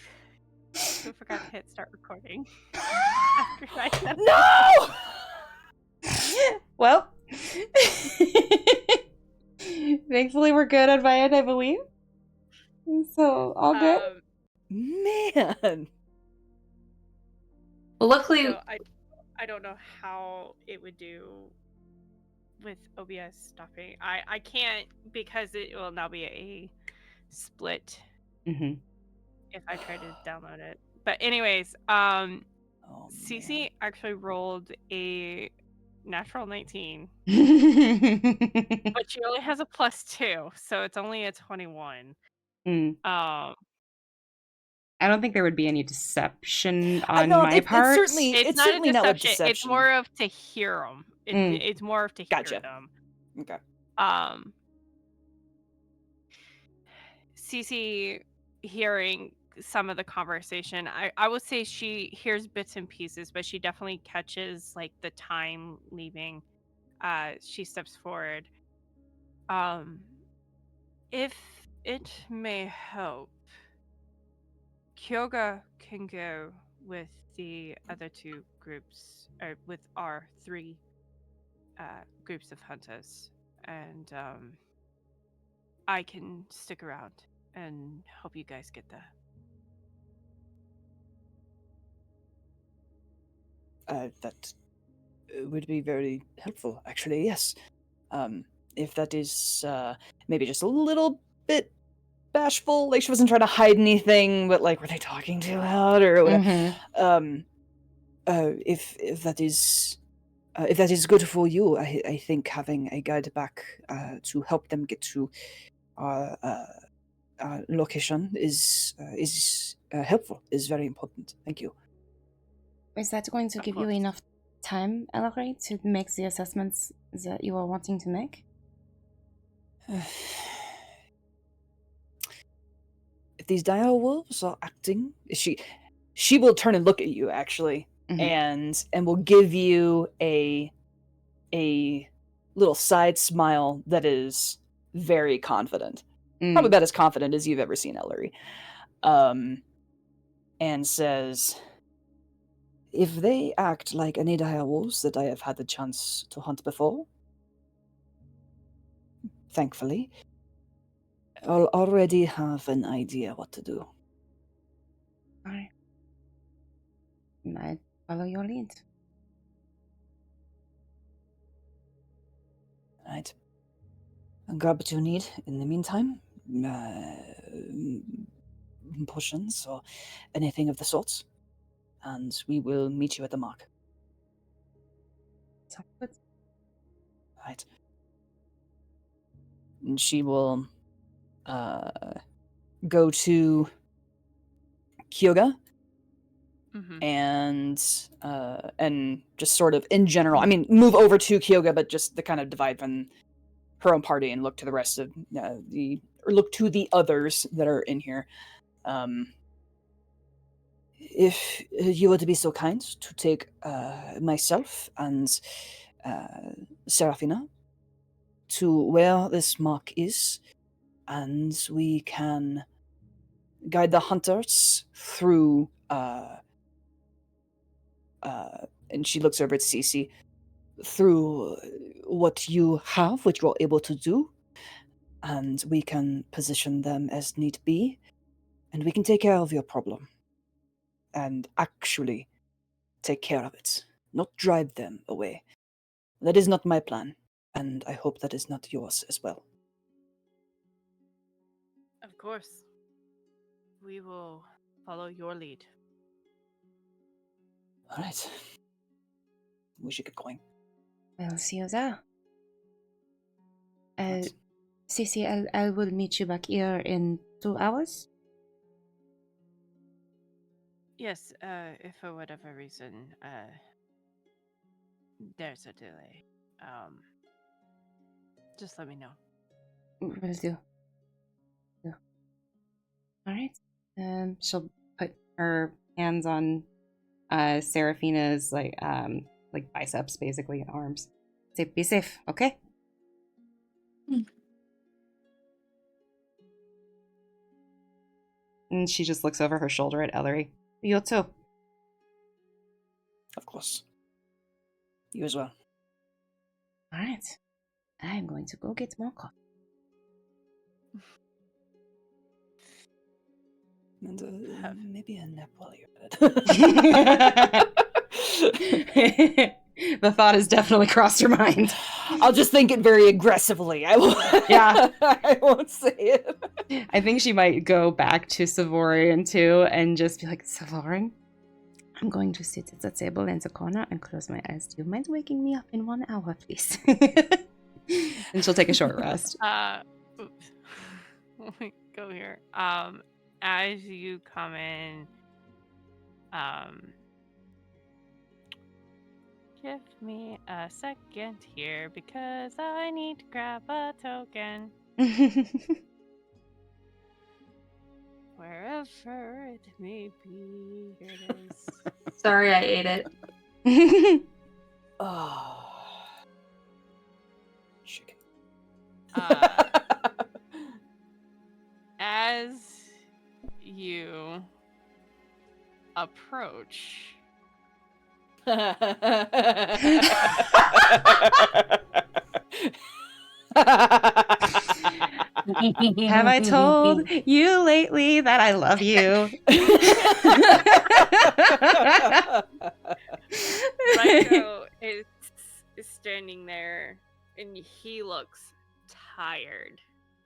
S2: forgot to hit start recording? After I said
S4: No!
S1: Well, thankfully we're good on my end, I believe. So all good.
S4: Man.
S3: Well, luckily,
S2: So I don't know how it would do with OBS stopping. I can't, because it will now be a split if I try to download it. But anyways, Cece actually rolled a natural 19, but she only has a +2, so it's only a 21.
S1: I don't think there would be any deception on my part.
S2: It's not
S4: certainly
S2: a
S4: not with
S2: deception. It's
S4: deception.
S2: more of to hear them. It's more of to
S4: Gotcha.
S2: hear them.
S4: Okay.
S2: Cece hearing some of the conversation, I would say she hears bits and pieces, but she definitely catches like the time leaving. She steps forward. If it may help, Kyouga can go with the other two groups, or with our 3 groups of hunters, and I can stick around and help you guys get there.
S4: That would be very helpful, actually, yes. If that is maybe just a little bit bashful, like she wasn't trying to hide anything, but like, were they talking too loud or whatever? If that is good for you, I think having a guide back to help them get to our location is helpful, is very important. Thank you.
S1: Is that going to give you enough time, Elery, to make the assessments that you are wanting to make?
S4: If these direwolves are acting, she will turn and look at you actually, and will give you a little side smile that is very confident, probably about as confident as you've ever seen Elery, and says, if they act like any direwolves that I have had the chance to hunt before, thankfully, I'll already have an idea what to do.
S1: Alright. I follow your lead.
S4: grab what you need in the meantime. Potions or anything of the sorts. And we will meet you at the mark.
S1: Sounds good.
S4: Right. And she will go to Kyouga
S2: Mm-hmm.
S4: and just sort of in general, I mean, move over to Kyouga, but just the kind of divide from her own party and look to the rest of look to the others that are in here. If you were to be so kind to take myself and Serephina to where this mark is, and we can guide the hunters through. And she looks over at Cece, through what you have, what you're able to do, and we can position them as need be, and we can take care of your problem. And actually take care of it, not drive them away. That is not my plan, and I hope that is not yours as well.
S2: Of course. We will follow your lead.
S4: All right. We should get going.
S1: I'll see you there.
S4: Right.
S1: Cece, I will meet you back here in 2 hours.
S2: Yes, if for whatever reason, there's a delay, just let me know.
S1: Will do. Yeah. All right. She'll put her hands on Seraphina's like biceps, basically arms. Say, be safe, okay? And she just looks over her shoulder at Elery. You too.
S4: Of course. You as well.
S1: All right. I'm going to go get more coffee.
S4: And maybe a nap while you're at it.
S1: The thought has definitely crossed her mind.
S4: I'll just think it very aggressively. I will.
S1: Yeah.
S4: I won't say it.
S1: I think she might go back to Savorian too and just be like, Savorian, I'm going to sit at the table in the corner and close my eyes. Do you mind waking me up in 1 hour, please? And she'll take a short rest.
S2: Oops. Let me go here. As you come in, give me a second here because I need to grab a token. Wherever it may be, here it is.
S3: Sorry, I ate it.
S4: Oh. Chicken.
S2: As you approach,
S1: Have I told you lately that I love you?
S2: Ryko is standing there and he looks tired.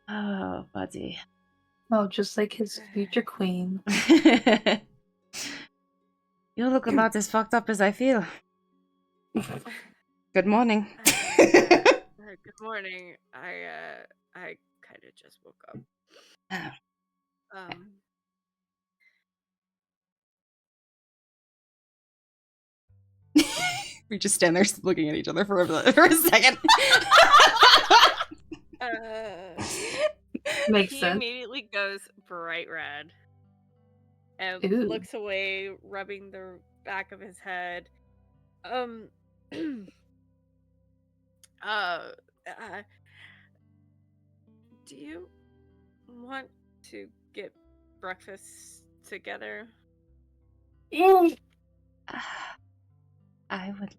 S1: Oh, buddy.
S3: Oh, just like his future queen.
S1: You look about as fucked up as I feel. Good morning.
S2: Good morning. I kind of just woke up.
S1: We just stand there looking at each other for a second.
S3: Makes
S2: he
S3: sense.
S2: immediately goes bright red and
S3: Ooh.
S2: looks away, rubbing the back of his head. Do you want to get breakfast together?
S1: I would.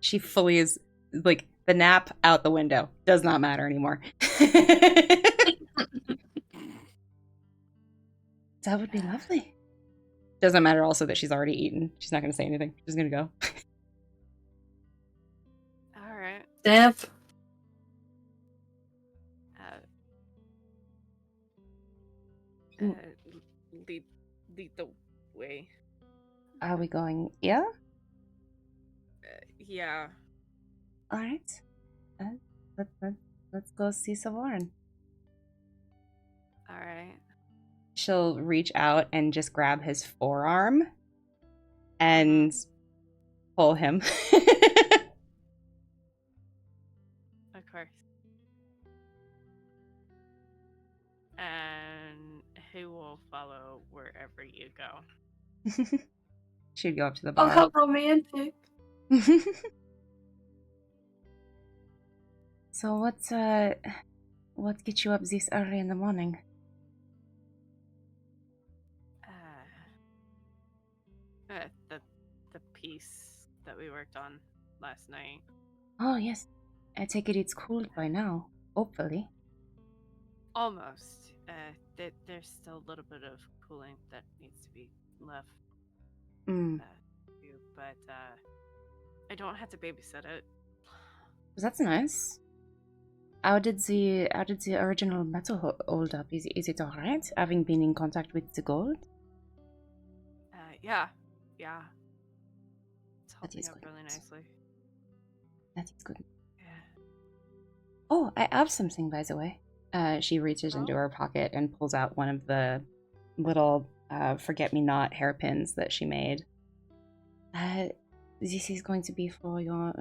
S1: She fully is like the nap out the window. Does not matter anymore. That would be lovely. Doesn't matter also that she's already eaten. She's not going to say anything. She's going to go.
S2: All right.
S3: Stamp.
S2: lead the way.
S1: Are we going here?
S2: Yeah.
S1: All right. Let's go see Savorin.
S2: All right.
S1: She'll reach out and just grab his forearm and pull him.
S2: Of course. And he will follow wherever you go.
S1: She'd go up to the
S3: Oh,
S1: bar.
S3: how romantic.
S1: So what gets you up this early in the morning?
S2: The piece that we worked on last night.
S1: Oh yes, I take it it's cooled by now. Hopefully.
S2: Almost. There's still a little bit of cooling that needs to be left. But I don't have to babysit it.
S1: That's nice. How did the original metal hold up? Is it all right? Having been in contact with the gold?
S2: Yeah. It's
S1: That
S2: holding
S1: is
S2: up
S1: good.
S2: really nicely.
S1: That is good.
S2: Yeah.
S1: Oh, I have something, by the way. She reaches into
S2: Oh.
S1: her pocket and pulls out one of the little forget-me-not hairpins that she made. This is going to be for your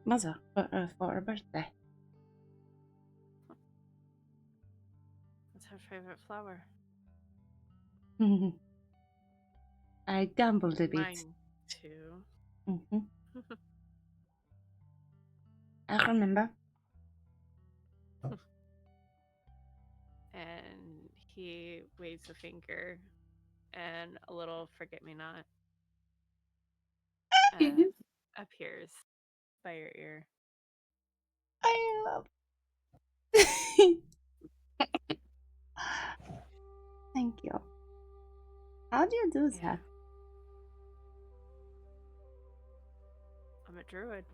S1: mother for her birthday.
S2: What's her favorite flower?
S1: I gambled a bit.
S2: Mine too.
S1: I remember.
S2: And he waves a finger, and a little forget-me-not appears by your ear.
S1: I love. Thank you. How do you do that?
S2: I'm a druid.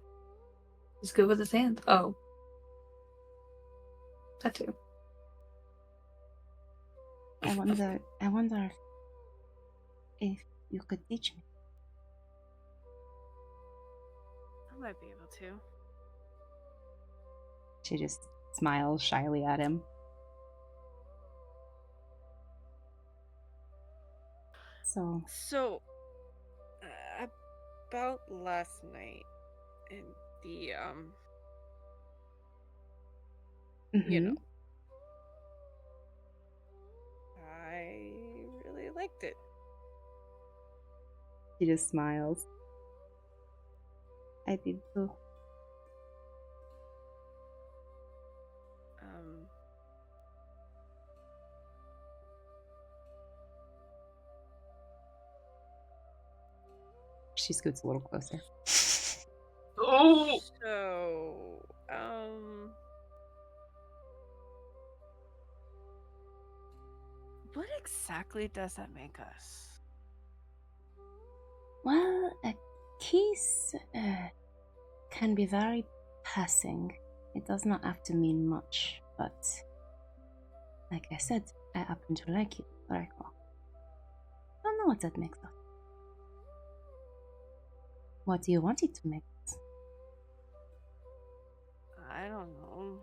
S3: He's good with his hands. Oh. That too.
S1: I wonder if you could teach me.
S2: I might be able to.
S1: She just smiles shyly at him. So,
S2: about last night, in the you know, I really liked it.
S1: She just smiles. I did too. She scoots a little closer.
S3: Oh!
S2: So, what exactly does that make us?
S1: Well, a kiss can be very passing. It does not have to mean much, but like I said, I happen to like you very well. I don't know what that makes us. What do you want it to make us?
S2: I don't know.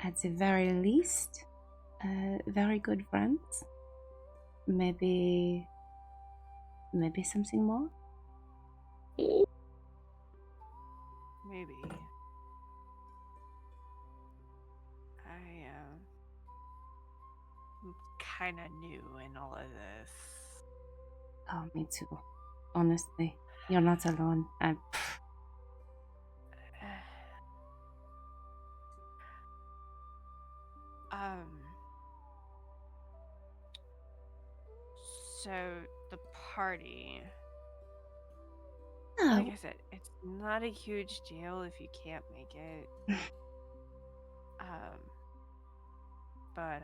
S1: At the very least, very good friends. Maybe something more?
S2: Maybe. I'm kind of new in all of this.
S1: Oh, me too. Honestly, you're not alone.
S2: So the party,
S1: Oh.
S2: like I said, it's not a huge deal if you can't make it. But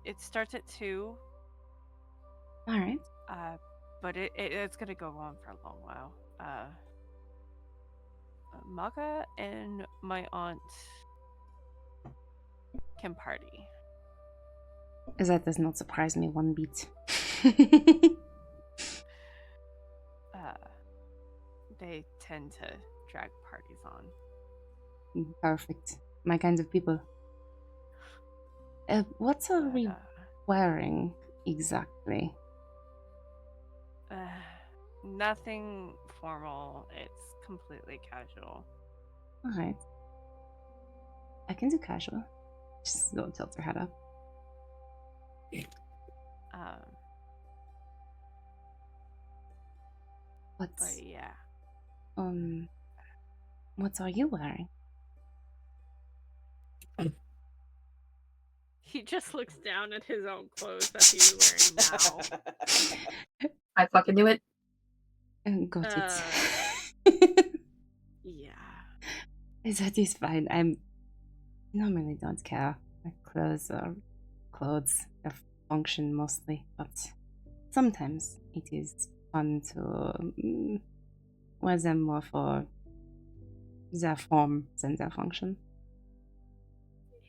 S2: it starts at 2.
S1: All right.
S2: But it's gonna go on for a long while. Maka and my aunt can party.
S1: That does not surprise me one bit.
S2: They tend to drag parties on.
S1: Perfect. My kinds of people. What are we wearing exactly?
S2: Nothing formal. It's completely casual.
S1: Alright. I can do casual. Just go tilt her head up.
S2: But yeah.
S1: What are you wearing?
S2: He just looks down at his own clothes that he's wearing now.
S3: I fucking knew it.
S1: Got it.
S2: Yeah.
S1: That is fine. I normally don't care. My clothes are clothes. They function mostly, but sometimes it is fun to wear them more for their form than their function.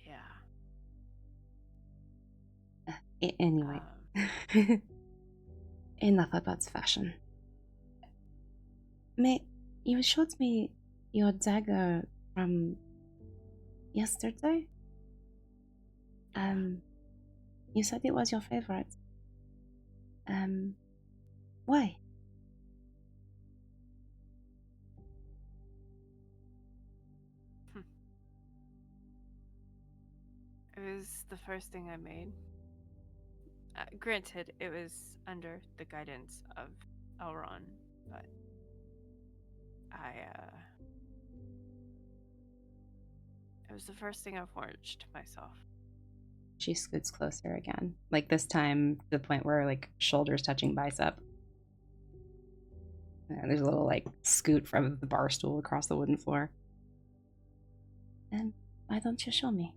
S2: Yeah.
S1: Anyway, enough about fashion. You showed me your dagger from yesterday? You said it was your favorite. Why?
S2: It was the first thing I made. Granted, it was under the guidance of Elron, but it was the first thing I forged myself.
S1: She scoots closer again. Like this time, to the point where like shoulders touching bicep. And there's a little like scoot from the bar stool across the wooden floor. And why don't you show me?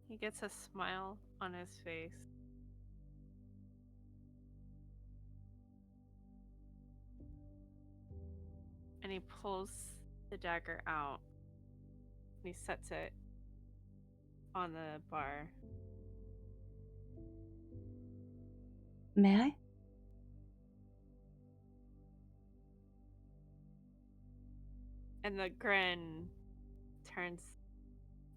S2: He gets a smile on his face. And he pulls the dagger out. And he sets it on the bar.
S1: May I?
S2: And the grin turns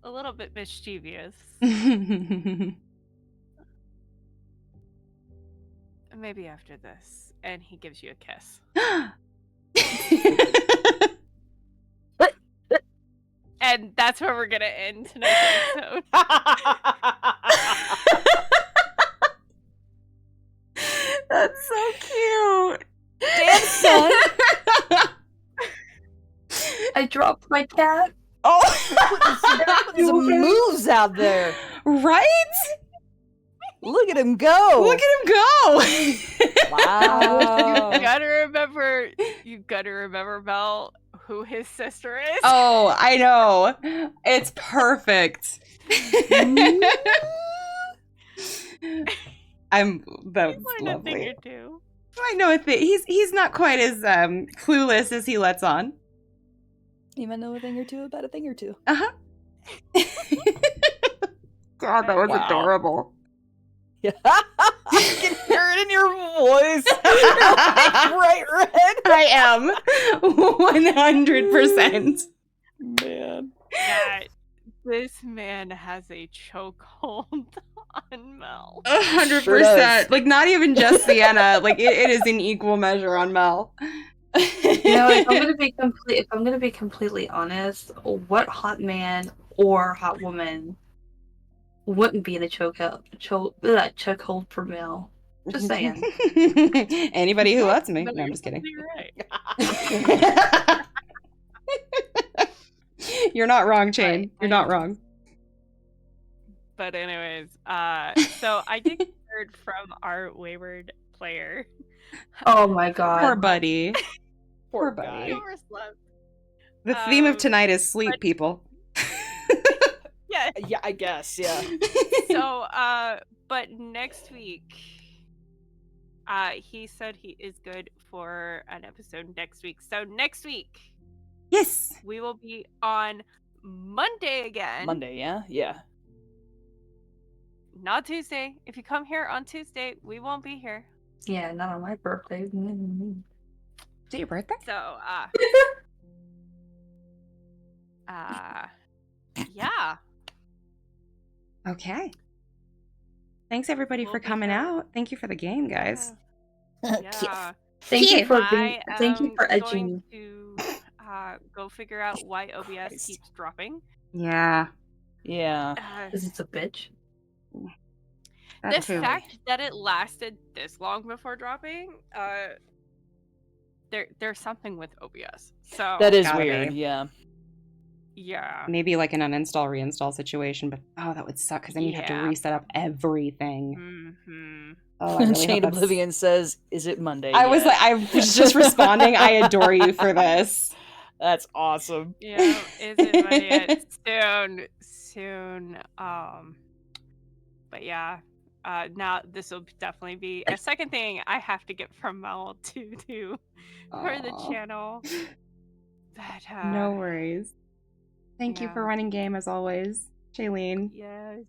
S2: a little bit mischievous. Maybe after this. And he gives you a kiss. And that's where we're gonna end tonight's episode.
S1: That's so cute.
S4: Damn, son.
S3: I dropped my cat.
S4: Oh, putting some moves out there.
S1: Right?
S4: Look at him go.
S1: Look at him go.
S4: Wow.
S2: You gotta remember, Mel, who his sister is.
S1: Oh, I know. It's perfect. That's
S2: a thing
S1: lovely.
S2: or two.
S1: I know a thing. He's not quite as clueless as he lets on.
S4: You might know a thing or two about a thing or two.
S1: Uh-huh. God, that was adorable.
S4: Yeah. I can hear it in your voice. You're like bright red.
S1: I am 100%.
S4: Man.
S2: Yeah, this man has a chokehold on Mel.
S1: 100%. Like, not even just Sienna. Like, it is in equal measure on Mel.
S3: You know, if I'm gonna be completely honest, what hot man or hot woman wouldn't be in a chokehold for Mel? Just saying.
S1: Anybody who lets me. No, I'm just kidding.
S2: You're right.
S1: You're not wrong, Chain. You're not wrong.
S2: But anyways, so I did heard from our wayward player.
S3: Oh my god.
S1: Poor buddy.
S4: Poor
S1: buddy.
S4: guy.
S2: He overslept.
S1: The theme of tonight is sleep, people.
S2: Yeah.
S4: Yeah, I guess, yeah.
S2: So, but next week, He said he is good for an episode next week. So next week,
S1: Yes.
S2: we will be on Monday again.
S4: Monday, yeah? Yeah.
S2: Not Tuesday. If you come here on Tuesday, we won't be here.
S3: Yeah, not on my birthday.
S1: Is it your birthday?
S2: So, yeah.
S1: Okay. Thanks everybody
S2: We'll
S1: for
S2: be
S1: coming
S2: here.
S1: out. Thank you for the game, guys.
S2: Yeah.
S3: Thank you for
S2: Thank you for
S3: edging.
S2: going to go figure out why OBS
S4: Christ.
S2: keeps dropping.
S1: Yeah.
S4: Yeah.
S3: Because it's a bitch.
S1: That
S2: The
S1: too.
S2: fact that it lasted this long before dropping, there's something with OBS. So
S4: That is
S1: Gotta
S4: weird,
S1: be.
S4: yeah.
S2: yeah.
S1: Maybe like an uninstall reinstall situation, but that would suck because then you'd have to
S2: Yeah.
S1: reset up everything.
S2: Mm-hmm.
S1: Oh, I really
S4: Chain
S1: hope that's...
S4: Oblivion says, "Is it Monday?"
S1: I was
S4: yet?"
S1: like, I was just responding. I adore you for this.
S4: That's awesome.
S2: Yeah, is it Monday yet? Soon. But yeah. Now this will definitely be a second thing I have to get from Mel to do for the
S1: Aw.
S2: channel. But
S1: No worries. Thank you for
S2: yeah.
S1: running game as always, Shailene.
S2: Yes.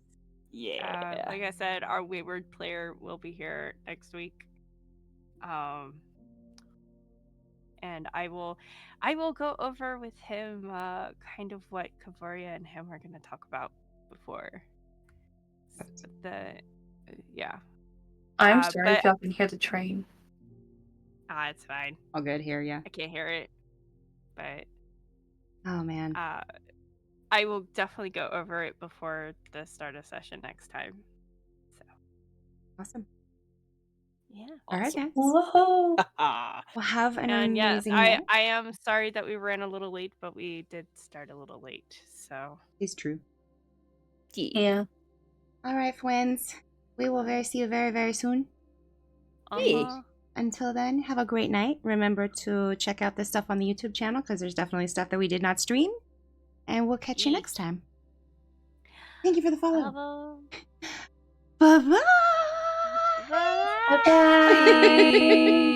S4: Yeah.
S2: Like I said, our wayward player will be here next week. And I will go over with him kind of what Ka'voria and him are going to talk about before yeah.
S3: I'm sorry
S2: but-
S3: if y'all can hear the train.
S2: It's fine.
S1: All good here, yeah.
S2: I can't hear it. But
S1: Oh man.
S2: I will definitely go over it before the start of session next time. So
S1: Awesome.
S2: yeah.
S1: All right, guys.
S3: Whoa!
S1: Well, have an
S2: And yes,
S1: amazing night.
S2: I am sorry that we ran a little late, but we did start a little late. So
S1: It's true.
S3: Yeah.
S1: All right, friends. We will see you very, very soon. Until then, have a great night. Remember to check out the stuff on the YouTube channel because there's definitely stuff that we did not stream. And we'll catch you
S2: Yeet.
S1: next time. Thank you for the follow.
S2: Bye-bye.
S1: Bye-bye.
S2: Bye.
S3: Bye.